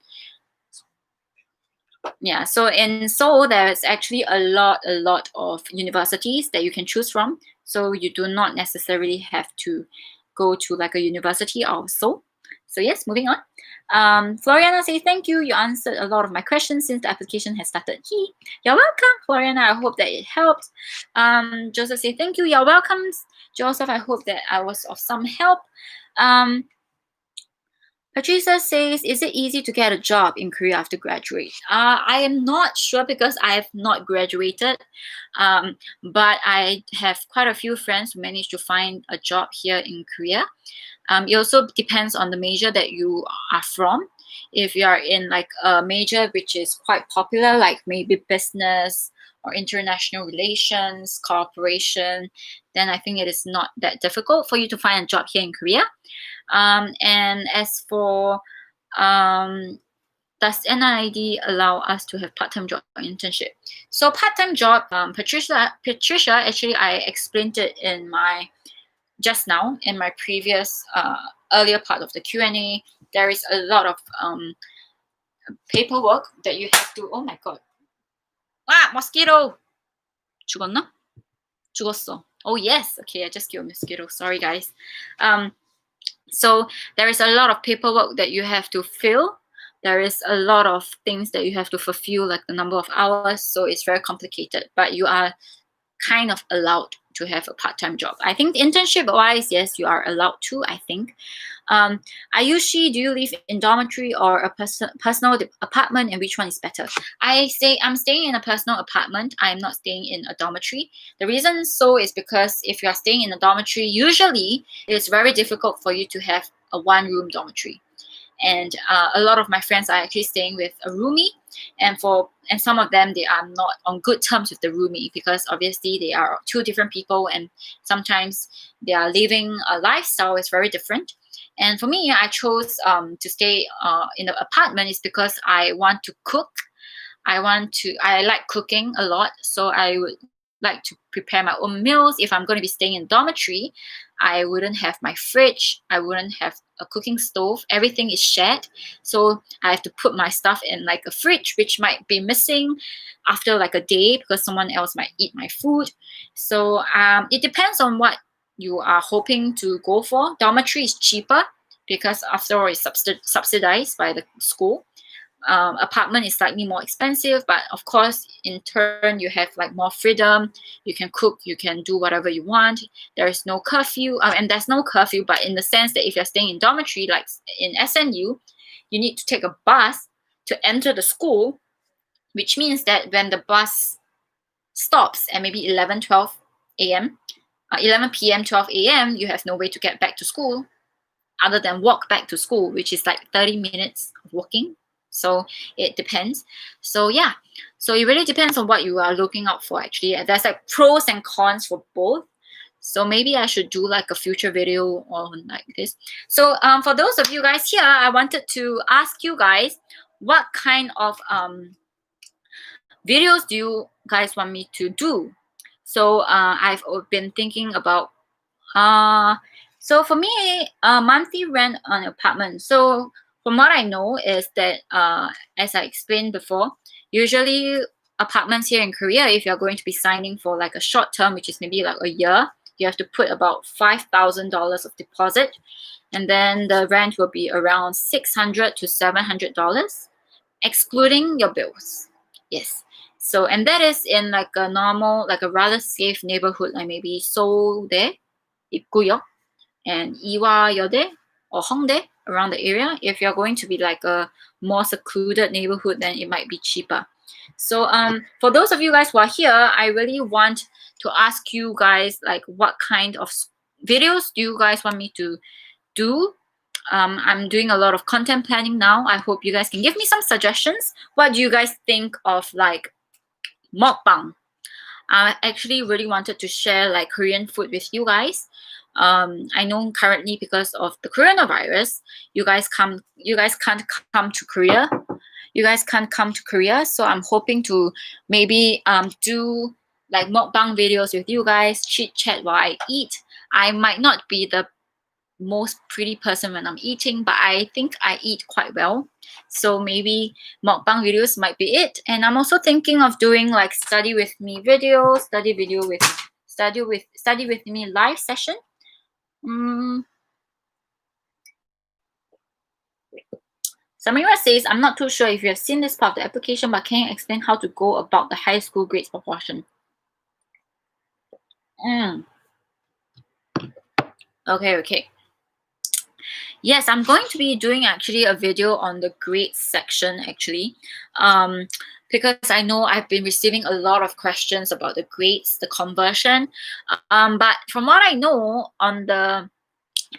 Yeah, so in Seoul, there is actually a lot of universities that you can choose from. So you do not necessarily have to go to like a university of Seoul. So yes, moving on. Floriana say thank you. You answered a lot of my questions since the application has started. You're welcome, Floriana. I hope that it helped. Joseph say thank you. You're welcome, Joseph. I hope that I was of some help. Patricia says, is it easy to get a job in Korea after graduate? I am not sure because I have not graduated, but I have quite a few friends who managed to find a job here in Korea. It also depends on the major that you are from. If you are in like a major which is quite popular, like maybe business or international relations, cooperation, then I think it is not that difficult for you to find a job here in Korea. And as for does NID allow us to have part-time job or internship? So part-time job, Patricia, actually I explained it in my just now in my previous earlier part of the Q&A. There is a lot of paperwork that you have to. Oh my god! Mosquito! 죽었나? 죽었어. Oh yes. Okay, I just killed a mosquito. Sorry guys. So there is a lot of paperwork that you have to fill. There is a lot of things that you have to fulfill, like the number of hours. So it's very complicated, but you are kind of allowed to have a part-time job. I think internship wise, yes, you are allowed to, I think. Ayushi, do you live in dormitory or a personal apartment, and which one is better? I'm staying in a personal apartment. I'm not staying in a dormitory. The reason so is because if you are staying in a dormitory, usually it is very difficult for you to have a one-room dormitory. And a lot of my friends are actually staying with a roomie, and some of them, they are not on good terms with the roomie because obviously they are two different people, and sometimes they are living a lifestyle is very different. And for me, I chose to stay in the apartment is because I want to cook. I like cooking a lot, so I would like to prepare my own meals. If I'm going to be staying in dormitory, I wouldn't have my fridge. I wouldn't have a cooking stove. Everything is shared. So I have to put my stuff in like a fridge, which might be missing after like a day because someone else might eat my food. So it depends on what you are hoping to go for. Dormitory is cheaper because after all, it's subsidized by the school. Apartment is slightly more expensive, but of course in turn you have like more freedom. You can cook, you can do whatever you want. There is no curfew, and there's no curfew, but in the sense that if you're staying in dormitory like in SNU, you need to take a bus to enter the school, which means that when the bus stops at maybe 11 p.m 12 a.m, you have no way to get back to school other than walk back to school, which is like 30 minutes of walking. So it depends. So yeah, so it really depends on what you are looking out for. Actually, there's like pros and cons for both. So maybe I should do like a future video on like this. So for those of you guys here, I wanted to ask you guys, what kind of videos do you guys want me to do? So I've been thinking about so for me, monthly rent on an apartment. So from what I know is that, as I explained before, usually apartments here in Korea, if you're going to be signing for like a short term, which is maybe like a year, you have to put about $5,000 of deposit, and then the rent will be around $600 to $700, excluding your bills. Yes. So, and that is in like a normal, like a rather safe neighborhood, like maybe Seoul, 입구역, and Iwayode or Hongdae, around the area. If you're going to be like a more secluded neighborhood, then it might be cheaper. So for those of you guys who are here, I really want to ask you guys, like, what kind of videos do you guys want me to do? I'm doing a lot of content planning now. I hope you guys can give me some suggestions. What do you guys think of like mukbang? I actually really wanted to share like Korean food with you guys. I know currently because of the coronavirus, you guys can't come to Korea. You guys can't come to Korea, so I'm hoping to maybe do like mukbang videos with you guys, chit chat while I eat. I might not be the most pretty person when I'm eating, but I think I eat quite well. So maybe mukbang videos might be it. And I'm also thinking of doing like study with me videos, study with me live session. Samira says, I'm not too sure if you have seen this part of the application, but can you explain how to go about the high school grades proportion? Okay. Yes, I'm going to be doing actually a video on the grades section actually, because I know I've been receiving a lot of questions about the grades, the conversion. But from what I know on the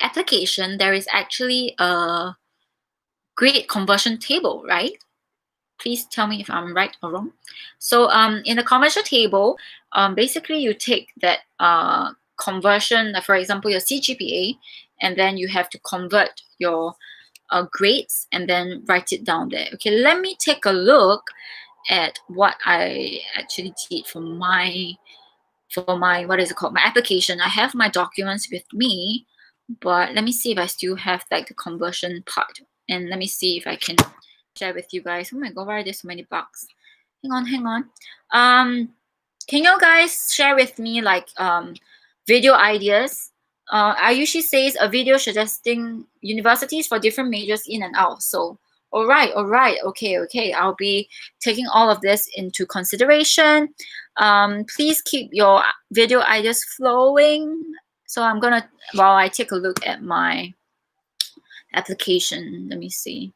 application, there is actually a grade conversion table, right? Please tell me if I'm right or wrong. So in the conversion table, basically you take that conversion, for example, your CGPA, and then you have to convert your grades and then write it down there. Okay, let me take a look at what I actually did for my what is it called, my application. I have my documents with me, but let me see if I still have like the conversion part, and let me see if I can share with you guys. Oh my god, why are there so many bugs? Hang on. Can you guys share with me like video ideas? Ayushi says a video suggesting universities for different majors in and out. So all right, okay. I'll be taking all of this into consideration. Please keep your video ideas flowing. So I'm gonna, while I take a look at my application, let me see.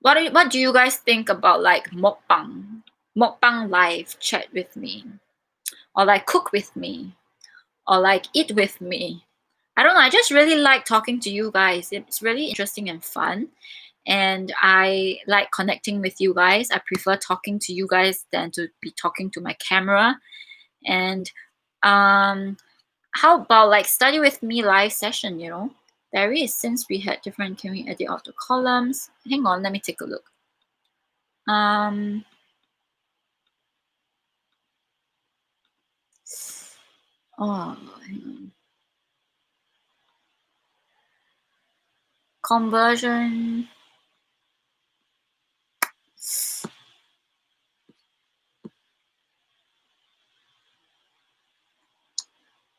What do you guys think about like mukbang live chat with me, or like cook with me, or like eat with me? I don't know. I just really like talking to you guys. It's really interesting and fun, and I like connecting with you guys. I prefer talking to you guys than to be talking to my camera. And how about like study with me live session? You know, there is, since we had different. Can we edit out the columns? Hang on, let me take a look. Oh, hang on. Conversion.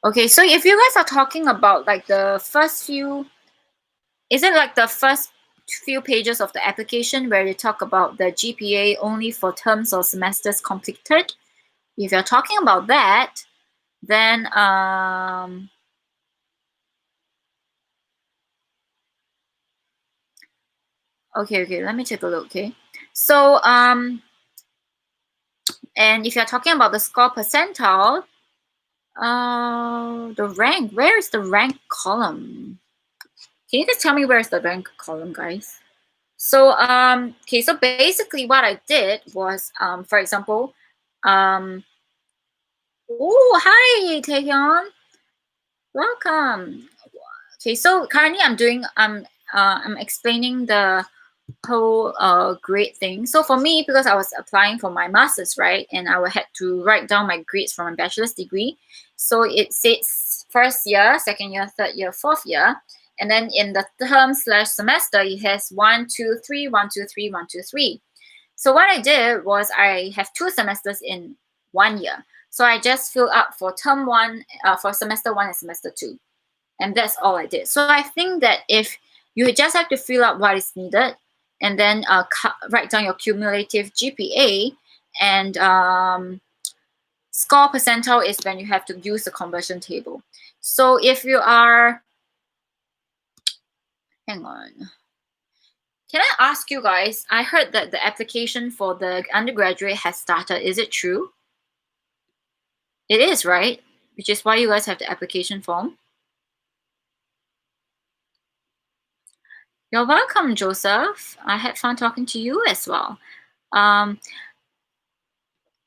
Okay, so if you guys are talking about like the first few, is it like the first few pages of the application where you talk about the GPA only for terms or semesters completed? If you're talking about that, then okay, let me take a look. Okay, so and if you're talking about the score percentile, the rank, where is the rank column? Can you just tell me where's the rank column, guys? So okay, so basically what I did was for example, oh hi Taehyun, welcome. Okay, so currently I'm explaining the whole grade thing. So for me, because I was applying for my master's, right, and I had to write down my grades for my bachelor's degree. So it says first year, second year, third year, fourth year. And then in the term / semester, it has 1, 2, 3, 1, 2, 3, 1, 2, 3. So what I did was I have 2 semesters in 1 year. So I just filled up for term 1, for semester 1 and semester 2. And that's all I did. So I think that if you just have to fill up what is needed, and then write down your cumulative GPA, and score percentile is when you have to use the conversion table. So if you are, hang on. Can I ask you guys, I heard that the application for the undergraduate has started. Is it true? It is, right? Which is why you guys have the application form. You're welcome, Joseph. I had fun talking to you as well.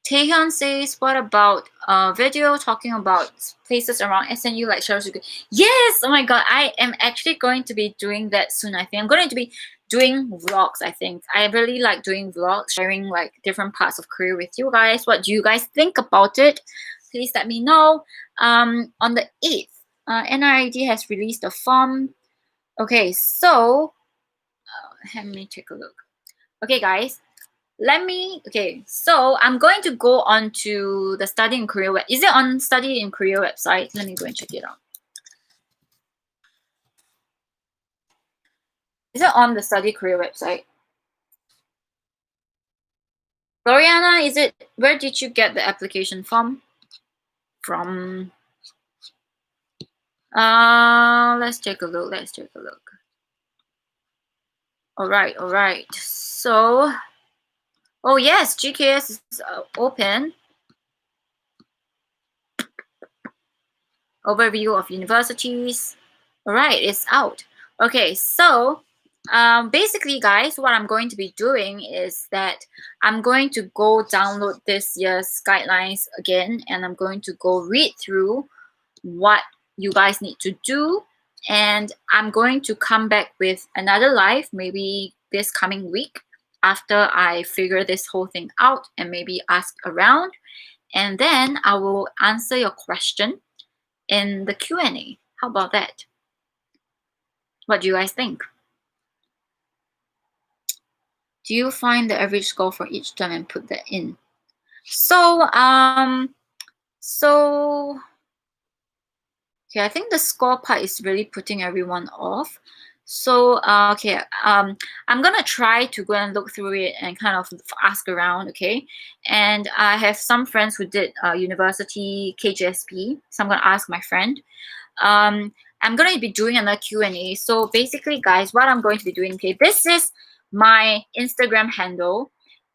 Taehyun says, what about a video talking about places around SNU like Charles? Yes! Oh my god, I am actually going to be doing that soon, I think. I'm going to be doing vlogs, I think. I really like doing vlogs, sharing like different parts of Korea with you guys. What do you guys think about it? Please let me know. On the 8th, NRID has released a form. Okay, so let me take a look. Okay, guys. Okay, so I'm going to go on to the Study in Korea Is it on Study in Korea website? Let me go and check it out. Is it on the study career website? Gloriana, is it, where did you get the application from? Let's take a look. All right. So, oh yes, GKS is open. Overview of universities. All right, it's out. Okay, so basically, guys, what I'm going to be doing is that I'm going to go download this year's guidelines again, and I'm going to go read through what you guys need to do, and I'm going to come back with another live maybe this coming week after I figure this whole thing out and maybe ask around, and then I will answer your question in the Q&A. How about that? What do you guys think? Do you find the average score for each term and put that in? So okay, I think the score part is really putting everyone off. So okay, I'm gonna try to go and look through it and kind of ask around, okay? And I have some friends who did university KGSP, so I'm gonna ask my friend. I'm going to be doing another Q&A. So basically, guys, what I'm going to be doing, okay, this is my Instagram handle.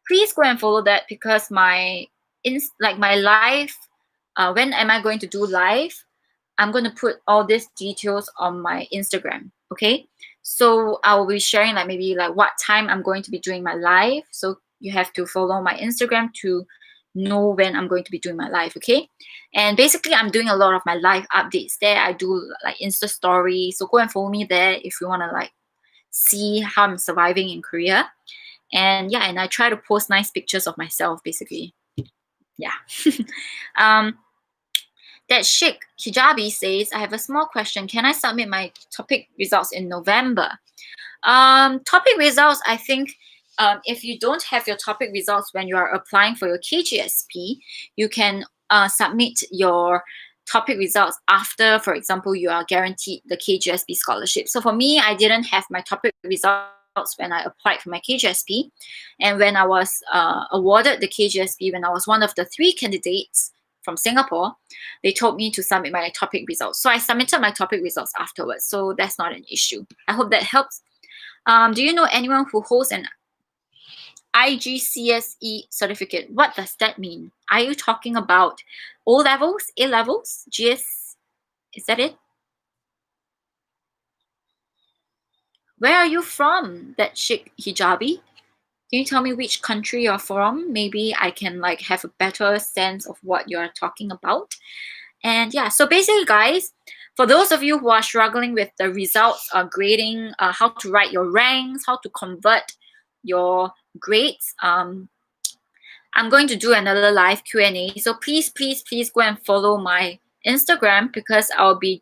Please go and follow that because my live, when am I going to do live? I'm going to put all these details on my Instagram, okay? So I will be sharing like maybe like what time I'm going to be doing my live. So you have to follow my Instagram to know when I'm going to be doing my live, okay? And basically, I'm doing a lot of my live updates there. I do like Insta stories. So go and follow me there if you want to like see how I'm surviving in Korea. And yeah, and I try to post nice pictures of myself, basically. Yeah. That Sheikh Hijabi says, I have a small question. Can I submit my topic results in November? Topic results, I think if you don't have your topic results when you are applying for your KGSP, you can submit your topic results after, for example, you are guaranteed the KGSP scholarship. So for me, I didn't have my topic results when I applied for my KGSP. And when I was awarded the KGSP, when I was one of the 3 candidates from Singapore, they told me to submit my topic results. So I submitted my topic results afterwards. So that's not an issue. I hope that helps. Do you know anyone who holds an IGCSE certificate? What does that mean? Are you talking about O levels, A levels, GS? Is that it? Where are you from? That Sheikh Hijabi? Can you tell me which country you're from? Maybe I can like have a better sense of what you're talking about. And yeah, so basically, guys, for those of you who are struggling with the results, grading, how to write your ranks, how to convert your grades, I'm going to do another live Q&A. So please go and follow my Instagram because I'll be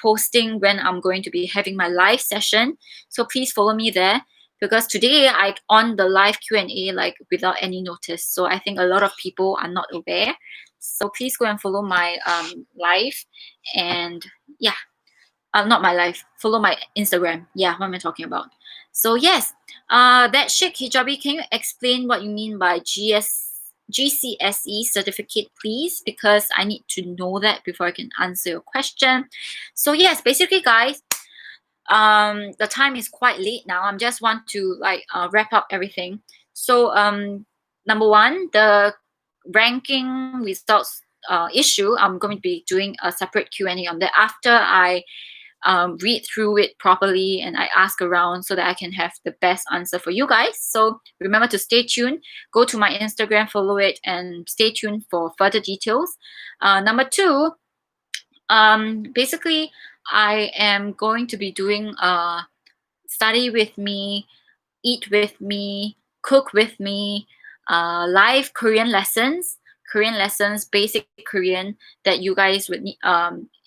posting when I'm going to be having my live session. So please follow me there because today I on the live Q&A like without any notice. So I think a lot of people are not aware. So please go and follow my live and yeah, not my live, follow my Instagram. Yeah, what am I talking about? So yes, that Sheikh Hijabi, can you explain what you mean by GCSE certificate, please? Because I need to know that before I can answer your question. So yes, basically, guys, the time is quite late now. I just want to like wrap up everything. So number one, the ranking results issue, I'm going to be doing a separate Q&A on that after I read through it properly and I ask around so that I can have the best answer for you guys. So remember to stay tuned. Go to my Instagram, follow it, and stay tuned for further details. Number two, basically, I am going to be doing study with me, eat with me, cook with me, live Korean lessons, basic Korean that you guys would need,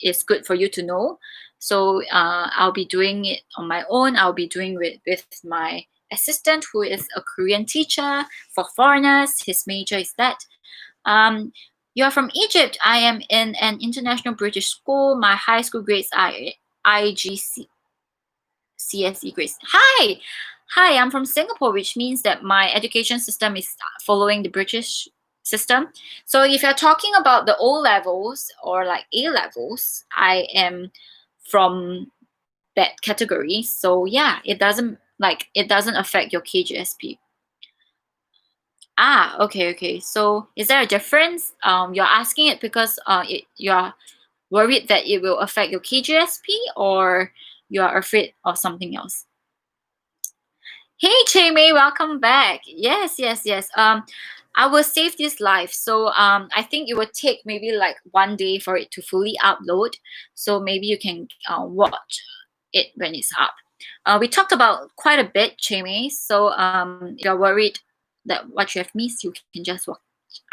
is good for you to know. So I'll be doing it on my own. I'll be doing with my assistant who is a Korean teacher for foreigners. His major is that. You are from Egypt. I am in an international British school. My high school grades are IGCSE CSE grades. Hi, I'm from Singapore, which means that my education system is following the British system. So if you're talking about the O levels or like A levels, I am from that category. So yeah, it doesn't affect your KGSP. Ah, okay. So is there a difference? You're asking it because you're worried that it will affect your KGSP, or you are afraid of something else? Hey, Jamie, welcome back. Yes. I will save this live. So I think it will take maybe like 1 day for it to fully upload. So maybe you can watch it when it's up. We talked about quite a bit, Jamie. So if you're worried that what you have missed, you can just watch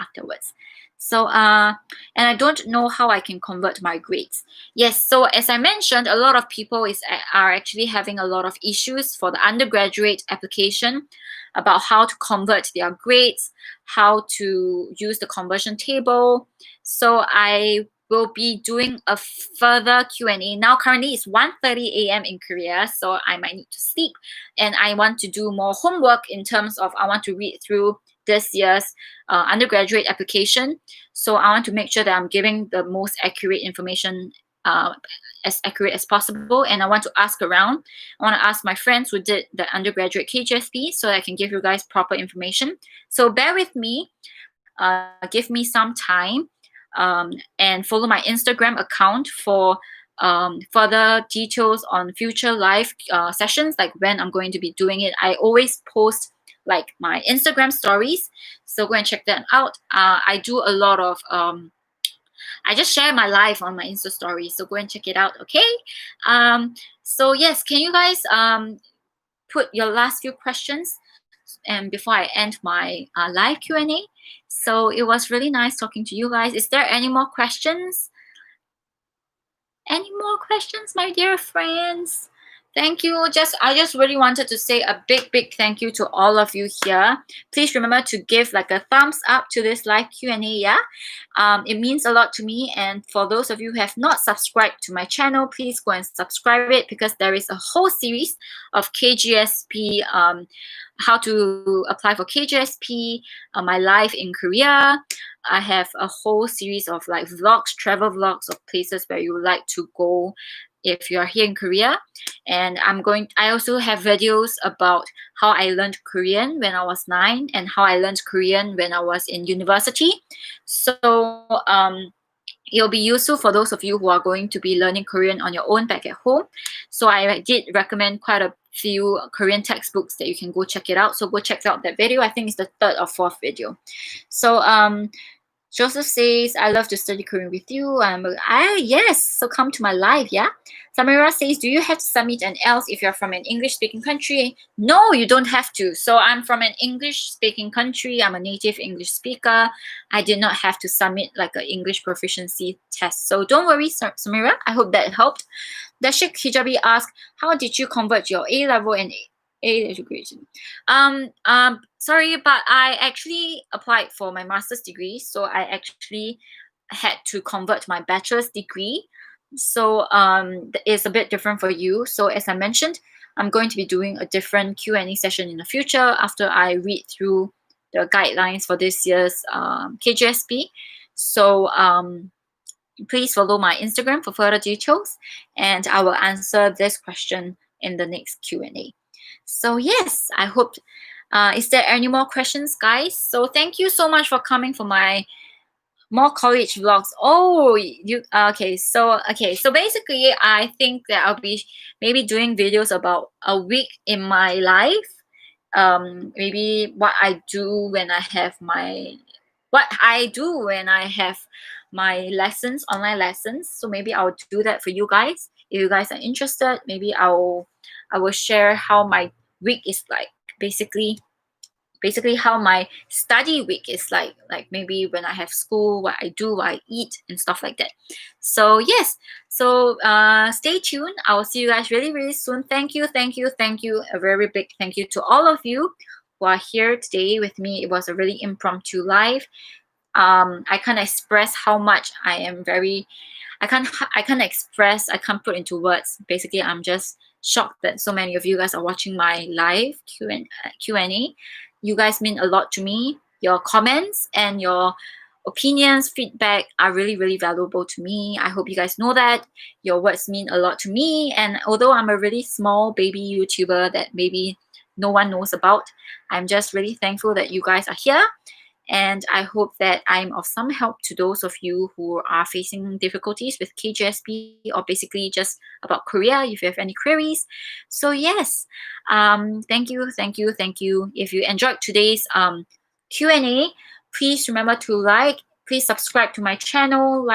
afterwards. So and I don't know how I can convert my grades. Yes, so as I mentioned, a lot of people are actually having a lot of issues for the undergraduate application about how to convert their grades, how to use the conversion table. So I will be doing a further Q&A. Now currently it's 1:30 a.m. in Korea, so I might need to sleep, and I want to do more homework in terms of I want to read through this year's undergraduate application. So I want to make sure that I'm giving the most accurate information, as accurate as possible, and I want to ask around. I want to ask my friends who did the undergraduate KGSP so I can give you guys proper information. So bear with me, give me some time, and follow my Instagram account for further details on future live sessions, like when I'm going to be doing it. I always post like my Instagram stories, so go and check that out. I do a lot of I just share my life on my Insta story, so go and check it out. Okay. So yes, can you guys put your last few questions and before I end my live Q&A? So it was really nice talking to you guys. Is there any more questions? Any more questions, my dear friends? Thank you. I just really wanted to say a big thank you to all of you here. Please remember to give like a thumbs up to this live Q&A. Yeah, it means a lot to me. And for those of you who have not subscribed to my channel, please go and subscribe it, because there is a whole series of KGSP, how to apply for KGSP, my life in Korea. I have a whole series of like vlogs, travel vlogs of places where you would like to go if you are here in Korea. And I also have videos about how I learned Korean when I was 9 and how I learned Korean when I was in university. So it'll be useful for those of you who are going to be learning Korean on your own back at home. So I did recommend quite a few Korean textbooks that you can go check it out. So go check out that video. I think it's the 3rd or 4th video. So Joseph says, I love to study Korean with you. Yes, so come to my live, yeah? Samira says, do you have to submit an else if you're from an English-speaking country? No, you don't have to. So I'm from an English-speaking country. I'm a native English speaker. I did not have to submit like an English proficiency test. So don't worry, Samira. I hope that helped. Dashik Hijabi asked, how did you convert your A-level and A education? Sorry, but I actually applied for my master's degree, so I actually had to convert my bachelor's degree. So it's a bit different for you. So as I mentioned, I'm going to be doing a different Q&A session in the future after I read through the guidelines for this year's KGSP. So please follow my Instagram for further details, and I will answer this question in the next Q&A. So yes, I hope, is there any more questions, guys? So thank you so much for coming for my more college vlogs. Oh, okay. So basically, I think that I'll be maybe doing videos about a week in my life. Maybe what I do when I have my lessons, online lessons. So maybe I'll do that for you guys. If you guys are interested, maybe I will share how my week is like. Basically how my study week is like maybe when I have school, what I do, what I eat, and stuff like that. So yes, so stay tuned. I will see you guys really soon. Thank you. A very big thank you to all of you who are here today with me. It was a really impromptu live. I can't express how much I am very. I can't express. I can't put into words. Basically, I'm just shocked that so many of you guys are watching my live Q&A. You guys mean a lot to me. Your comments and your opinions, feedback are really, really valuable to me. I hope you guys know that. Your words mean a lot to me. And although I'm a really small baby YouTuber that maybe no one knows about, I'm just really thankful that you guys are here. And I hope that I'm of some help to those of you who are facing difficulties with KGSP or basically just about Korea, if you have any queries. So yes, thank you. If you enjoyed today's Q&A, please remember to please subscribe to my channel,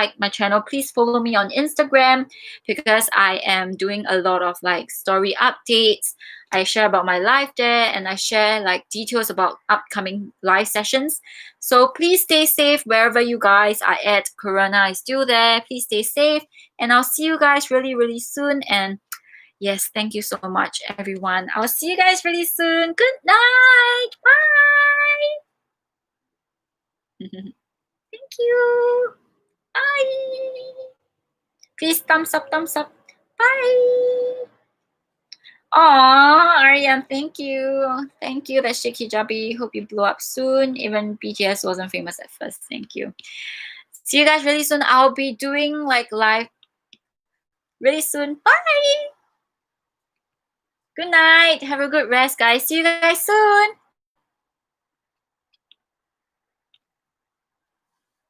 please follow me on Instagram because I am doing a lot of story updates. I share about my life there and I share details about upcoming live sessions. So please stay safe wherever you guys are at. Corona is still there. Please stay safe and I'll see you guys really, really soon. And yes, thank you so much, everyone. I'll see you guys really soon. Good night. Bye. Thank you. Bye. Please thumbs up. Bye. Aw, Aryan, thank you. Thank you, that's Shaky Jabi. Hope you blow up soon. Even BTS wasn't famous at first. Thank you. See you guys really soon. I'll be doing live really soon. Bye. Good night. Have a good rest, guys. See you guys soon.